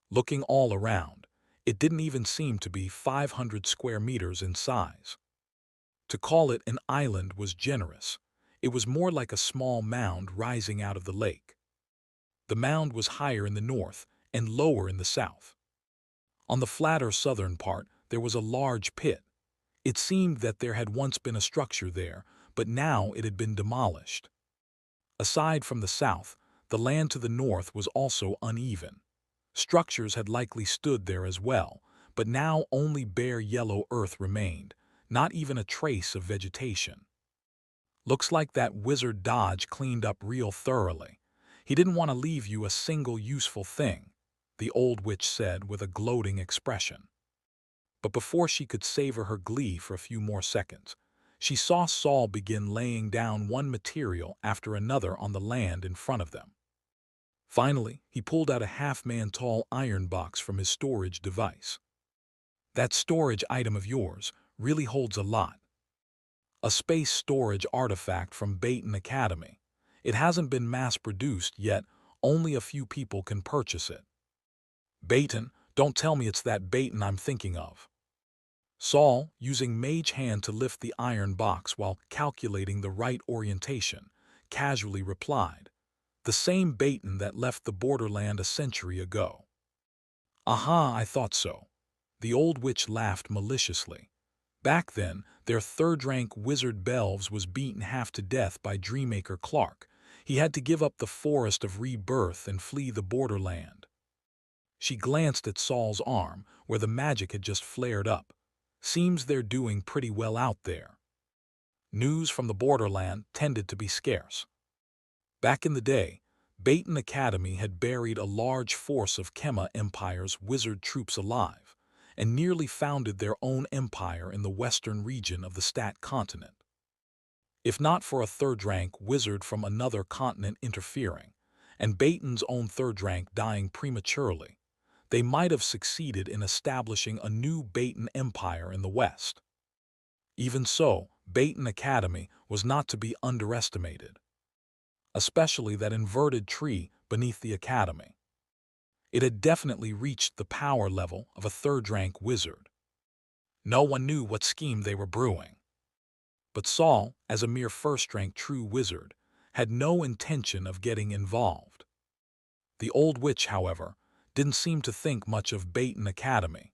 Looking all around, it didn't even seem to be 500 square meters in size. To call it an island was generous. It was more like a small mound rising out of the lake. The mound was higher in the north and lower in the south. On the flatter southern part, there was a large pit. It seemed that there had once been a structure there, but now it had been demolished. Aside from the south, the land to the north was also uneven. Structures had likely stood there as well, but now only bare yellow earth remained, not even a trace of vegetation. "Looks like that wizard Dodge cleaned up real thoroughly. He didn't want to leave you a single useful thing," the old witch said with a gloating expression. But before she could savor her glee for a few more seconds, she saw Saul begin laying down one material after another on the land in front of them. Finally, he pulled out a half-man-tall iron box from his storage device. "That storage item of yours really holds a lot. A space storage artifact from Baton Academy. It hasn't been mass-produced yet, only a few people can purchase it." "Baton? Don't tell me it's that Baton I'm thinking of." Saul, using Mage Hand to lift the iron box while calculating the right orientation, casually replied, "The same Baton that left the borderland a century ago." "Aha, I thought so." The old witch laughed maliciously. Back then, their third-rank wizard Belves was beaten half to death by Dreammaker Clark. He had to give up the Forest of Rebirth and flee the borderland. She glanced at Saul's arm, where the magic had just flared up. Seems they're doing pretty well out there. News from the borderland tended to be scarce. Back in the day, Baton Academy had buried a large force of Kema Empire's wizard troops alive, and nearly founded their own empire in the western region of the Stat continent. If not for a third-rank wizard from another continent interfering, and Baton's own third rank dying prematurely, they might have succeeded in establishing a new Baton Empire in the West. Even so, Baton Academy was not to be underestimated, especially that inverted tree beneath the academy. It had definitely reached the power level of a third-rank wizard. No one knew what scheme they were brewing. But Saul, as a mere first-rank true wizard, had no intention of getting involved. The old witch, however, didn't seem to think much of Baton Academy.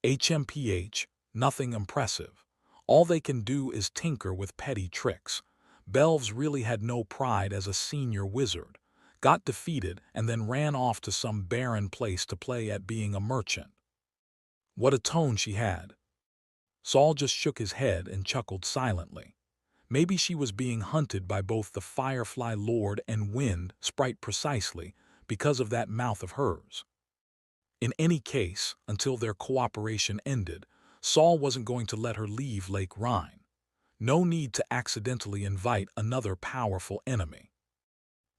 HMPH, nothing impressive. All they can do is tinker with petty tricks. Belves really had no pride as a senior wizard, got defeated and then ran off to some barren place to play at being a merchant. What a tone she had. Saul just shook his head and chuckled silently. Maybe she was being hunted by both the Firefly Lord and Wind Sprite precisely because of that mouth of hers. In any case, until their cooperation ended, Saul wasn't going to let her leave Lake Rhine. No need to accidentally invite another powerful enemy.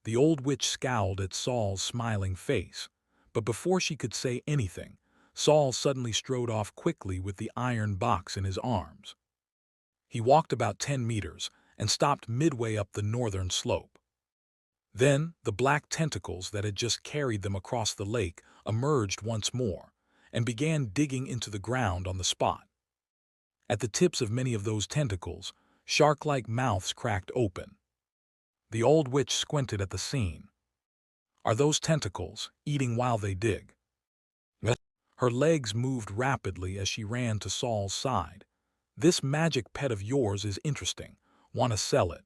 The old witch scowled at Saul's smiling face, but before she could say anything, Saul suddenly strode off quickly with the iron box in his arms. He walked about 10 meters and stopped midway up the northern slope. Then the black tentacles that had just carried them across the lake emerged once more and began digging into the ground on the spot. At the tips of many of those tentacles, shark-like mouths cracked open. The old witch squinted at the scene. Are those tentacles eating while they dig? Her legs moved rapidly as she ran to Saul's side. This magic pet of yours is interesting. Want to sell it?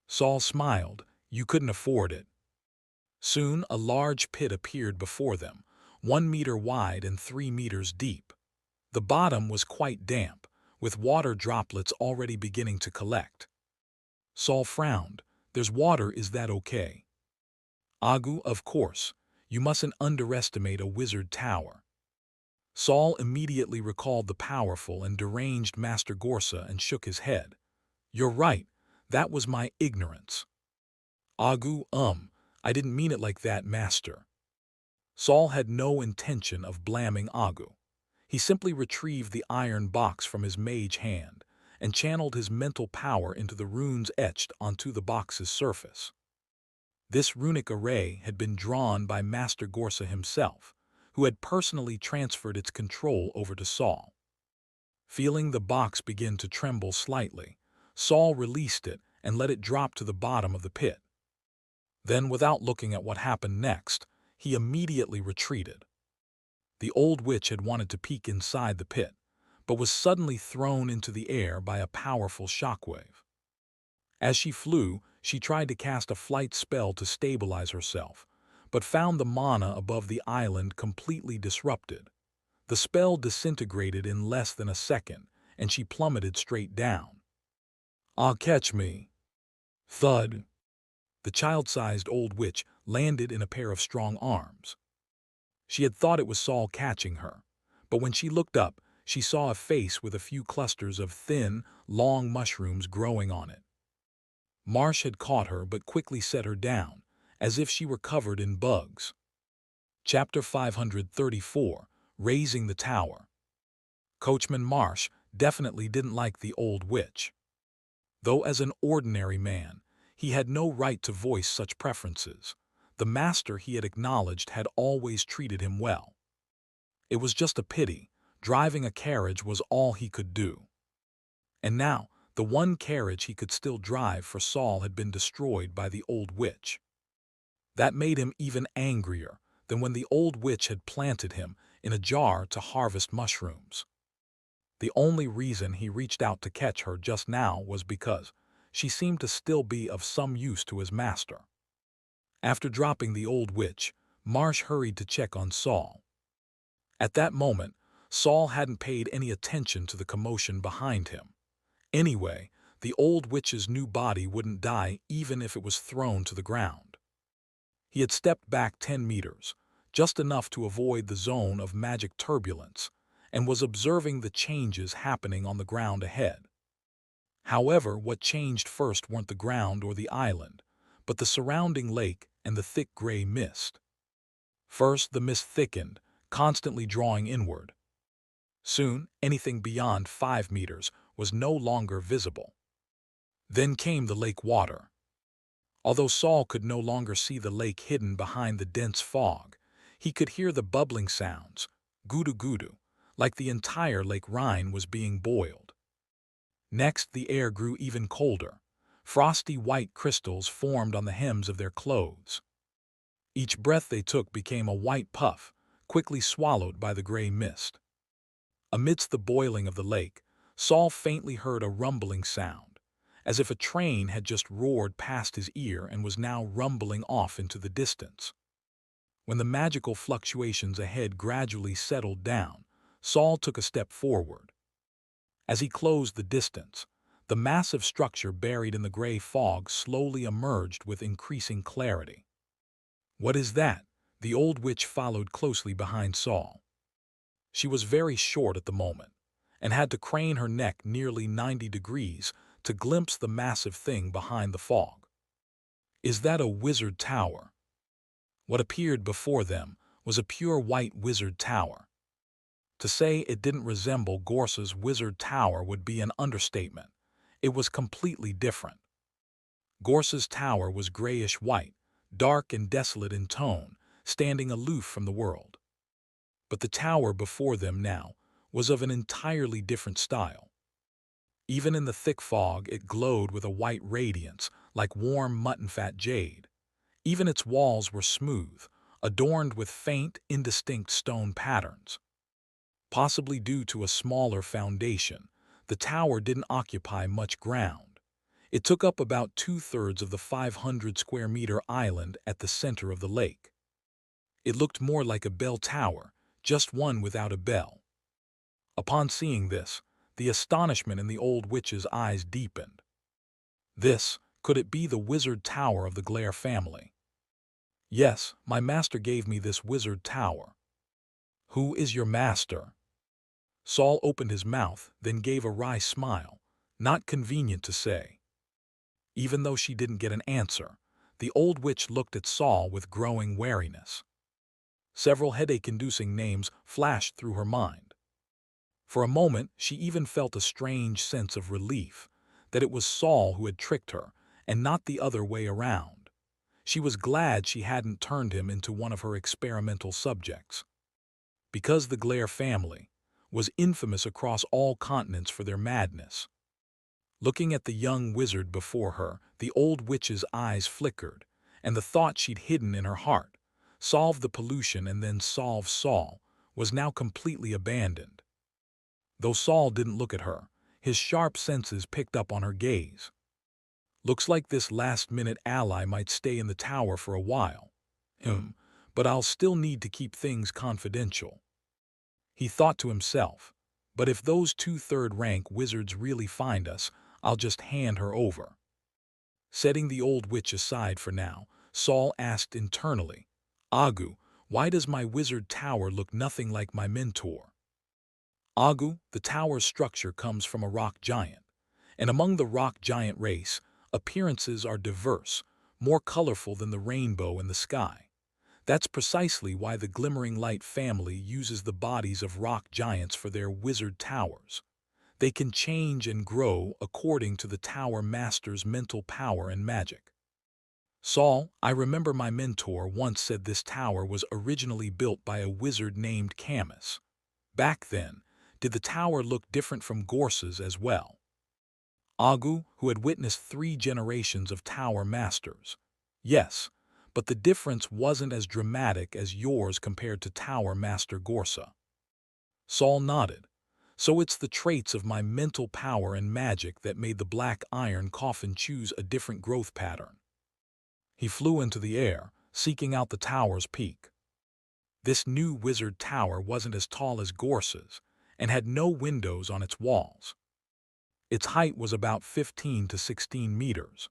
Saul smiled. You couldn't afford it. Soon a large pit appeared before them, 1 meter wide and 3 meters deep. The bottom was quite damp, with water droplets already beginning to collect. Saul frowned. There's water, is that okay? Agu, of course. You mustn't underestimate a wizard tower. Saul immediately recalled the powerful and deranged Master Gorsa and shook his head. You're right, that was my ignorance. Agu, I didn't mean it like that, Master. Saul had no intention of blaming Agu. He simply retrieved the iron box from his mage hand and channeled his mental power into the runes etched onto the box's surface. This runic array had been drawn by Master Gorsa himself, who had personally transferred its control over to Saul. Feeling the box begin to tremble slightly, Saul released it and let it drop to the bottom of the pit. Then, without looking at what happened next, he immediately retreated. The old witch had wanted to peek inside the pit, but was suddenly thrown into the air by a powerful shockwave. As she flew, she tried to cast a flight spell to stabilize herself, but found the mana above the island completely disrupted. The spell disintegrated in less than a second, and she plummeted straight down. Ah, catch me! Thud! The child-sized old witch landed in a pair of strong arms. She had thought it was Saul catching her, but when she looked up, she saw a face with a few clusters of thin, long mushrooms growing on it. Marsh had caught her but quickly set her down, as if she were covered in bugs. Chapter 534, Raising the Tower. Coachman Marsh definitely didn't like the old witch. Though as an ordinary man, he had no right to voice such preferences. The master he had acknowledged had always treated him well. It was just a pity. Driving a carriage was all he could do. And now, the one carriage he could still drive for Saul had been destroyed by the old witch. That made him even angrier than when the old witch had planted him in a jar to harvest mushrooms. The only reason he reached out to catch her just now was because she seemed to still be of some use to his master. After dropping the old witch, Marsh hurried to check on Saul. At that moment, Saul hadn't paid any attention to the commotion behind him. Anyway, the old witch's new body wouldn't die even if it was thrown to the ground. He had stepped back 10 meters, just enough to avoid the zone of magic turbulence, and was observing the changes happening on the ground ahead. However, what changed first weren't the ground or the island, but the surrounding lake and the thick gray mist. First, the mist thickened, constantly drawing inward. Soon, anything beyond 5 meters was no longer visible. Then came the lake water. Although Saul could no longer see the lake hidden behind the dense fog, he could hear the bubbling sounds, gudu-gudu, like the entire Lake Rhine was being boiled. Next, the air grew even colder. Frosty white crystals formed on the hems of their clothes. Each breath they took became a white puff, quickly swallowed by the gray mist. Amidst the boiling of the lake, Saul faintly heard a rumbling sound, as if a train had just roared past his ear and was now rumbling off into the distance. When the magical fluctuations ahead gradually settled down, Saul took a step forward. As he closed the distance, the massive structure buried in the gray fog slowly emerged with increasing clarity. "What is that?" The old witch followed closely behind Saul. She was very short at the moment, and had to crane her neck nearly 90 degrees to glimpse the massive thing behind the fog. "Is that a wizard tower?" What appeared before them was a pure white wizard tower. To say it didn't resemble Gorsa's wizard tower would be an understatement. It was completely different. Gorsa's tower was grayish-white, dark and desolate in tone, standing aloof from the world. But the tower before them now was of an entirely different style. Even in the thick fog, it glowed with a white radiance, like warm mutton-fat jade. Even its walls were smooth, adorned with faint, indistinct stone patterns. Possibly due to a smaller foundation, the tower didn't occupy much ground. It took up about 2/3 of the 500-square-meter island at the center of the lake. It looked more like a bell tower, just one without a bell. Upon seeing this, the astonishment in the old witch's eyes deepened. Could it be the wizard tower of the Glare family? "Yes, my master gave me this wizard tower." "Who is your master?" Saul opened his mouth, then gave a wry smile, not convenient to say. Even though she didn't get an answer, the old witch looked at Saul with growing wariness. Several headache-inducing names flashed through her mind. For a moment, she even felt a strange sense of relief, that it was Saul who had tricked her, and not the other way around. She was glad she hadn't turned him into one of her experimental subjects. Because the Glare family was infamous across all continents for their madness. Looking at the young wizard before her, the old witch's eyes flickered, and the thought she'd hidden in her heart, solve the pollution and then solve Saul, was now completely abandoned. Though Saul didn't look at her, his sharp senses picked up on her gaze. "Looks like this last-minute ally might stay in the tower for a while. But I'll still need to keep things confidential." He thought to himself, "But if those 2/3-rank wizards really find us, I'll just hand her over." Setting the old witch aside for now, Saul asked internally, "Agu, why does my wizard tower look nothing like my mentor?" Agu, the tower's structure, comes from a rock giant, and among the rock giant race, appearances are diverse, more colorful than the rainbow in the sky. That's precisely why the Glimmering Light family uses the bodies of rock giants for their wizard towers. They can change and grow according to the tower master's mental power and magic. "Saul, I remember my mentor once said this tower was originally built by a wizard named Camus. Back then, did the tower look different from Gorsa's as well?" Agu, who had witnessed 3 generations of tower masters. "Yes, but the difference wasn't as dramatic as yours compared to Tower Master Gorsa." Saul nodded. "So it's the traits of my mental power and magic that made the black iron coffin choose a different growth pattern." He flew into the air, seeking out the tower's peak. This new wizard tower wasn't as tall as Gorsa's, and had no windows on its walls. Its height was about 15 to 16 meters.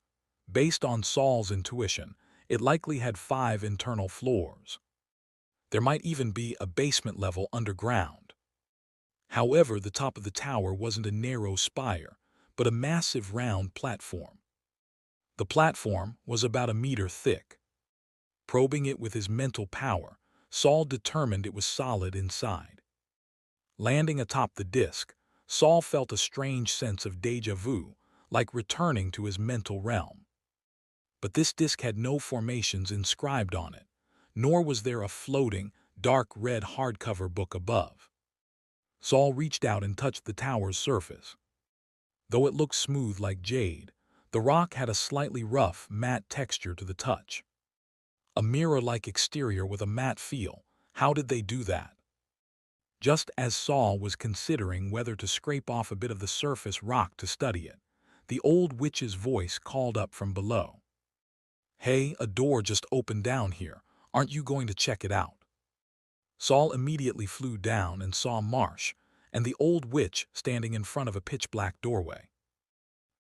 Based on Saul's intuition, it likely had 5 internal floors. There might even be a basement level underground. However, the top of the tower wasn't a narrow spire, but a massive round platform. The platform was about a meter thick. Probing it with his mental power, Saul determined it was solid inside. Landing atop the disc, Saul felt a strange sense of déjà vu, like returning to his mental realm. But this disc had no formations inscribed on it, nor was there a floating, dark red hardcover book above. Saul reached out and touched the tower's surface. Though it looked smooth like jade, the rock had a slightly rough, matte texture to the touch. A mirror-like exterior with a matte feel. How did they do that? Just as Saul was considering whether to scrape off a bit of the surface rock to study it, the old witch's voice called up from below. "Hey, a door just opened down here. Aren't you going to check it out?" Saul immediately flew down and saw Marsh and the old witch standing in front of a pitch-black doorway.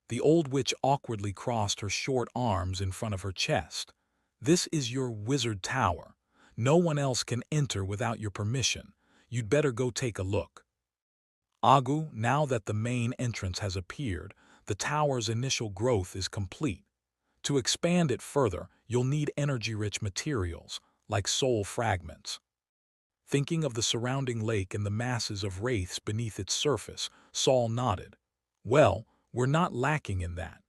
The old witch awkwardly crossed her short arms in front of her chest. "This is your wizard tower. No one else can enter without your permission. You'd better go take a look." Agu, now that the main entrance has appeared, the tower's initial growth is complete. To expand it further, you'll need energy-rich materials, like soul fragments. Thinking of the surrounding lake and the masses of wraiths beneath its surface, Saul nodded. "Well, we're not lacking in that."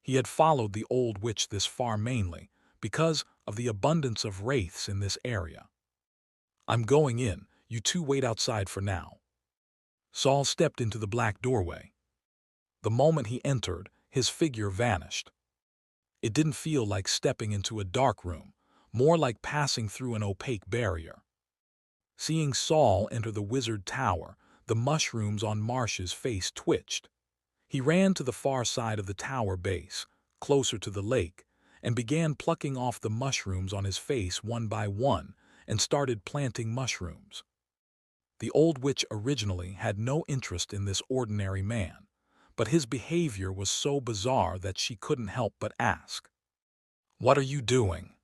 He had followed the old witch this far mainly because of the abundance of wraiths in this area. "I'm going in. You two wait outside for now." Saul stepped into the black doorway. The moment he entered, his figure vanished. It didn't feel like stepping into a dark room, more like passing through an opaque barrier. Seeing Saul enter the wizard tower, the mushrooms on Marsh's face twitched. He ran to the far side of the tower base, closer to the lake, and began plucking off the mushrooms on his face one by one and started planting mushrooms. The old witch originally had no interest in this ordinary man, but his behavior was so bizarre that she couldn't help but ask, "What are you doing?"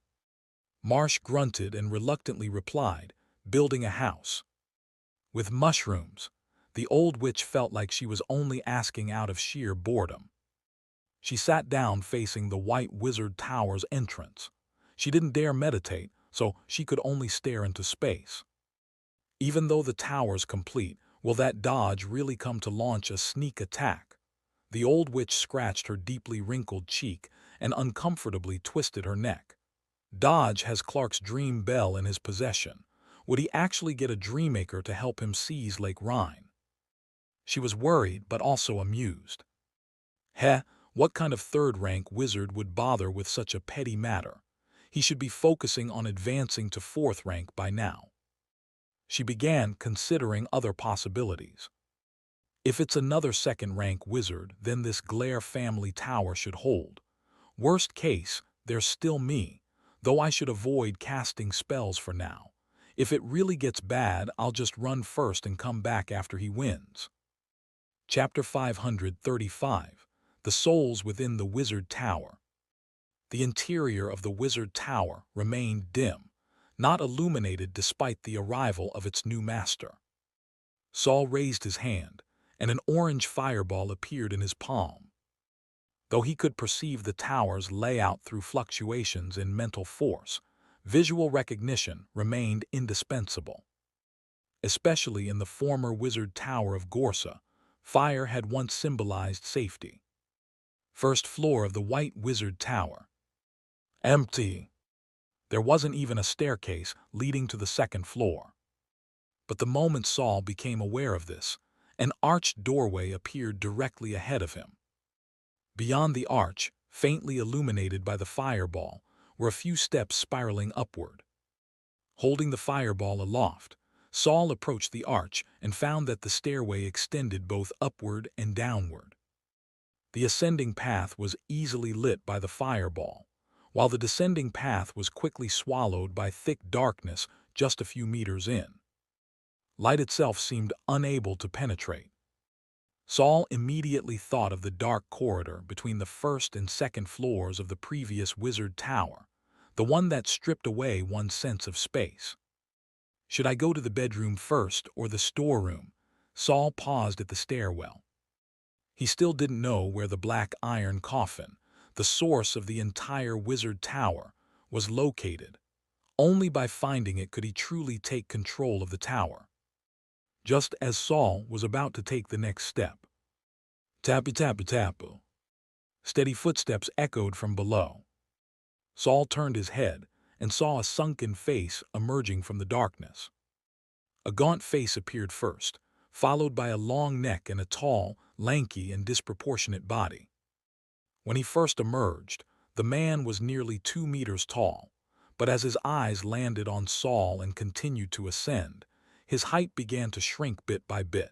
Marsh grunted and reluctantly replied, "Building a house." With mushrooms, the old witch felt like she was only asking out of sheer boredom. She sat down facing the white wizard tower's entrance. She didn't dare meditate, so she could only stare into space. Even though the tower's complete, will that dodge really come to launch a sneak attack? The old witch scratched her deeply wrinkled cheek and uncomfortably twisted her neck. Dodge has Clark's dream bell in his possession. Would he actually get a Dreammaker to help him seize Lake Rhine? She was worried but also amused. What kind of third-rank wizard would bother with such a petty matter? He should be focusing on advancing to fourth rank by now. She began considering other possibilities. If it's another second-rank wizard, then this Glare family tower should hold. Worst case, there's still me, though I should avoid casting spells for now. If it really gets bad, I'll just run first and come back after he wins. Chapter 535. The Souls Within the Wizard Tower. The interior of the wizard tower remained dim, not illuminated despite the arrival of its new master. Saul raised his hand, and an orange fireball appeared in his palm. Though he could perceive the tower's layout through fluctuations in mental force, visual recognition remained indispensable. Especially in the former wizard tower of Gorsa, fire had once symbolized safety. First floor of the white wizard tower. Empty. There wasn't even a staircase leading to the second floor. But the moment Saul became aware of this, an arched doorway appeared directly ahead of him. Beyond the arch, faintly illuminated by the fireball, were a few steps spiraling upward. Holding the fireball aloft, Saul approached the arch and found that the stairway extended both upward and downward. The ascending path was easily lit by the fireball, while the descending path was quickly swallowed by thick darkness just a few meters in. Light itself seemed unable to penetrate. Saul immediately thought of the dark corridor between the first and second floors of the previous wizard tower, the one that stripped away one's sense of space. Should I go to the bedroom first or the storeroom? Saul paused at the stairwell. He still didn't know where the black iron coffin, the source of the entire wizard tower, was located. Only by finding it could he truly take control of the tower. Just as Saul was about to take the next step. Tapu. Steady footsteps echoed from below. Saul turned his head and saw a sunken face emerging from the darkness. A gaunt face appeared first, followed by a long neck and a tall, lanky, and disproportionate body. When he first emerged, the man was nearly 2 meters tall, but as his eyes landed on Saul and continued to ascend, his height began to shrink bit by bit.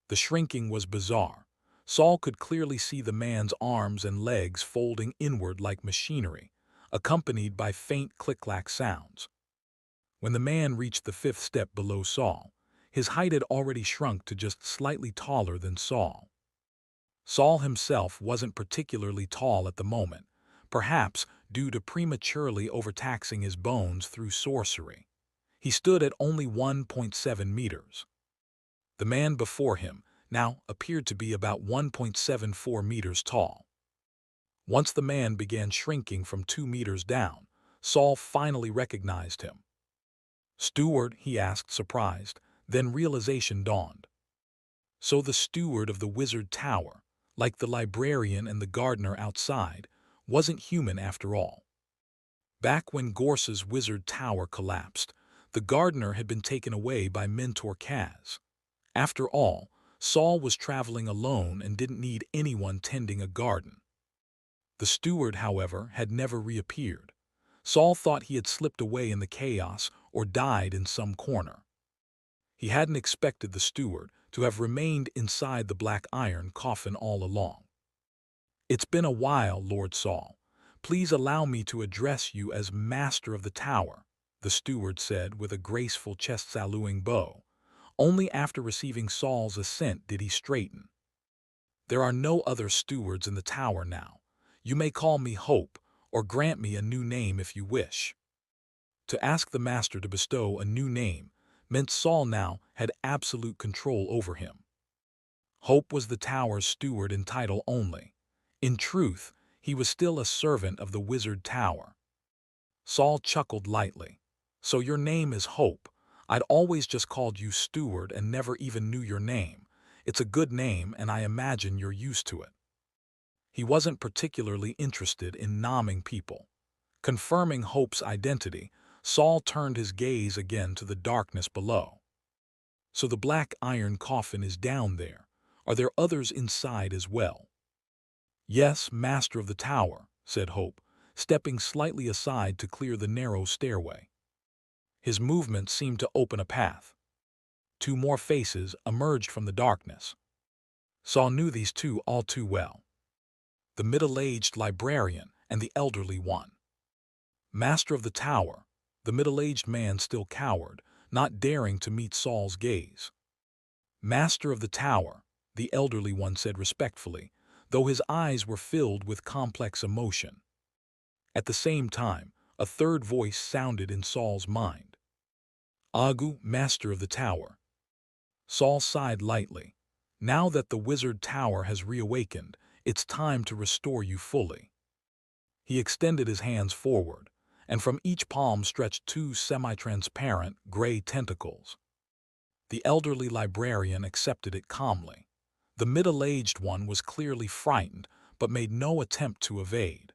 The shrinking was bizarre. Saul could clearly see the man's arms and legs folding inward like machinery, accompanied by faint click-clack sounds. When the man reached the 5th step below Saul, his height had already shrunk to just slightly taller than Saul. Saul himself wasn't particularly tall at the moment, perhaps due to prematurely overtaxing his bones through sorcery. He stood at only 1.7 meters. The man before him now appeared to be about 1.74 meters tall. Once the man began shrinking from 2 meters down, Saul finally recognized him. "Steward?" he asked, surprised. Then realization dawned. So the steward of the wizard tower, like the librarian and the gardener outside, wasn't human after all. Back when Gorse's wizard tower collapsed, the gardener had been taken away by Mentor Kaz. After all, Saul was traveling alone and didn't need anyone tending a garden. The steward, however, had never reappeared. Saul thought he had slipped away in the chaos or died in some corner. He hadn't expected the steward to have remained inside the black iron coffin all along. "It's been a while, Lord Saul. Please allow me to address you as master of the tower," the steward said with a graceful chest-saluting bow. Only after receiving Saul's assent did he straighten. "There are no other stewards in the tower now. You may call me Hope, or grant me a new name if you wish." To ask the master to bestow a new name meant Saul now had absolute control over him. Hope was the tower's steward in title only. In truth, he was still a servant of the wizard tower. Saul chuckled lightly. "So your name is Hope. I'd always just called you steward and never even knew your name. It's a good name and I imagine you're used to it." He wasn't particularly interested in nomming people. Confirming Hope's identity, Saul turned his gaze again to the darkness below. "So the black iron coffin is down there. Are there others inside as well?" "Yes, master of the tower," said Hope, stepping slightly aside to clear the narrow stairway. His movement seemed to open a path. 2 more faces emerged from the darkness. Saul knew these two all too well. The middle-aged librarian and the elderly one. Master of the tower, the middle-aged man still cowered, not daring to meet Saul's gaze. "Master of the tower," the elderly one said respectfully, though his eyes were filled with complex emotion. At the same time, a third voice sounded in Saul's mind. "Agu, master of the tower." Saul sighed lightly. "Now that the wizard tower has reawakened, it's time to restore you fully." He extended his hands forward, and from each palm stretched 2 semi-transparent, gray tentacles. The elderly librarian accepted it calmly. The middle-aged one was clearly frightened, but made no attempt to evade.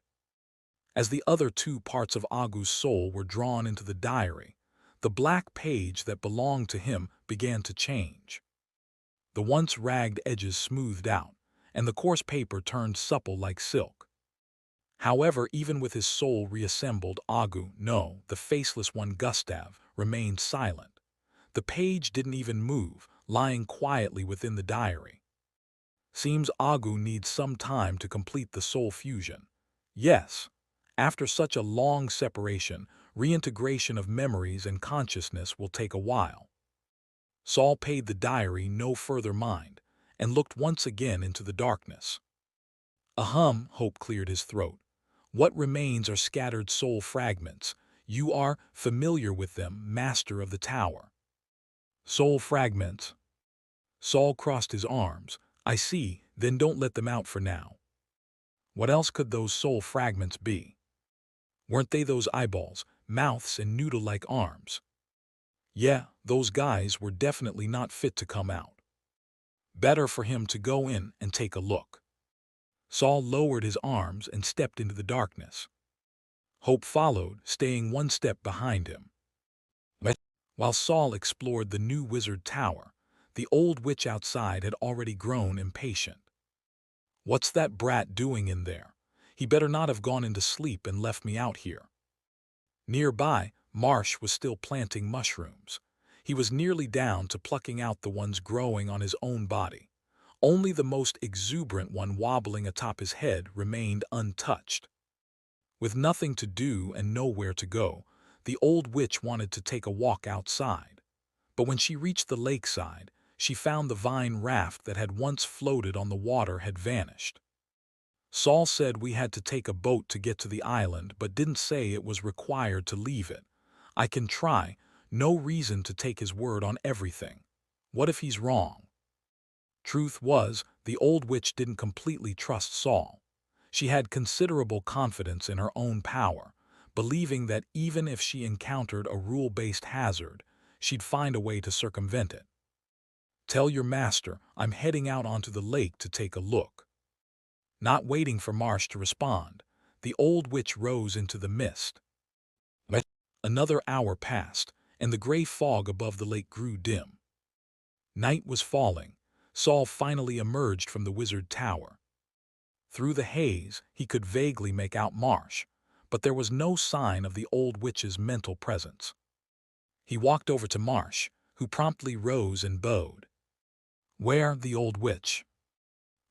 As the other 2 parts of Agu's soul were drawn into the diary, the black page that belonged to him began to change. The once ragged edges smoothed out, and the coarse paper turned supple like silk. However, even with his soul reassembled, Agu, no, the faceless one Gustav, remained silent. The page didn't even move, lying quietly within the diary. Seems Agu needs some time to complete the soul fusion. Yes, after such a long separation, reintegration of memories and consciousness will take a while. Saul paid the diary no further mind and looked once again into the darkness. Hope cleared his throat. What remains are scattered soul fragments. You are familiar with them, master of the tower. Soul fragments. Saul crossed his arms. I see, then don't let them out for now. What else could those soul fragments be? Weren't they those eyeballs, mouths, and noodle-like arms? Yeah, those guys were definitely not fit to come out. Better for him to go in and take a look. Saul lowered his arms and stepped into the darkness. Hope followed, staying one step behind him. While Saul explored the new wizard tower, the old witch outside had already grown impatient. What's that brat doing in there? He better not have gone into sleep and left me out here. Nearby, Marsh was still planting mushrooms. He was nearly down to plucking out the ones growing on his own body. Only the most exuberant one wobbling atop his head remained untouched. With nothing to do and nowhere to go, the old witch wanted to take a walk outside. But when she reached the lakeside, she found the vine raft that had once floated on the water had vanished. Saul said we had to take a boat to get to the island, but didn't say it was required to leave it. I can try, no reason to take his word on everything. What if he's wrong? Truth was, the old witch didn't completely trust Saul. She had considerable confidence in her own power, believing that even if she encountered a rule-based hazard, she'd find a way to circumvent it. Tell your master I'm heading out onto the lake to take a look. Not waiting for Marsh to respond, the old witch rose into the mist. Another hour passed, and the gray fog above the lake grew dim. Night was falling. Saul finally emerged from the wizard tower. Through the haze, he could vaguely make out Marsh, but there was no sign of the old witch's mental presence. He walked over to Marsh, who promptly rose and bowed. Where the old witch?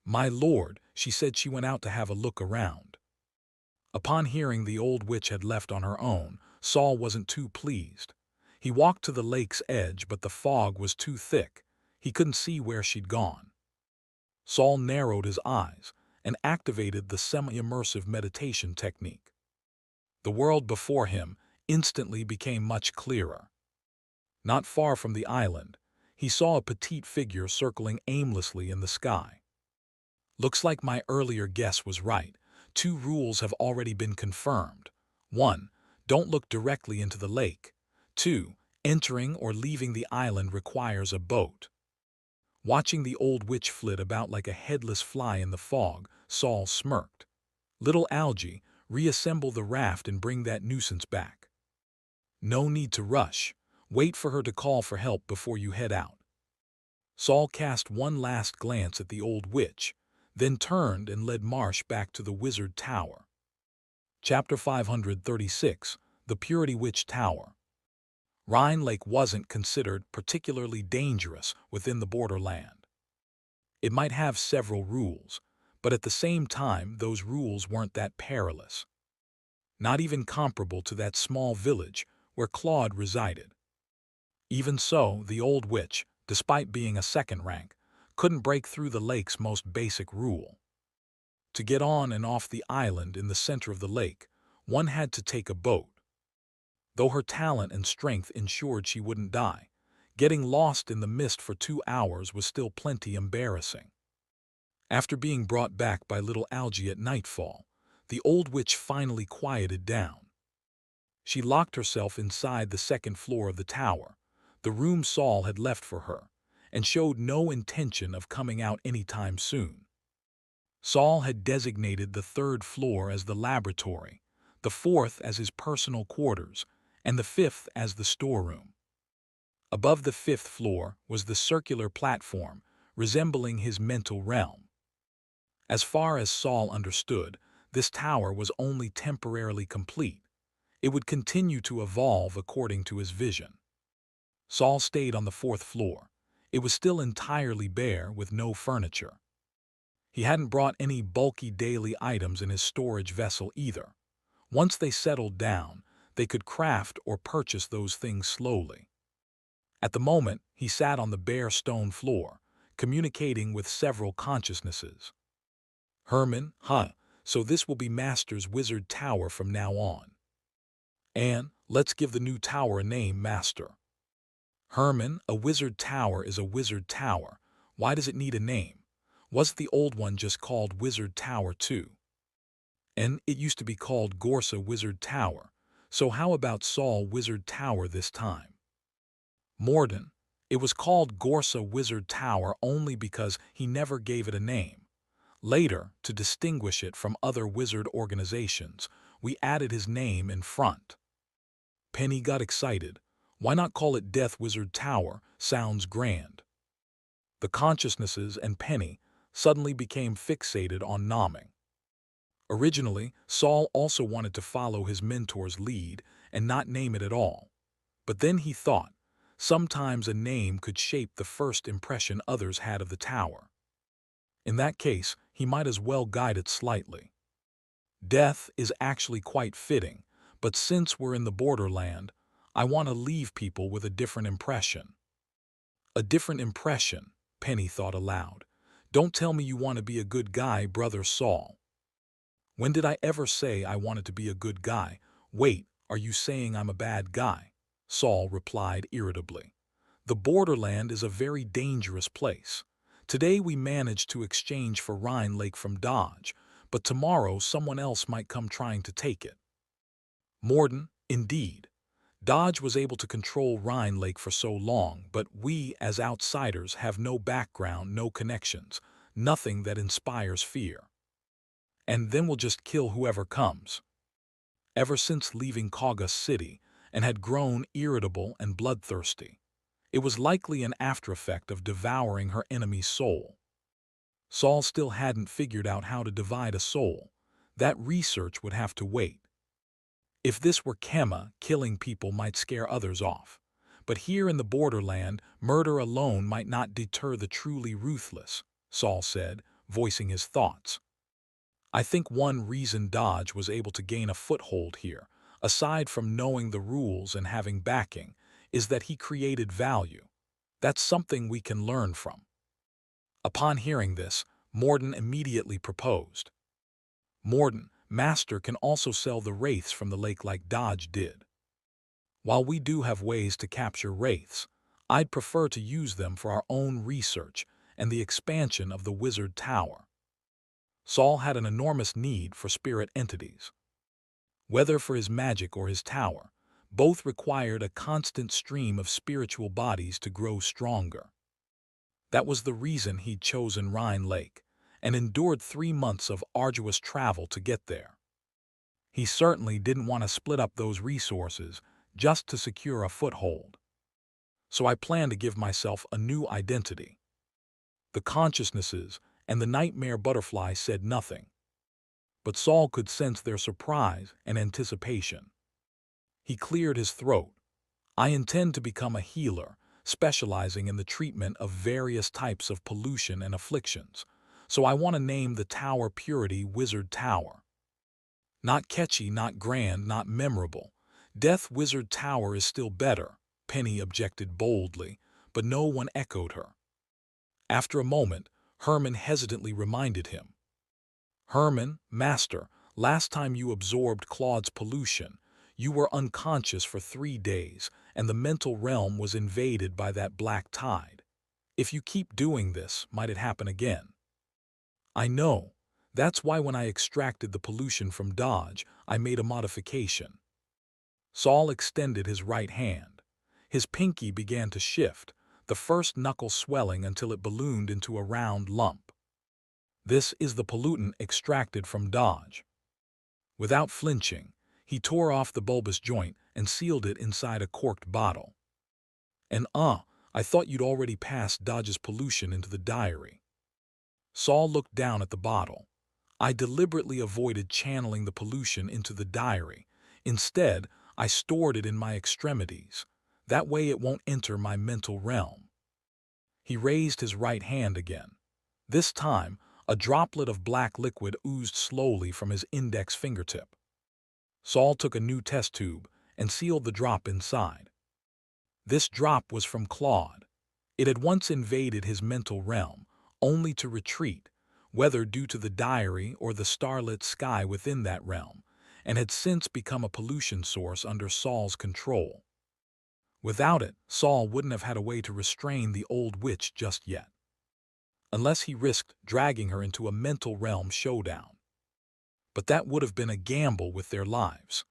My lord, she said she went out to have a look around. Upon hearing the old witch had left on her own, Saul wasn't too pleased. He walked to the lake's edge, but the fog was too thick. He couldn't see where she'd gone. Saul narrowed his eyes and activated the semi-immersive meditation technique. The world before him instantly became much clearer. Not far from the island, he saw a petite figure circling aimlessly in the sky. Looks like my earlier guess was right. 2 rules have already been confirmed. 1. Don't look directly into the lake. 2. Entering or leaving the island requires a boat. Watching the old witch flit about like a headless fly in the fog, Saul smirked. Little Algie, reassemble the raft and bring that nuisance back. No need to rush. Wait for her to call for help before you head out. Saul cast one last glance at the old witch, then turned and led Marsh back to the wizard tower. Chapter 536, The Purity Witch Tower. Rhine Lake wasn't considered particularly dangerous within the borderland. It might have several rules, but at the same time those rules weren't that perilous. Not even comparable to that small village where Claude resided. Even so, the old witch, despite being a second rank, couldn't break through the lake's most basic rule. To get on and off the island in the center of the lake, one had to take a boat. Though her talent and strength ensured she wouldn't die, getting lost in the mist for 2 hours was still plenty embarrassing. After being brought back by little Algie at nightfall, the old witch finally quieted down. She locked herself inside the 2nd floor of the tower, the room Saul had left for her, and showed no intention of coming out anytime soon. Saul had designated the 3rd floor as the laboratory, the 4th as his personal quarters, and the 5th as the storeroom. Above the 5th floor was the circular platform, resembling his mental realm. As far as Saul understood, this tower was only temporarily complete. It would continue to evolve according to his vision. Saul stayed on the 4th floor. It was still entirely bare with no furniture. He hadn't brought any bulky daily items in his storage vessel either. Once they settled down, they could craft or purchase those things slowly. At the moment, he sat on the bare stone floor, communicating with several consciousnesses. Herman, so this will be Master's Wizard Tower from now on. And let's give the new tower a name, Master. Herman, a wizard tower is a wizard tower. Why does it need a name? Wasn't the old one just called Wizard Tower too? And it used to be called Gorsa Wizard Tower. So how about Saul Wizard Tower this time? Morden, it was called Gorsa Wizard Tower only because he never gave it a name. Later, to distinguish it from other wizard organizations, we added his name in front. Penny got excited. Why not call it Death Wizard Tower? Sounds grand. The consciousnesses and Penny suddenly became fixated on nomming. Originally, Saul also wanted to follow his mentor's lead and not name it at all. But then he thought, sometimes a name could shape the first impression others had of the tower. In that case, he might as well guide it slightly. Death is actually quite fitting, but since we're in the borderland, I want to leave people with a different impression. A different impression, Penny thought aloud. Don't tell me you want to be a good guy, brother Saul. When did I ever say I wanted to be a good guy? Wait, are you saying I'm a bad guy? Saul replied irritably. The borderland is a very dangerous place. Today we managed to exchange for Rhine Lake from Dodge, but tomorrow someone else might come trying to take it. Morden, indeed. Dodge was able to control Rhine Lake for so long, but we, as outsiders, have no background, no connections, nothing that inspires fear. And then we'll just kill whoever comes. Ever since leaving Kaugus City, and had grown irritable and bloodthirsty. It was likely an aftereffect of devouring her enemy's soul. Saul still hadn't figured out how to divide a soul. That research would have to wait. If this were Kema, killing people might scare others off. But here in the borderland, murder alone might not deter the truly ruthless, Saul said, voicing his thoughts. I think one reason Dodge was able to gain a foothold here, aside from knowing the rules and having backing, is that he created value. That's something we can learn from. Upon hearing this, Morden immediately proposed. Morden, Master can also sell the wraiths from the lake like Dodge did. While we do have ways to capture wraiths, I'd prefer to use them for our own research and the expansion of the Wizard Tower. Saul had an enormous need for spirit entities. Whether for his magic or his tower, both required a constant stream of spiritual bodies to grow stronger. That was the reason he'd chosen Rhine Lake, and endured 3 months of arduous travel to get there. He certainly didn't want to split up those resources just to secure a foothold. So I planned to give myself a new identity. The consciousnesses and the nightmare butterfly said nothing, but Saul could sense their surprise and anticipation. He cleared his throat. I intend to become a healer, specializing in the treatment of various types of pollution and afflictions, so I want to name the tower Purity Wizard Tower. Not catchy, not grand, not memorable. Death Wizard Tower is still better, Penny objected boldly, but no one echoed her. After a moment, Herman hesitantly reminded him. Herman, Master, last time you absorbed Claude's pollution, you were unconscious for 3 days, and the mental realm was invaded by that black tide. If you keep doing this, might it happen again? I know. That's why when I extracted the pollution from Dodge, I made a modification. Saul extended his right hand. His pinky began to shift, the first knuckle swelling until it ballooned into a round lump. This is the pollutant extracted from Dodge. Without flinching, he tore off the bulbous joint and sealed it inside a corked bottle. And I thought you'd already passed Dodge's pollution into the diary. Saul looked down at the bottle. I deliberately avoided channeling the pollution into the diary. Instead, I stored it in my extremities. That way it won't enter my mental realm. He raised his right hand again. This time, a droplet of black liquid oozed slowly from his index fingertip. Saul took a new test tube and sealed the drop inside. This drop was from Claude. It had once invaded his mental realm, only to retreat, whether due to the diary or the starlit sky within that realm, and had since become a pollution source under Saul's control. Without it, Saul wouldn't have had a way to restrain the old witch just yet, unless he risked dragging her into a mental realm showdown. But that would have been a gamble with their lives.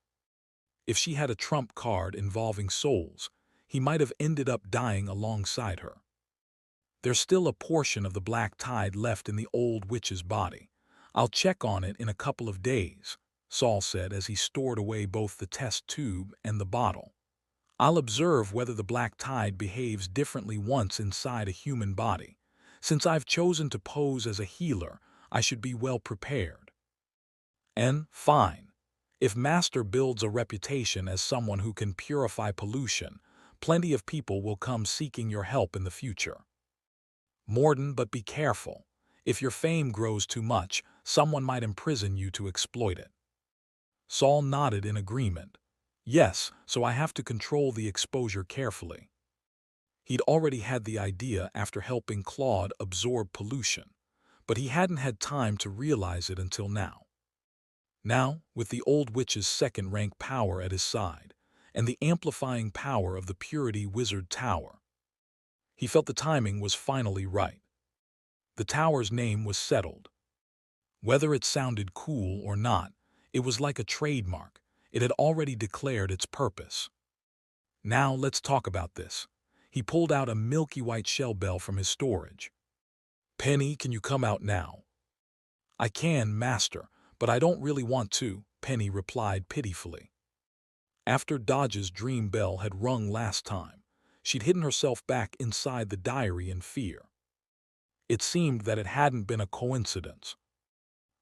If she had a trump card involving souls, he might have ended up dying alongside her. There's still a portion of the black tide left in the old witch's body. I'll check on it in a couple of days, Saul said as he stored away both the test tube and the bottle. I'll observe whether the black tide behaves differently once inside a human body. Since I've chosen to pose as a healer, I should be well prepared. And, fine. If Master builds a reputation as someone who can purify pollution, plenty of people will come seeking your help in the future. Morden, but be careful. If your fame grows too much, someone might imprison you to exploit it. Saul nodded in agreement. Yes, so I have to control the exposure carefully. He'd already had the idea after helping Claude absorb pollution, but he hadn't had time to realize it until now. Now, with the old witch's second-rank power at his side, and the amplifying power of the Purity Wizard Tower, he felt the timing was finally right. The tower's name was settled. Whether it sounded cool or not, it was like a trademark. It had already declared its purpose. Now let's talk about this. He pulled out a milky white shell bell from his storage. Penny, can you come out now? I can, Master, but I don't really want to, Penny replied pitifully. After Dodge's dream bell had rung last time, she'd hidden herself back inside the diary in fear. It seemed that it hadn't been a coincidence.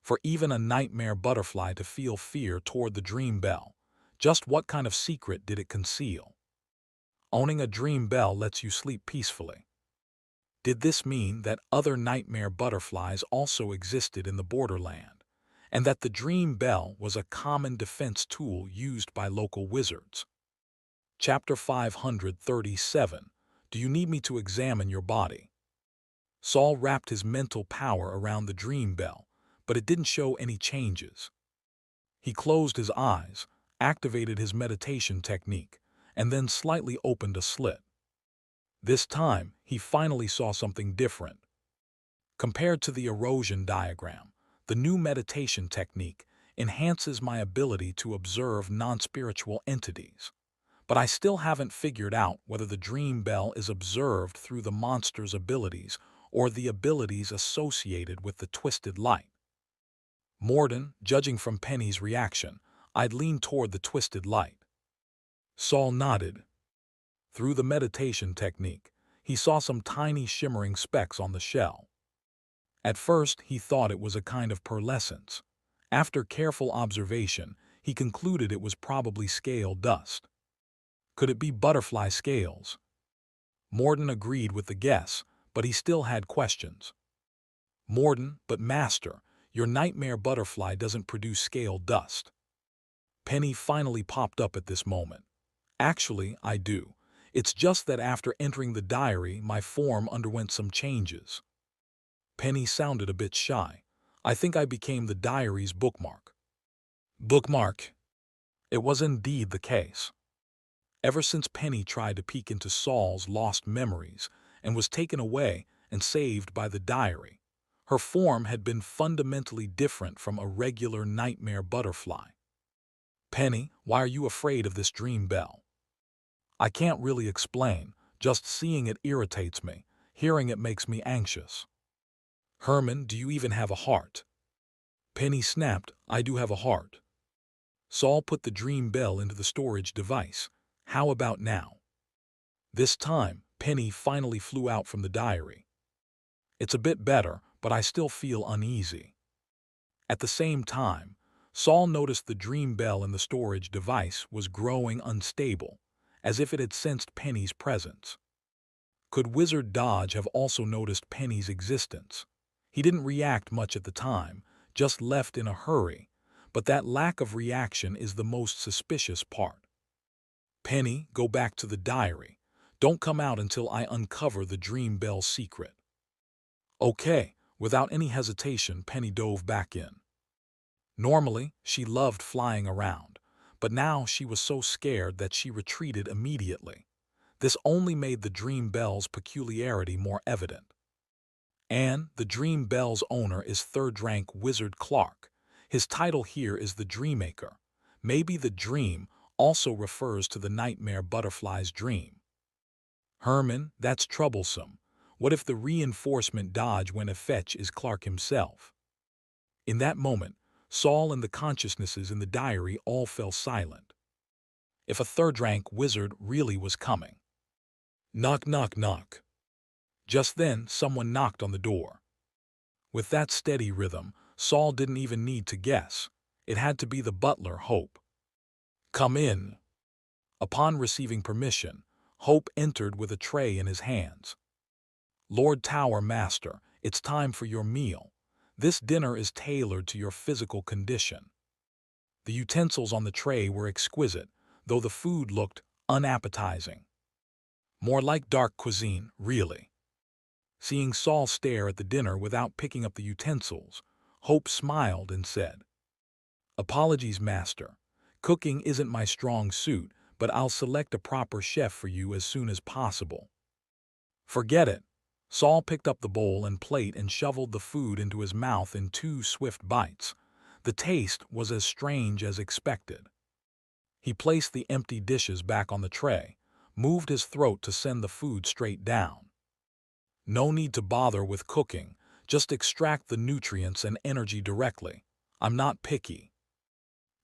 For even a nightmare butterfly to feel fear toward the dream bell, just what kind of secret did it conceal? Owning a dream bell lets you sleep peacefully. Did this mean that other nightmare butterflies also existed in the borderland, and that the dream bell was a common defense tool used by local wizards? Chapter 537. Do you need me to examine your body? Saul wrapped his mental power around the dream bell, but it didn't show any changes. He closed his eyes, activated his meditation technique, and then slightly opened a slit. This time, he finally saw something different. Compared to the erosion diagram, the new meditation technique enhances my ability to observe non-spiritual entities. But I still haven't figured out whether the dream bell is observed through the monster's abilities or the abilities associated with the twisted light. Morden, judging from Penny's reaction, I'd lean toward the twisted light. Saul nodded. Through the meditation technique, he saw some tiny shimmering specks on the shell. At first, he thought it was a kind of pearlescence. After careful observation, he concluded it was probably scale dust. Could it be butterfly scales? Morden agreed with the guess, but he still had questions. Morden, but Master, your nightmare butterfly doesn't produce scale dust. Penny finally popped up at this moment. Actually, I do. It's just that after entering the diary, my form underwent some changes. Penny sounded a bit shy. I think I became the diary's bookmark. Bookmark? It was indeed the case. Ever since Penny tried to peek into Saul's lost memories and was taken away and saved by the diary, her form had been fundamentally different from a regular nightmare butterfly. Penny, why are you afraid of this dream bell? I can't really explain, just seeing it irritates me, hearing it makes me anxious. Herman, do you even have a heart? Penny snapped, I do have a heart. Saul put the dream bell into the storage device. How about now? This time, Penny finally flew out from the diary. It's a bit better, but I still feel uneasy. At the same time, Saul noticed the dream bell in the storage device was growing unstable, as if it had sensed Penny's presence. Could Wizard Dodge have also noticed Penny's existence? He didn't react much at the time, just left in a hurry, but that lack of reaction is the most suspicious part. Penny, go back to the diary. Don't come out until I uncover the Dream Bell secret. Okay, without any hesitation, Penny dove back in. Normally, she loved flying around, but now she was so scared that she retreated immediately. This only made the Dream Bell's peculiarity more evident. And the Dream Bell's owner is third-rank Wizard Clark. His title here is the Dreammaker. Maybe the dream also refers to the nightmare butterfly's dream. Herman, that's troublesome. What if the reinforcement dodge when a fetch is Clark himself? In that moment, Saul and the consciousnesses in the diary all fell silent. If a third-rank wizard really was coming. Knock, knock, knock. Just then, someone knocked on the door. With that steady rhythm, Saul didn't even need to guess. It had to be the butler, Hope. Come in. Upon receiving permission, Hope entered with a tray in his hands. Lord Tower Master, it's time for your meal. This dinner is tailored to your physical condition. The utensils on the tray were exquisite, though the food looked unappetizing. More like dark cuisine, really. Seeing Saul stare at the dinner without picking up the utensils, Hope smiled and said, Apologies, Master. Cooking isn't my strong suit, but I'll select a proper chef for you as soon as possible. Forget it. Saul picked up the bowl and plate and shoveled the food into his mouth in 2 swift bites. The taste was as strange as expected. He placed the empty dishes back on the tray, moved his throat to send the food straight down. No need to bother with cooking, just extract the nutrients and energy directly. I'm not picky.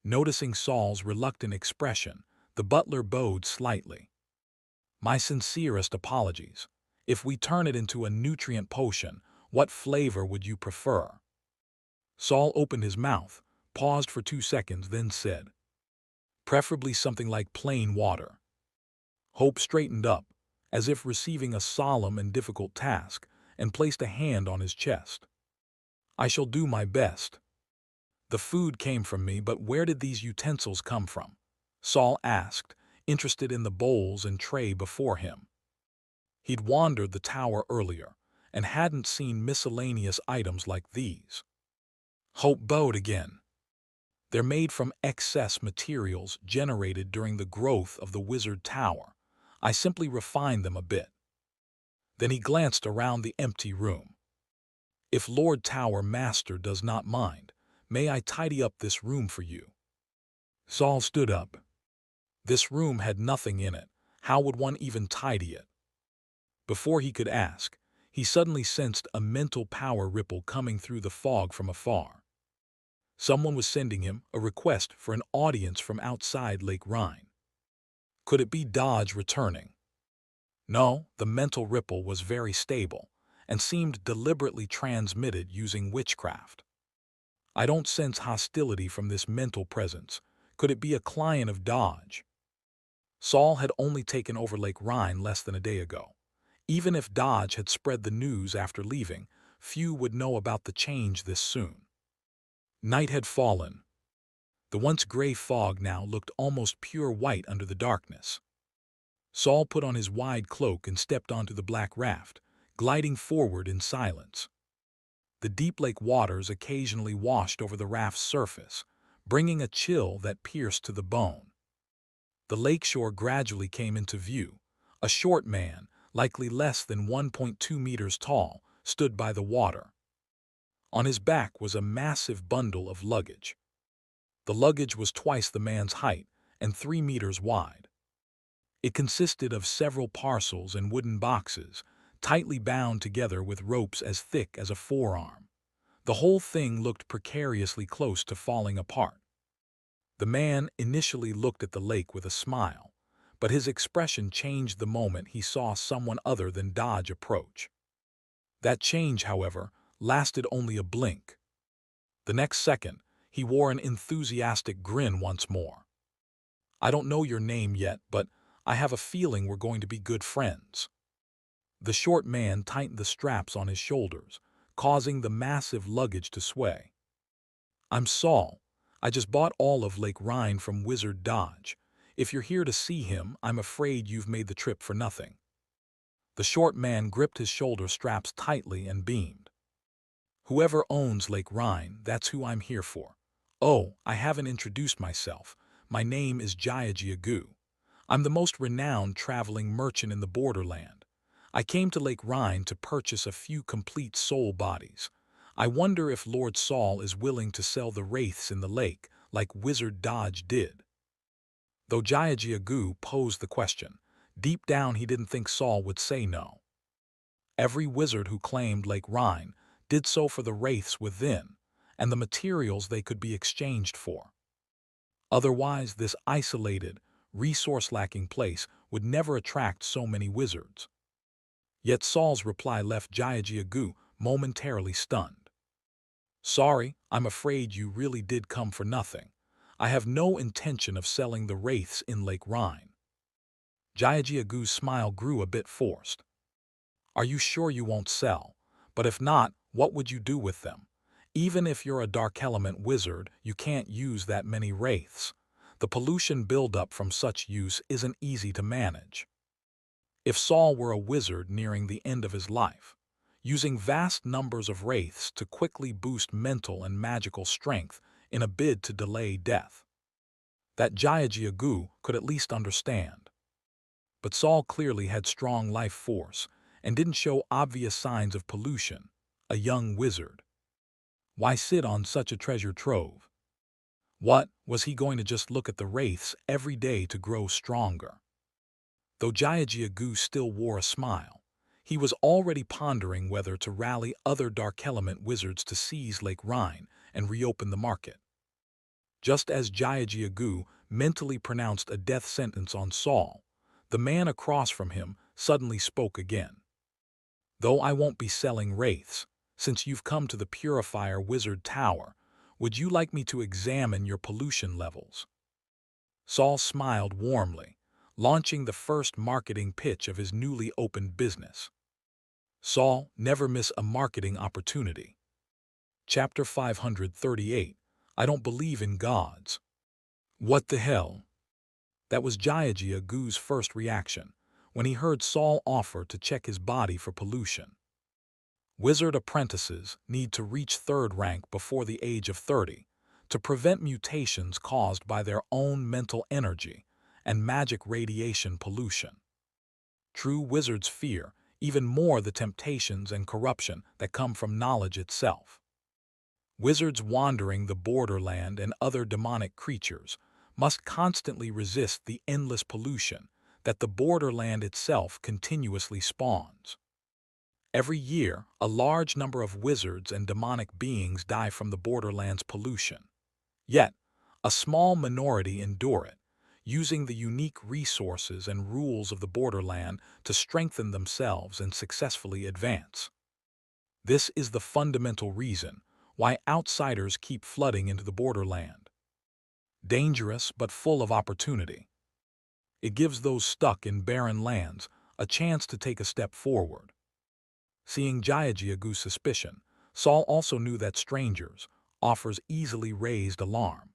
Noticing Saul's reluctant expression, the butler bowed slightly. My sincerest apologies. If we turn it into a nutrient potion, what flavor would you prefer? Saul opened his mouth, paused for 2 seconds, then said, Preferably something like plain water. Hope straightened up, as if receiving a solemn and difficult task, and placed a hand on his chest. I shall do my best. The food came from me, but where did these utensils come from? Saul asked, interested in the bowls and tray before him. He'd wandered the tower earlier, and hadn't seen miscellaneous items like these. Hope bowed again. They're made from excess materials generated during the growth of the Wizard Tower. I simply refined them a bit. Then he glanced around the empty room. If Lord Tower Master does not mind, may I tidy up this room for you? Saul stood up. This room had nothing in it. How would one even tidy it? Before he could ask, he suddenly sensed a mental power ripple coming through the fog from afar. Someone was sending him a request for an audience from outside Lake Rhine. Could it be Dodge returning? No, the mental ripple was very stable and seemed deliberately transmitted using witchcraft. I don't sense hostility from this mental presence. Could it be a client of Dodge? Saul had only taken over Lake Rhine less than a day ago. Even if Dodge had spread the news after leaving, few would know about the change this soon. Night had fallen. The once gray fog now looked almost pure white under the darkness. Saul put on his wide cloak and stepped onto the black raft, gliding forward in silence. The deep lake waters occasionally washed over the raft's surface, bringing a chill that pierced to the bone. The lakeshore gradually came into view. A short man, likely less than 1.2 meters tall, stood by the water. On his back was a massive bundle of luggage. The luggage was twice the man's height and 3 meters wide. It consisted of several parcels and wooden boxes, tightly bound together with ropes as thick as a forearm. The whole thing looked precariously close to falling apart. The man initially looked at the lake with a smile, but his expression changed the moment he saw someone other than Dodge approach. That change, however, lasted only a blink. The next second, he wore an enthusiastic grin once more. I don't know your name yet, but I have a feeling we're going to be good friends. The short man tightened the straps on his shoulders, causing the massive luggage to sway. I'm Saul. I just bought all of Lake Rhine from Wizard Dodge. If you're here to see him, I'm afraid you've made the trip for nothing. The short man gripped his shoulder straps tightly and beamed. "Whoever owns Lake Rhine, that's who I'm here for. Oh, I haven't introduced myself. My name is Jiaji Agu. I'm the most renowned traveling merchant in the borderland. I came to Lake Rhine to purchase a few complete soul bodies. I wonder if Lord Saul is willing to sell the wraiths in the lake, like Wizard Dodge did." Though Jiaji Agu posed the question, deep down he didn't think Saul would say no. Every wizard who claimed Lake Rhine did so for the wraiths within, and the materials they could be exchanged for. Otherwise, this isolated, resource-lacking place would never attract so many wizards. Yet Saul's reply left Jiaji Agu momentarily stunned. "Sorry, I'm afraid you really did come for nothing. I have no intention of selling the wraiths in Lake Rhine." Jiaji Agu's smile grew a bit forced. "Are you sure you won't sell? But if not, what would you do with them? Even if you're a dark element wizard, you can't use that many wraiths. The pollution buildup from such use isn't easy to manage." If Saul were a wizard nearing the end of his life, using vast numbers of wraiths to quickly boost mental and magical strength in a bid to delay death, that Jiaji Agu could at least understand. But Saul clearly had strong life force and didn't show obvious signs of pollution. A young wizard. Why sit on such a treasure trove? What, was he going to just look at the wraiths every day to grow stronger? Though Jiaji Agu still wore a smile, he was already pondering whether to rally other Dark Element wizards to seize Lake Rhine and reopen the market. Just as Jiaji Agu mentally pronounced a death sentence on Saul, the man across from him suddenly spoke again. "Though I won't be selling wraiths, since you've come to the Purifier Wizard Tower, would you like me to examine your pollution levels?" Saul smiled warmly, launching the first marketing pitch of his newly opened business. Saul, never miss a marketing opportunity. Chapter 538, I Don't Believe in Gods. What the hell? That was Jiaji Agu's first reaction when he heard Saul offer to check his body for pollution. Wizard apprentices need to reach third rank before the age of 30 to prevent mutations caused by their own mental energy and magic radiation pollution. True wizards fear even more the temptations and corruption that come from knowledge itself. Wizards wandering the borderland and other demonic creatures must constantly resist the endless pollution that the borderland itself continuously spawns. Every year, a large number of wizards and demonic beings die from the borderland's pollution. Yet, a small minority endure it, using the unique resources and rules of the borderland to strengthen themselves and successfully advance. This is the fundamental reason why outsiders keep flooding into the borderland. Dangerous but full of opportunity. It gives those stuck in barren lands a chance to take a step forward. Seeing Jiaji Agu's suspicion, Saul also knew that strangers offers easily raised alarm.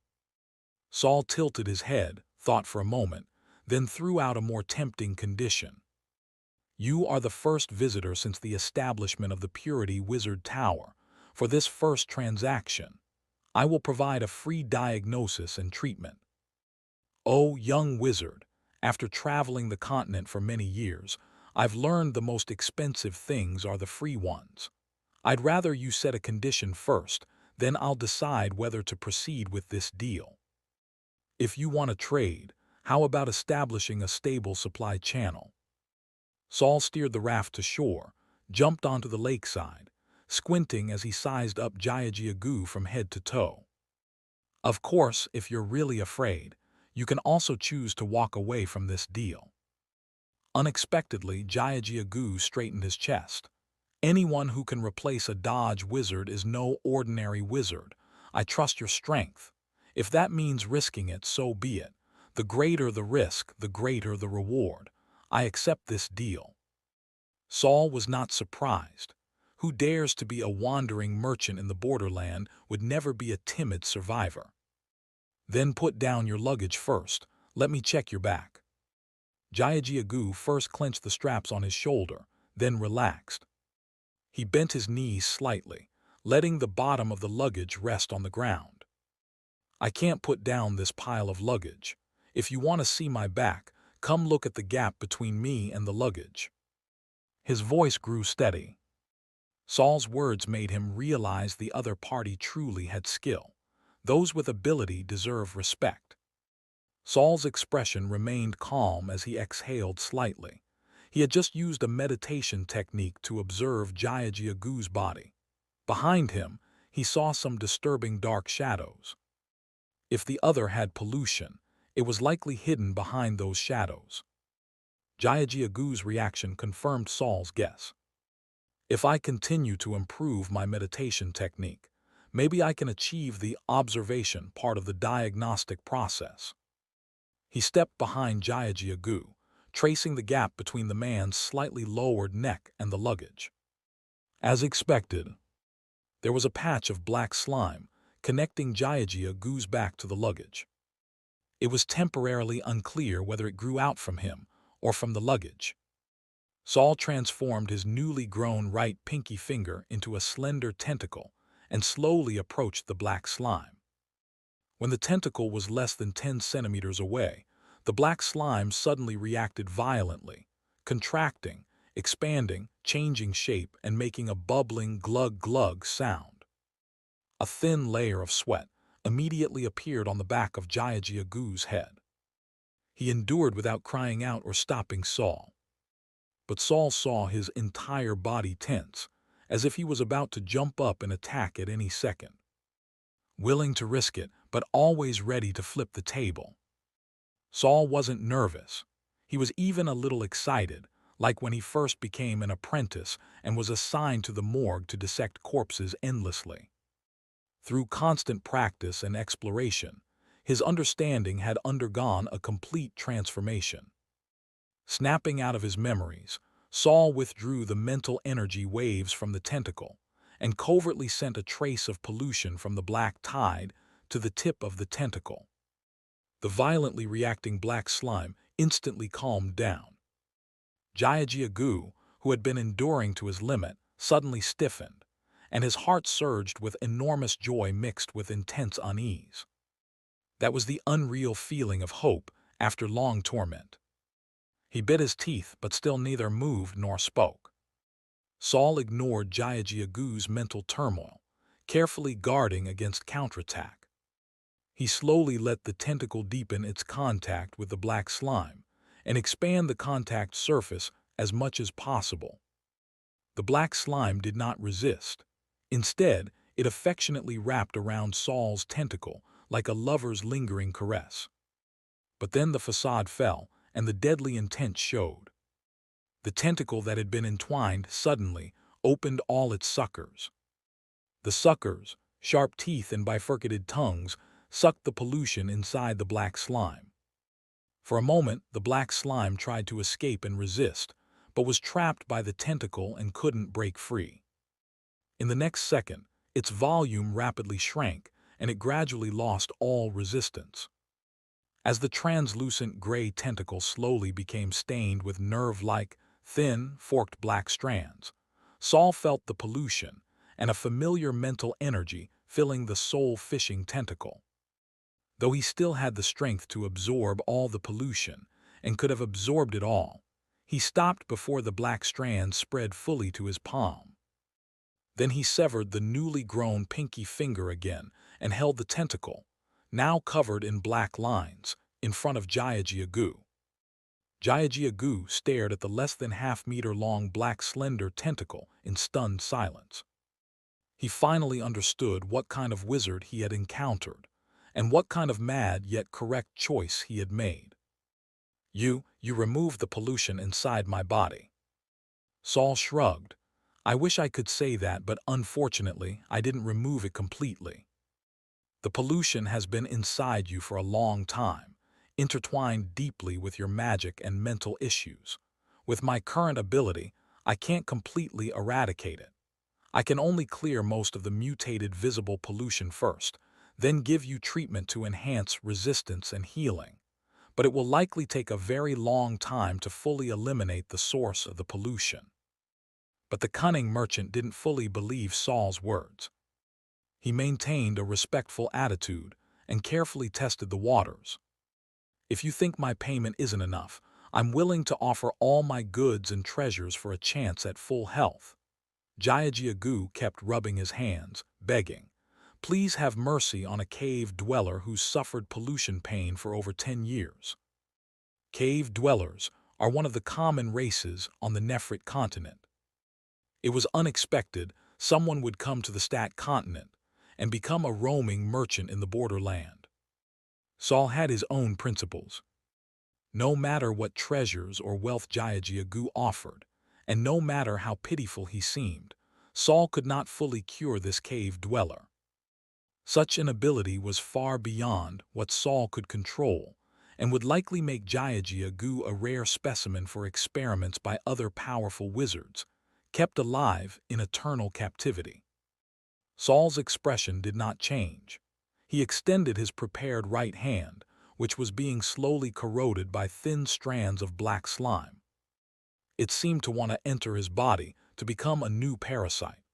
Saul tilted his head, thought for a moment, then threw out a more tempting condition. "You are the first visitor since the establishment of the Purity Wizard Tower. For this first transaction, I will provide a free diagnosis and treatment." "Oh, young wizard, after traveling the continent for many years, I've learned the most expensive things are the free ones. I'd rather you set a condition first, then I'll decide whether to proceed with this deal. If you want to trade, how about establishing a stable supply channel?" Saul steered the raft to shore, jumped onto the lakeside, squinting as he sized up Jiaji Agu from head to toe. "Of course, if you're really afraid, you can also choose to walk away from this deal." Unexpectedly, Jiaji Agu straightened his chest. "Anyone who can replace a Dodge wizard is no ordinary wizard. I trust your strength. If that means risking it, so be it. The greater the risk, the greater the reward. I accept this deal." Saul was not surprised. Who dares to be a wandering merchant in the borderland would never be a timid survivor. "Then put down your luggage first. Let me check your back." Jiaji Agu first clenched the straps on his shoulder, then relaxed. He bent his knees slightly, letting the bottom of the luggage rest on the ground. I can't put down this pile of luggage. If you want to see my back, come look at the gap between me and the luggage. His voice grew steady. Saul's words made him realize the other party truly had skill. Those with ability deserve respect. Saul's expression remained calm as he exhaled slightly. He had just used a meditation technique to observe Jiaji Agu's body. Behind him, he saw some disturbing dark shadows. If the other had pollution, it was likely hidden behind those shadows. Jiaji Agu's reaction confirmed Saul's guess. If I continue to improve my meditation technique, maybe I can achieve the observation part of the diagnostic process. He stepped behind Jiaji Agu, tracing the gap between the man's slightly lowered neck and the luggage. As expected, there was a patch of black slime connecting Jiaji Agu's back to the luggage. It was temporarily unclear whether it grew out from him or from the luggage. Saul transformed his newly grown right pinky finger into a slender tentacle and slowly approached the black slime. When the tentacle was less than 10 centimeters away, the black slime suddenly reacted violently, contracting, expanding, changing shape, and making a bubbling glug-glug sound. A thin layer of sweat immediately appeared on the back of Jiaji Agu's head. He endured without crying out or stopping Saul. But Saul saw his entire body tense, as if he was about to jump up and attack at any second. Willing to risk it, but always ready to flip the table. Saul wasn't nervous. He was even a little excited, like when he first became an apprentice and was assigned to the morgue to dissect corpses endlessly. Through constant practice and exploration, his understanding had undergone a complete transformation. Snapping out of his memories, Saul withdrew the mental energy waves from the tentacle and covertly sent a trace of pollution from the black tide to the tip of the tentacle. The violently reacting black slime instantly calmed down. Jiaji Agu, who had been enduring to his limit, suddenly stiffened, and his heart surged with enormous joy mixed with intense unease. That was the unreal feeling of hope after long torment. He bit his teeth, but still neither moved nor spoke. Saul ignored Jiaji Agu's mental turmoil, carefully guarding against counterattack. He slowly let the tentacle deepen its contact with the black slime and expand the contact surface as much as possible. The black slime did not resist. Instead, it affectionately wrapped around Saul's tentacle like a lover's lingering caress. But then the facade fell, and the deadly intent showed. The tentacle that had been entwined suddenly opened all its suckers. The suckers, sharp teeth and bifurcated tongues, sucked the pollution inside the black slime. For a moment, the black slime tried to escape and resist, but was trapped by the tentacle and couldn't break free. In the next second, its volume rapidly shrank, and it gradually lost all resistance. As the translucent gray tentacle slowly became stained with nerve-like, thin, forked black strands, Saul felt the pollution and a familiar mental energy filling the soul-fishing tentacle. Though he still had the strength to absorb all the pollution and could have absorbed it all, he stopped before the black strands spread fully to his palm. Then he severed the newly grown pinky finger again and held the tentacle, now covered in black lines, in front of Jiaji Agu. Jiaji Agu stared at the less than half-meter-long black slender tentacle in stunned silence. He finally understood what kind of wizard he had encountered, and what kind of mad yet correct choice he had made. You removed the pollution inside my body." Saul shrugged. "I wish I could say that, but unfortunately, I didn't remove it completely. The pollution has been inside you for a long time, intertwined deeply with your magic and mental issues. With my current ability, I can't completely eradicate it. I can only clear most of the mutated visible pollution first, then give you treatment to enhance resistance and healing. but it will likely take a very long time to fully eliminate the source of the pollution. But the cunning merchant didn't fully believe Saul's words. He maintained a respectful attitude and carefully tested the waters. "If you think my payment isn't enough, I'm willing to offer all my goods and treasures for a chance at full health." Jiajiagu kept rubbing his hands, begging, "Please have mercy on a cave dweller who's suffered pollution pain for over 10 years. Cave dwellers are one of the common races on the Nefrit continent. It was unexpected someone would come to the Stat continent and become a roaming merchant in the borderland. Saul had his own principles. No matter what treasures or wealth Jiajiagu offered, and no matter how pitiful he seemed, Saul could not fully cure this cave dweller. Such an ability was far beyond what Saul could control, and would likely make Jiajiagu a rare specimen for experiments by other powerful wizards, kept alive in eternal captivity. Saul's expression did not change. He extended his prepared right hand, which was being slowly corroded by thin strands of black slime. It seemed to want to enter his body to become a new parasite.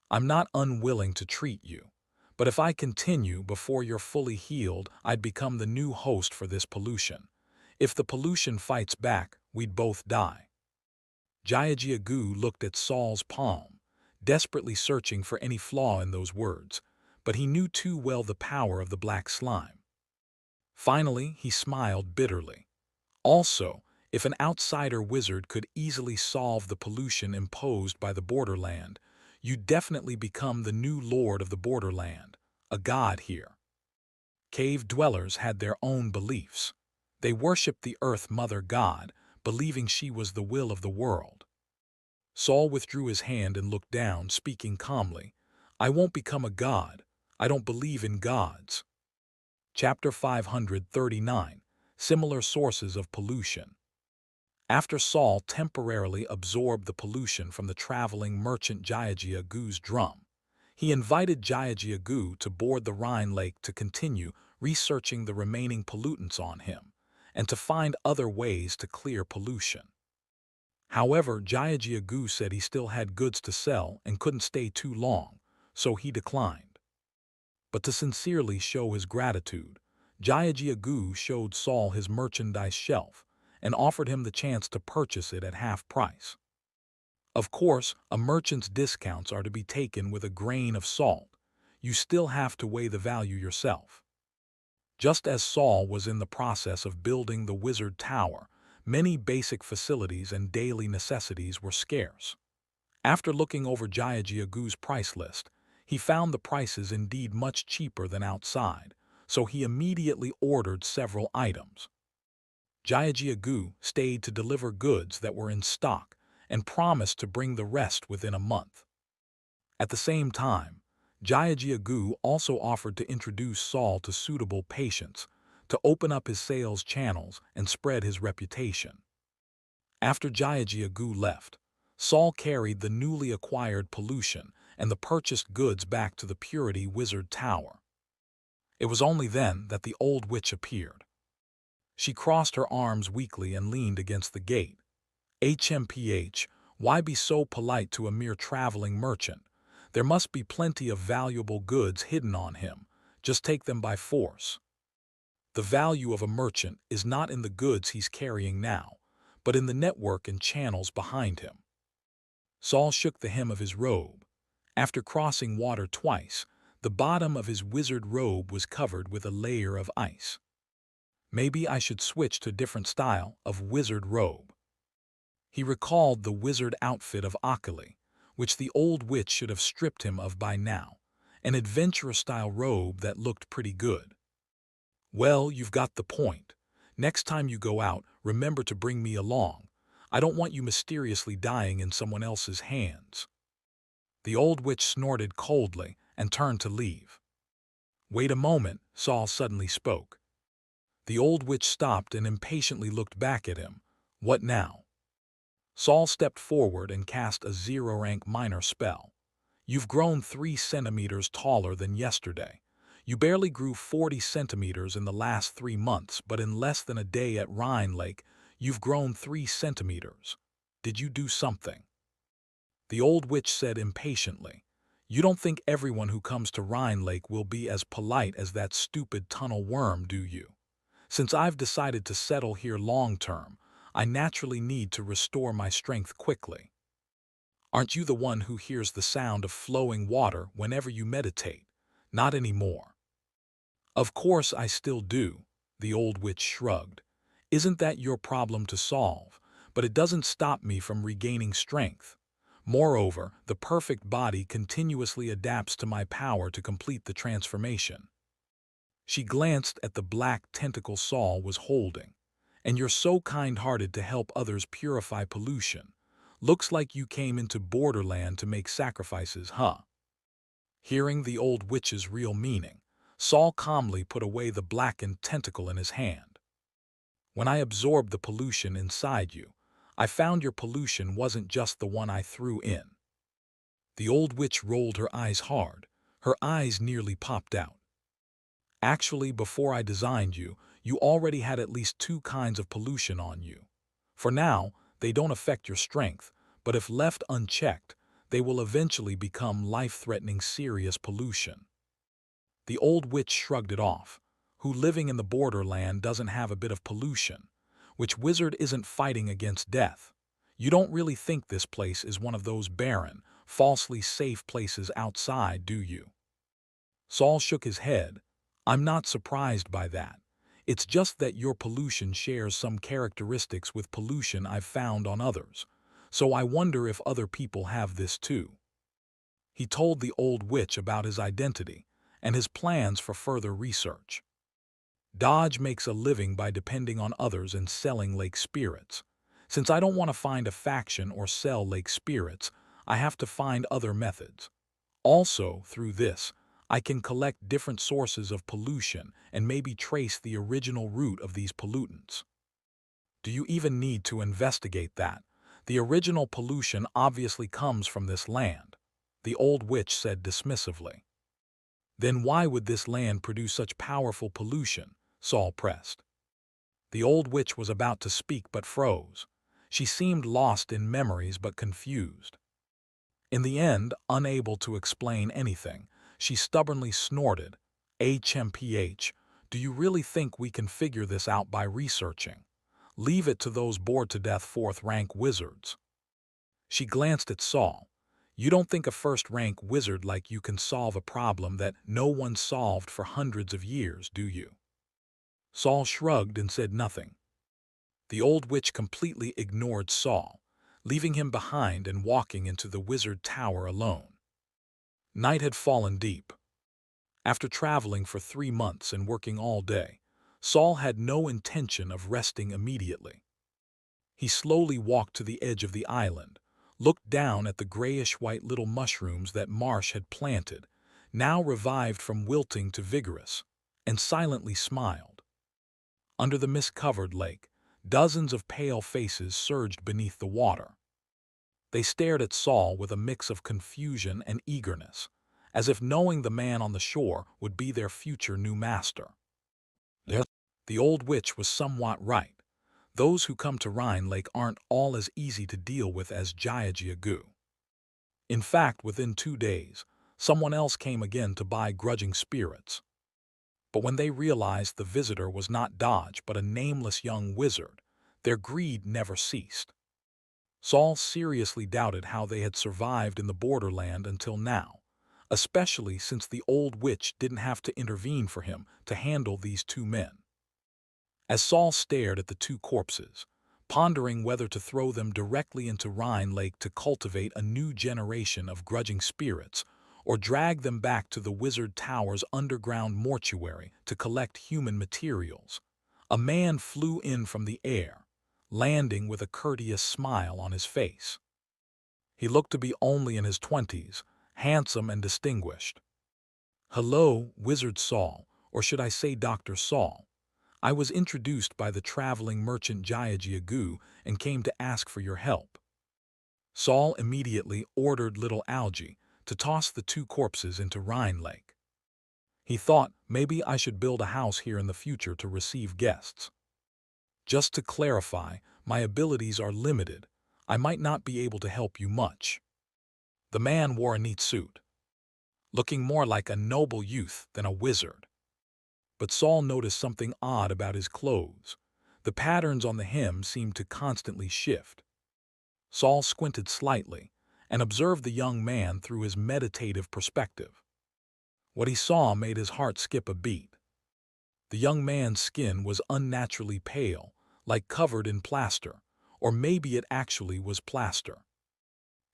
"I'm not unwilling to treat you, but if I continue before you're fully healed, I'd become the new host for this pollution. If the pollution fights back, we'd both die." Jiajiagu looked at Saul's palm, desperately searching for any flaw in those words, but he knew too well the power of the black slime. Finally, he smiled bitterly. "Also, if an outsider wizard could easily solve the pollution imposed by the borderland, you'd definitely become the new lord of the borderland, a god here." Cave dwellers had their own beliefs. They worshipped the Earth Mother God, believing she was the will of the world. Saul withdrew his hand and looked down, speaking calmly, "I won't become a god. I don't believe in gods." Chapter 539. Similar Sources of Pollution. After Saul temporarily absorbed the pollution from the traveling merchant Jiajiagu's drum, he invited Jiajiagu to board the Rhine Lake to continue researching the remaining pollutants on him, and to find other ways to clear pollution. However, Jiajiagu said he still had goods to sell and couldn't stay too long, so he declined. But to sincerely show his gratitude, Jiajiagu showed Saul his merchandise shelf and offered him the chance to purchase it at half price. Of course, a merchant's discounts are to be taken with a grain of salt. You still have to weigh the value yourself. Just as Saul was in the process of building the Wizard Tower, many basic facilities and daily necessities were scarce. After looking over Jiajiagu's price list, he found the prices indeed much cheaper than outside, so he immediately ordered several items. Jiajiagu stayed to deliver goods that were in stock and promised to bring the rest within a month. At the same time, Jiajiagu also offered to introduce Saul to suitable patients, to open up his sales channels and spread his reputation. After Jiajiagu left, Saul carried the newly acquired pollution and the purchased goods back to the Purity Wizard Tower. It was only then that the old witch appeared. She crossed her arms weakly and leaned against the gate. "HMPH, why be so polite to a mere traveling merchant? There must be plenty of valuable goods hidden on him. Just take them by force." The value of a merchant is not in the goods he's carrying now, but in the network and channels behind him. Saul shook the hem of his robe. After crossing water twice, the bottom of his wizard robe was covered with a layer of ice. Maybe I should switch to a different style of wizard robe. He recalled the wizard outfit of Akali, which the old witch should have stripped him of by now, an adventurous-style robe that looked pretty good. "Well, you've got the point. Next time you go out, remember to bring me along. I don't want you mysteriously dying in someone else's hands." The old witch snorted coldly and turned to leave. "Wait a moment," Saul suddenly spoke. The old witch stopped and impatiently looked back at him. "What now?" Saul stepped forward and cast a zero-rank minor spell. "You've grown 3 centimeters taller than yesterday. You barely grew 40 centimeters in the last 3 months, but in less than a day at Rhine Lake, you've grown 3 centimeters. Did you do something?" The old witch said impatiently, "You don't think everyone who comes to Rhine Lake will be as polite as that stupid tunnel worm, do you? Since I've decided to settle here long term, I naturally need to restore my strength quickly. Aren't you the one who hears the sound of flowing water whenever you meditate? Not anymore." "Of course I still do," the old witch shrugged. "Isn't that your problem to solve? But it doesn't stop me from regaining strength. Moreover, the perfect body continuously adapts to my power to complete the transformation." She glanced at the black tentacle Saul was holding. "And you're so kind-hearted to help others purify pollution. Looks like you came into Borderland to make sacrifices, huh?" Hearing the old witch's real meaning, Saul calmly put away the blackened tentacle in his hand. "When I absorbed the pollution inside you, I found your pollution wasn't just the one I threw in." The old witch rolled her eyes hard. Her eyes nearly popped out. "Actually, before I designed you, you already had at least 2 kinds of pollution on you. For now, they don't affect your strength, but if left unchecked, they will eventually become life-threatening serious pollution." The old witch shrugged it off. Who living in the borderland doesn't have a bit of pollution? Which wizard isn't fighting against death? You don't really think this place is one of those barren, falsely safe places outside, do you? Saul shook his head. "I'm not surprised by that. It's just that your pollution shares some characteristics with pollution I've found on others. So I wonder if other people have this too." He told the old witch about his identity and his plans for further research. "Dodge makes a living by depending on others and selling lake spirits. Since I don't want to find a faction or sell lake spirits, I have to find other methods. Also, through this, I can collect different sources of pollution and maybe trace the original root of these pollutants." "Do you even need to investigate that? The original pollution obviously comes from this land," the old witch said dismissively. "Then why would this land produce such powerful pollution?" Saul pressed. The old witch was about to speak but froze. She seemed lost in memories but confused. In the end, unable to explain anything, she stubbornly snorted, "HMPH, do you really think we can figure this out by researching? Leave it to those bored to death fourth-rank wizards." She glanced at Saul. "You don't think a first-rank wizard like you can solve a problem that no one solved for hundreds of years, do you?" Saul shrugged and said nothing. The old witch completely ignored Saul, leaving him behind and walking into the wizard tower alone. Night had fallen deep. After traveling for 3 months and working all day, Saul had no intention of resting immediately. He slowly walked to the edge of the island, looked down at the grayish-white little mushrooms that Marsh had planted, now revived from wilting to vigorous, and silently smiled. Under the mist-covered lake, dozens of pale faces surged beneath the water. They stared at Saul with a mix of confusion and eagerness, as if knowing the man on the shore would be their future new master. The old witch was somewhat right. Those who come to Rhine Lake aren't all as easy to deal with as Jiajiagu. In fact, within 2 days, someone else came again to buy grudging spirits. But when they realized the visitor was not Dodge but a nameless young wizard, their greed never ceased. Saul seriously doubted how they had survived in the borderland until now, especially since the old witch didn't have to intervene for him to handle these 2 men. As Saul stared at the 2 corpses, pondering whether to throw them directly into Rhine Lake to cultivate a new generation of grudging spirits, or drag them back to the Wizard Tower's underground mortuary to collect human materials, a man flew in from the air, landing with a courteous smile on his face. He looked to be only in his 20s, handsome and distinguished. "Hello, Wizard Saul, or should I say Dr. Saul. I was introduced by the traveling merchant Jiajiagu and came to ask for your help." Saul immediately ordered little Algie to toss the 2 corpses into Rhine Lake. He thought maybe I should build a house here in the future to receive guests. Just to clarify, my abilities are limited. I might not be able to help you much. The man wore a neat suit, looking more like a noble youth than a wizard. But Saul noticed something odd about his clothes. The patterns on the hem seemed to constantly shift. Saul squinted slightly and observed the young man through his meditative perspective. What he saw made his heart skip a beat. The young man's skin was unnaturally pale, like covered in plaster, or maybe it actually was plaster.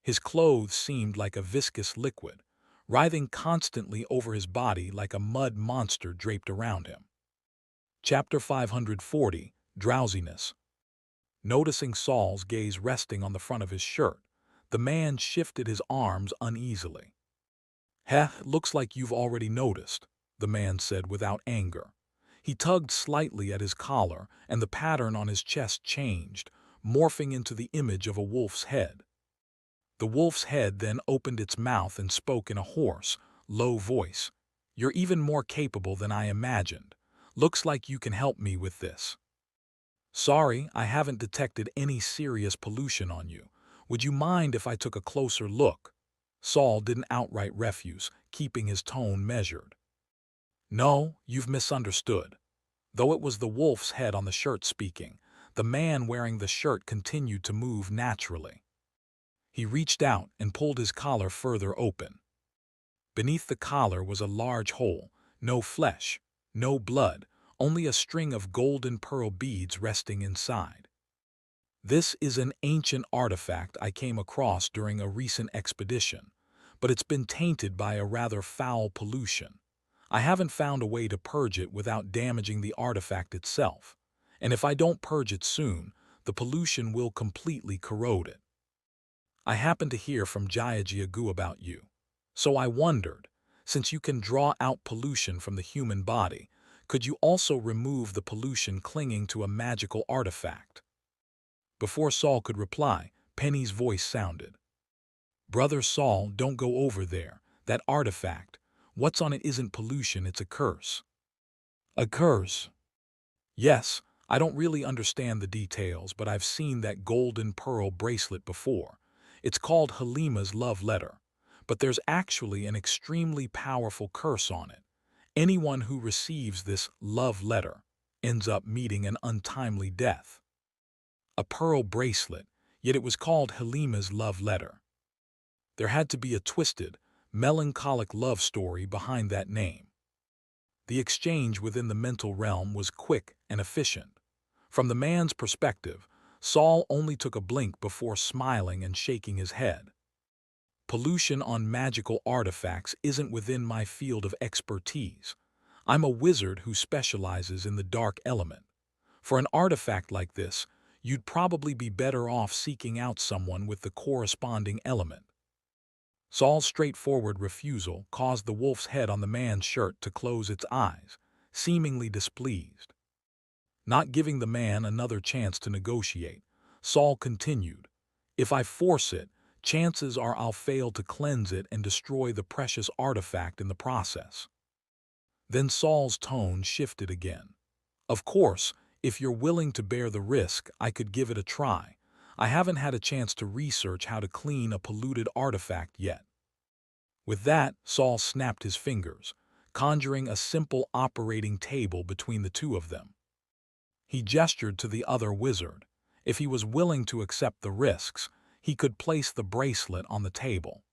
His clothes seemed like a viscous liquid, writhing constantly over his body like a mud monster draped around him. Chapter 540, Drowsiness. Noticing Saul's gaze resting on the front of his shirt, the man shifted his arms uneasily. Looks like you've already noticed, the man said without anger. He tugged slightly at his collar, and the pattern on his chest changed, morphing into the image of a wolf's head. The wolf's head then opened its mouth and spoke in a hoarse, low voice. You're even more capable than I imagined. Looks like you can help me with this. Sorry, I haven't detected any serious pollution on you. Would you mind if I took a closer look? Saul didn't outright refuse, keeping his tone measured. No, you've misunderstood. Though it was the wolf's head on the shirt speaking, the man wearing the shirt continued to move naturally. He reached out and pulled his collar further open. Beneath the collar was a large hole, no flesh, no blood, only a string of golden pearl beads resting inside. This is an ancient artifact I came across during a recent expedition, but it's been tainted by a rather foul pollution. I haven't found a way to purge it without damaging the artifact itself, and if I don't purge it soon, the pollution will completely corrode it. I happened to hear from Jiaji Agu about you, so I wondered, since you can draw out pollution from the human body, could you also remove the pollution clinging to a magical artifact? Before Saul could reply, Penny's voice sounded. Brother Saul, don't go over there. That artifact, what's on it isn't pollution, it's a curse. A curse? Yes, I don't really understand the details, but I've seen that golden pearl bracelet before. It's called Halima's love letter, but there's actually an extremely powerful curse on it. Anyone who receives this love letter ends up meeting an untimely death. A pearl bracelet, yet it was called Halima's love letter. There had to be a twisted, melancholic love story behind that name. The exchange within the mental realm was quick and efficient. From the man's perspective, Saul only took a blink before smiling and shaking his head. Pollution on magical artifacts isn't within my field of expertise. I'm a wizard who specializes in the dark element. For an artifact like this, you'd probably be better off seeking out someone with the corresponding element. Saul's straightforward refusal caused the wolf's head on the man's shirt to close its eyes, seemingly displeased. Not giving the man another chance to negotiate, Saul continued, If I force it, chances are I'll fail to cleanse it and destroy the precious artifact in the process. Then Saul's tone shifted again. Of course, if you're willing to bear the risk, I could give it a try. I haven't had a chance to research how to clean a polluted artifact yet. With that, Saul snapped his fingers, conjuring a simple operating table between the two of them. He gestured to the other wizard. If he was willing to accept the risks, he could place the bracelet on the table.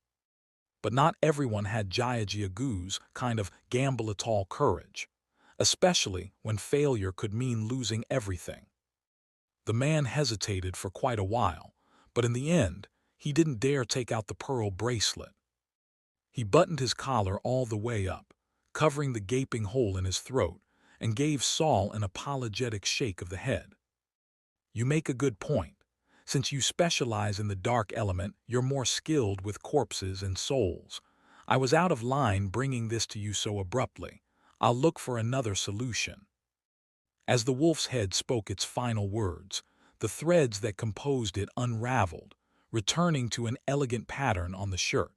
But not everyone had Jiaji Agu's kind of gamble-it-all courage, especially when failure could mean losing everything. The man hesitated for quite a while, but in the end, he didn't dare take out the pearl bracelet. He buttoned his collar all the way up, covering the gaping hole in his throat, and gave Saul an apologetic shake of the head. You make a good point. Since you specialize in the dark element, you're more skilled with corpses and souls. I was out of line bringing this to you so abruptly. I'll look for another solution. As the wolf's head spoke its final words, the threads that composed it unraveled, returning to an elegant pattern on the shirt.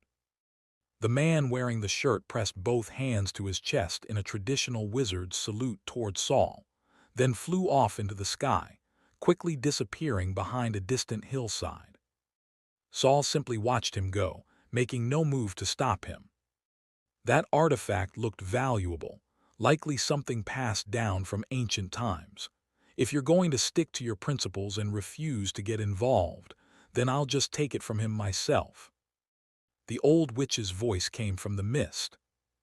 The man wearing the shirt pressed both hands to his chest in a traditional wizard's salute toward Saul, then flew off into the sky, quickly disappearing behind a distant hillside. Saul simply watched him go, making no move to stop him. That artifact looked valuable, likely something passed down from ancient times. If you're going to stick to your principles and refuse to get involved, then I'll just take it from him myself. The old witch's voice came from the mist.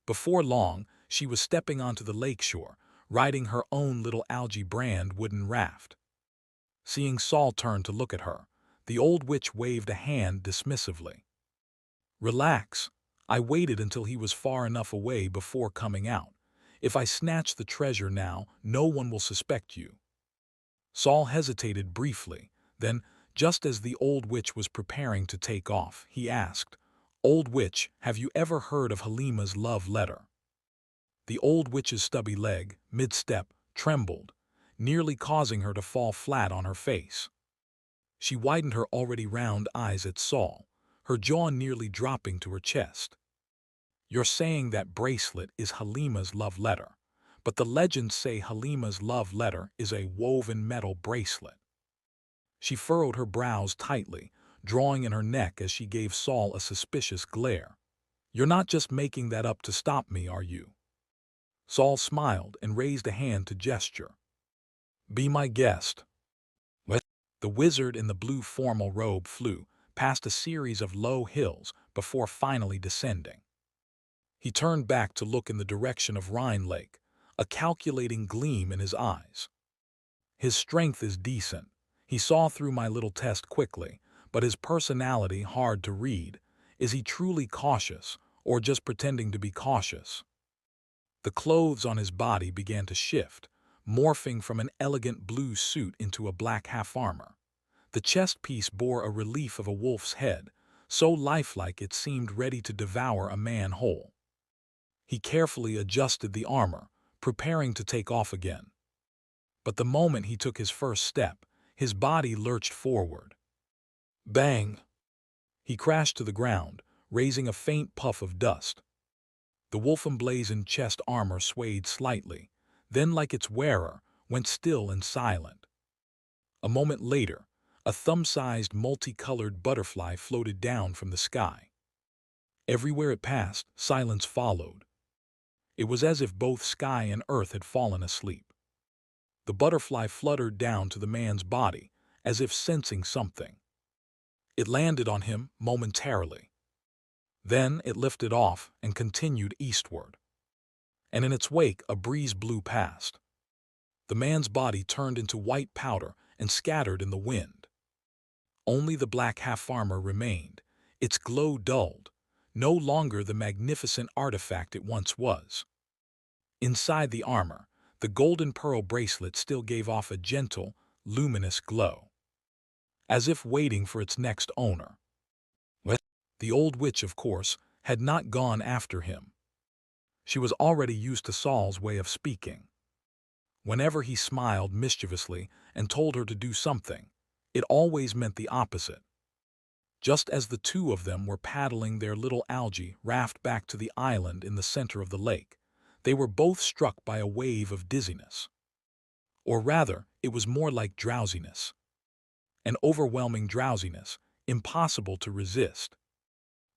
Before long, she was stepping onto the lakeshore, riding her own little algae brand wooden raft. Seeing Saul turn to look at her, the old witch waved a hand dismissively. Relax. I waited until he was far enough away before coming out. If I snatch the treasure now, no one will suspect you. Saul hesitated briefly, then, just as the old witch was preparing to take off, he asked, "Old witch, have you ever heard of Halima's love letter?" The old witch's stubby leg, mid-step, trembled, nearly causing her to fall flat on her face. She widened her already round eyes at Saul, her jaw nearly dropping to her chest. "You're saying that bracelet is Halima's love letter, but the legends say Halima's love letter is a woven metal bracelet." She furrowed her brows tightly, drawing in her neck as she gave Saul a suspicious glare. "You're not just making that up to stop me, are you?" Saul smiled and raised a hand to gesture. "Be my guest." What? The wizard in the blue formal robe flew past a series of low hills before finally descending. He turned back to look in the direction of Rhine Lake, a calculating gleam in his eyes. "His strength is decent. He saw through my little test quickly, but his personality hard to read. Is he truly cautious, or just pretending to be cautious?" The clothes on his body began to shift, morphing from an elegant blue suit into a black half-armor. The chest piece bore a relief of a wolf's head, so lifelike it seemed ready to devour a man whole. He carefully adjusted the armor, preparing to take off again. But the moment he took his first step, his body lurched forward. Bang! He crashed to the ground, raising a faint puff of dust. The wolf-emblazoned chest armor swayed slightly, then, like its wearer, went still and silent. A moment later, a thumb-sized multicolored butterfly floated down from the sky. Everywhere it passed, silence followed. It was as if both sky and earth had fallen asleep. The butterfly fluttered down to the man's body, as if sensing something. It landed on him momentarily. Then it lifted off and continued eastward. And in its wake a breeze blew past. The man's body turned into white powder and scattered in the wind. Only the black half-armor remained, its glow dulled, no longer the magnificent artifact it once was. Inside the armor, the golden pearl bracelet still gave off a gentle, luminous glow, as if waiting for its next owner. The old witch, of course, had not gone after him. She was already used to Saul's way of speaking. Whenever he smiled mischievously and told her to do something, it always meant the opposite. Just as the two of them were paddling their little algae raft back to the island in the center of the lake, they were both struck by a wave of dizziness. Or rather, it was more like drowsiness. An overwhelming drowsiness, impossible to resist.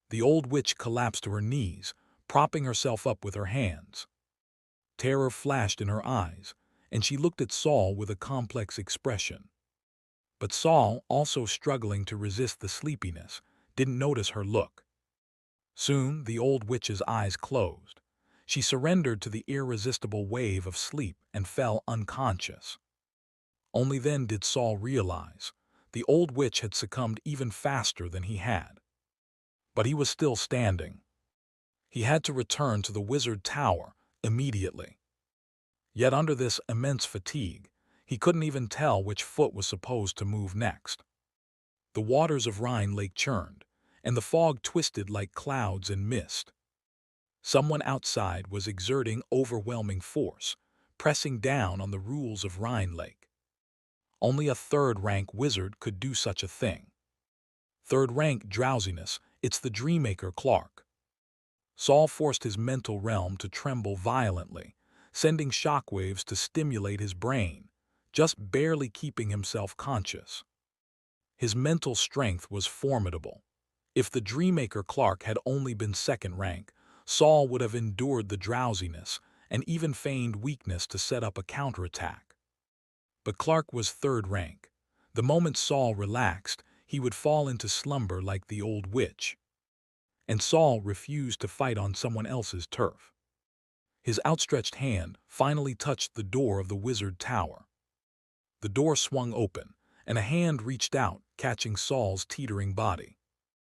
The old witch collapsed to her knees, propping herself up with her hands. Terror flashed in her eyes, and she looked at Saul with a complex expression. But Saul, also struggling to resist the sleepiness, didn't notice her look. Soon the old witch's eyes closed. She surrendered to the irresistible wave of sleep and fell unconscious. Only then did Saul realize the old witch had succumbed even faster than he had. But he was still standing. He had to return to the wizard tower immediately. Yet under this immense fatigue, he couldn't even tell which foot was supposed to move next. The waters of Rhine Lake churned, and the fog twisted like clouds and mist. Someone outside was exerting overwhelming force, pressing down on the rules of Rhine Lake. Only a third-rank wizard could do such a thing. Third-rank drowsiness, it's the Dreammaker Clark. Saul forced his mental realm to tremble violently, sending shockwaves to stimulate his brain, just barely keeping himself conscious. His mental strength was formidable. If the Dreammaker Clark had only been second rank, Saul would have endured the drowsiness and even feigned weakness to set up a counterattack. But Clark was third rank. The moment Saul relaxed, he would fall into slumber like the old witch. And Saul refused to fight on someone else's turf. His outstretched hand finally touched the door of the wizard tower. The door swung open, and a hand reached out, catching Saul's teetering body.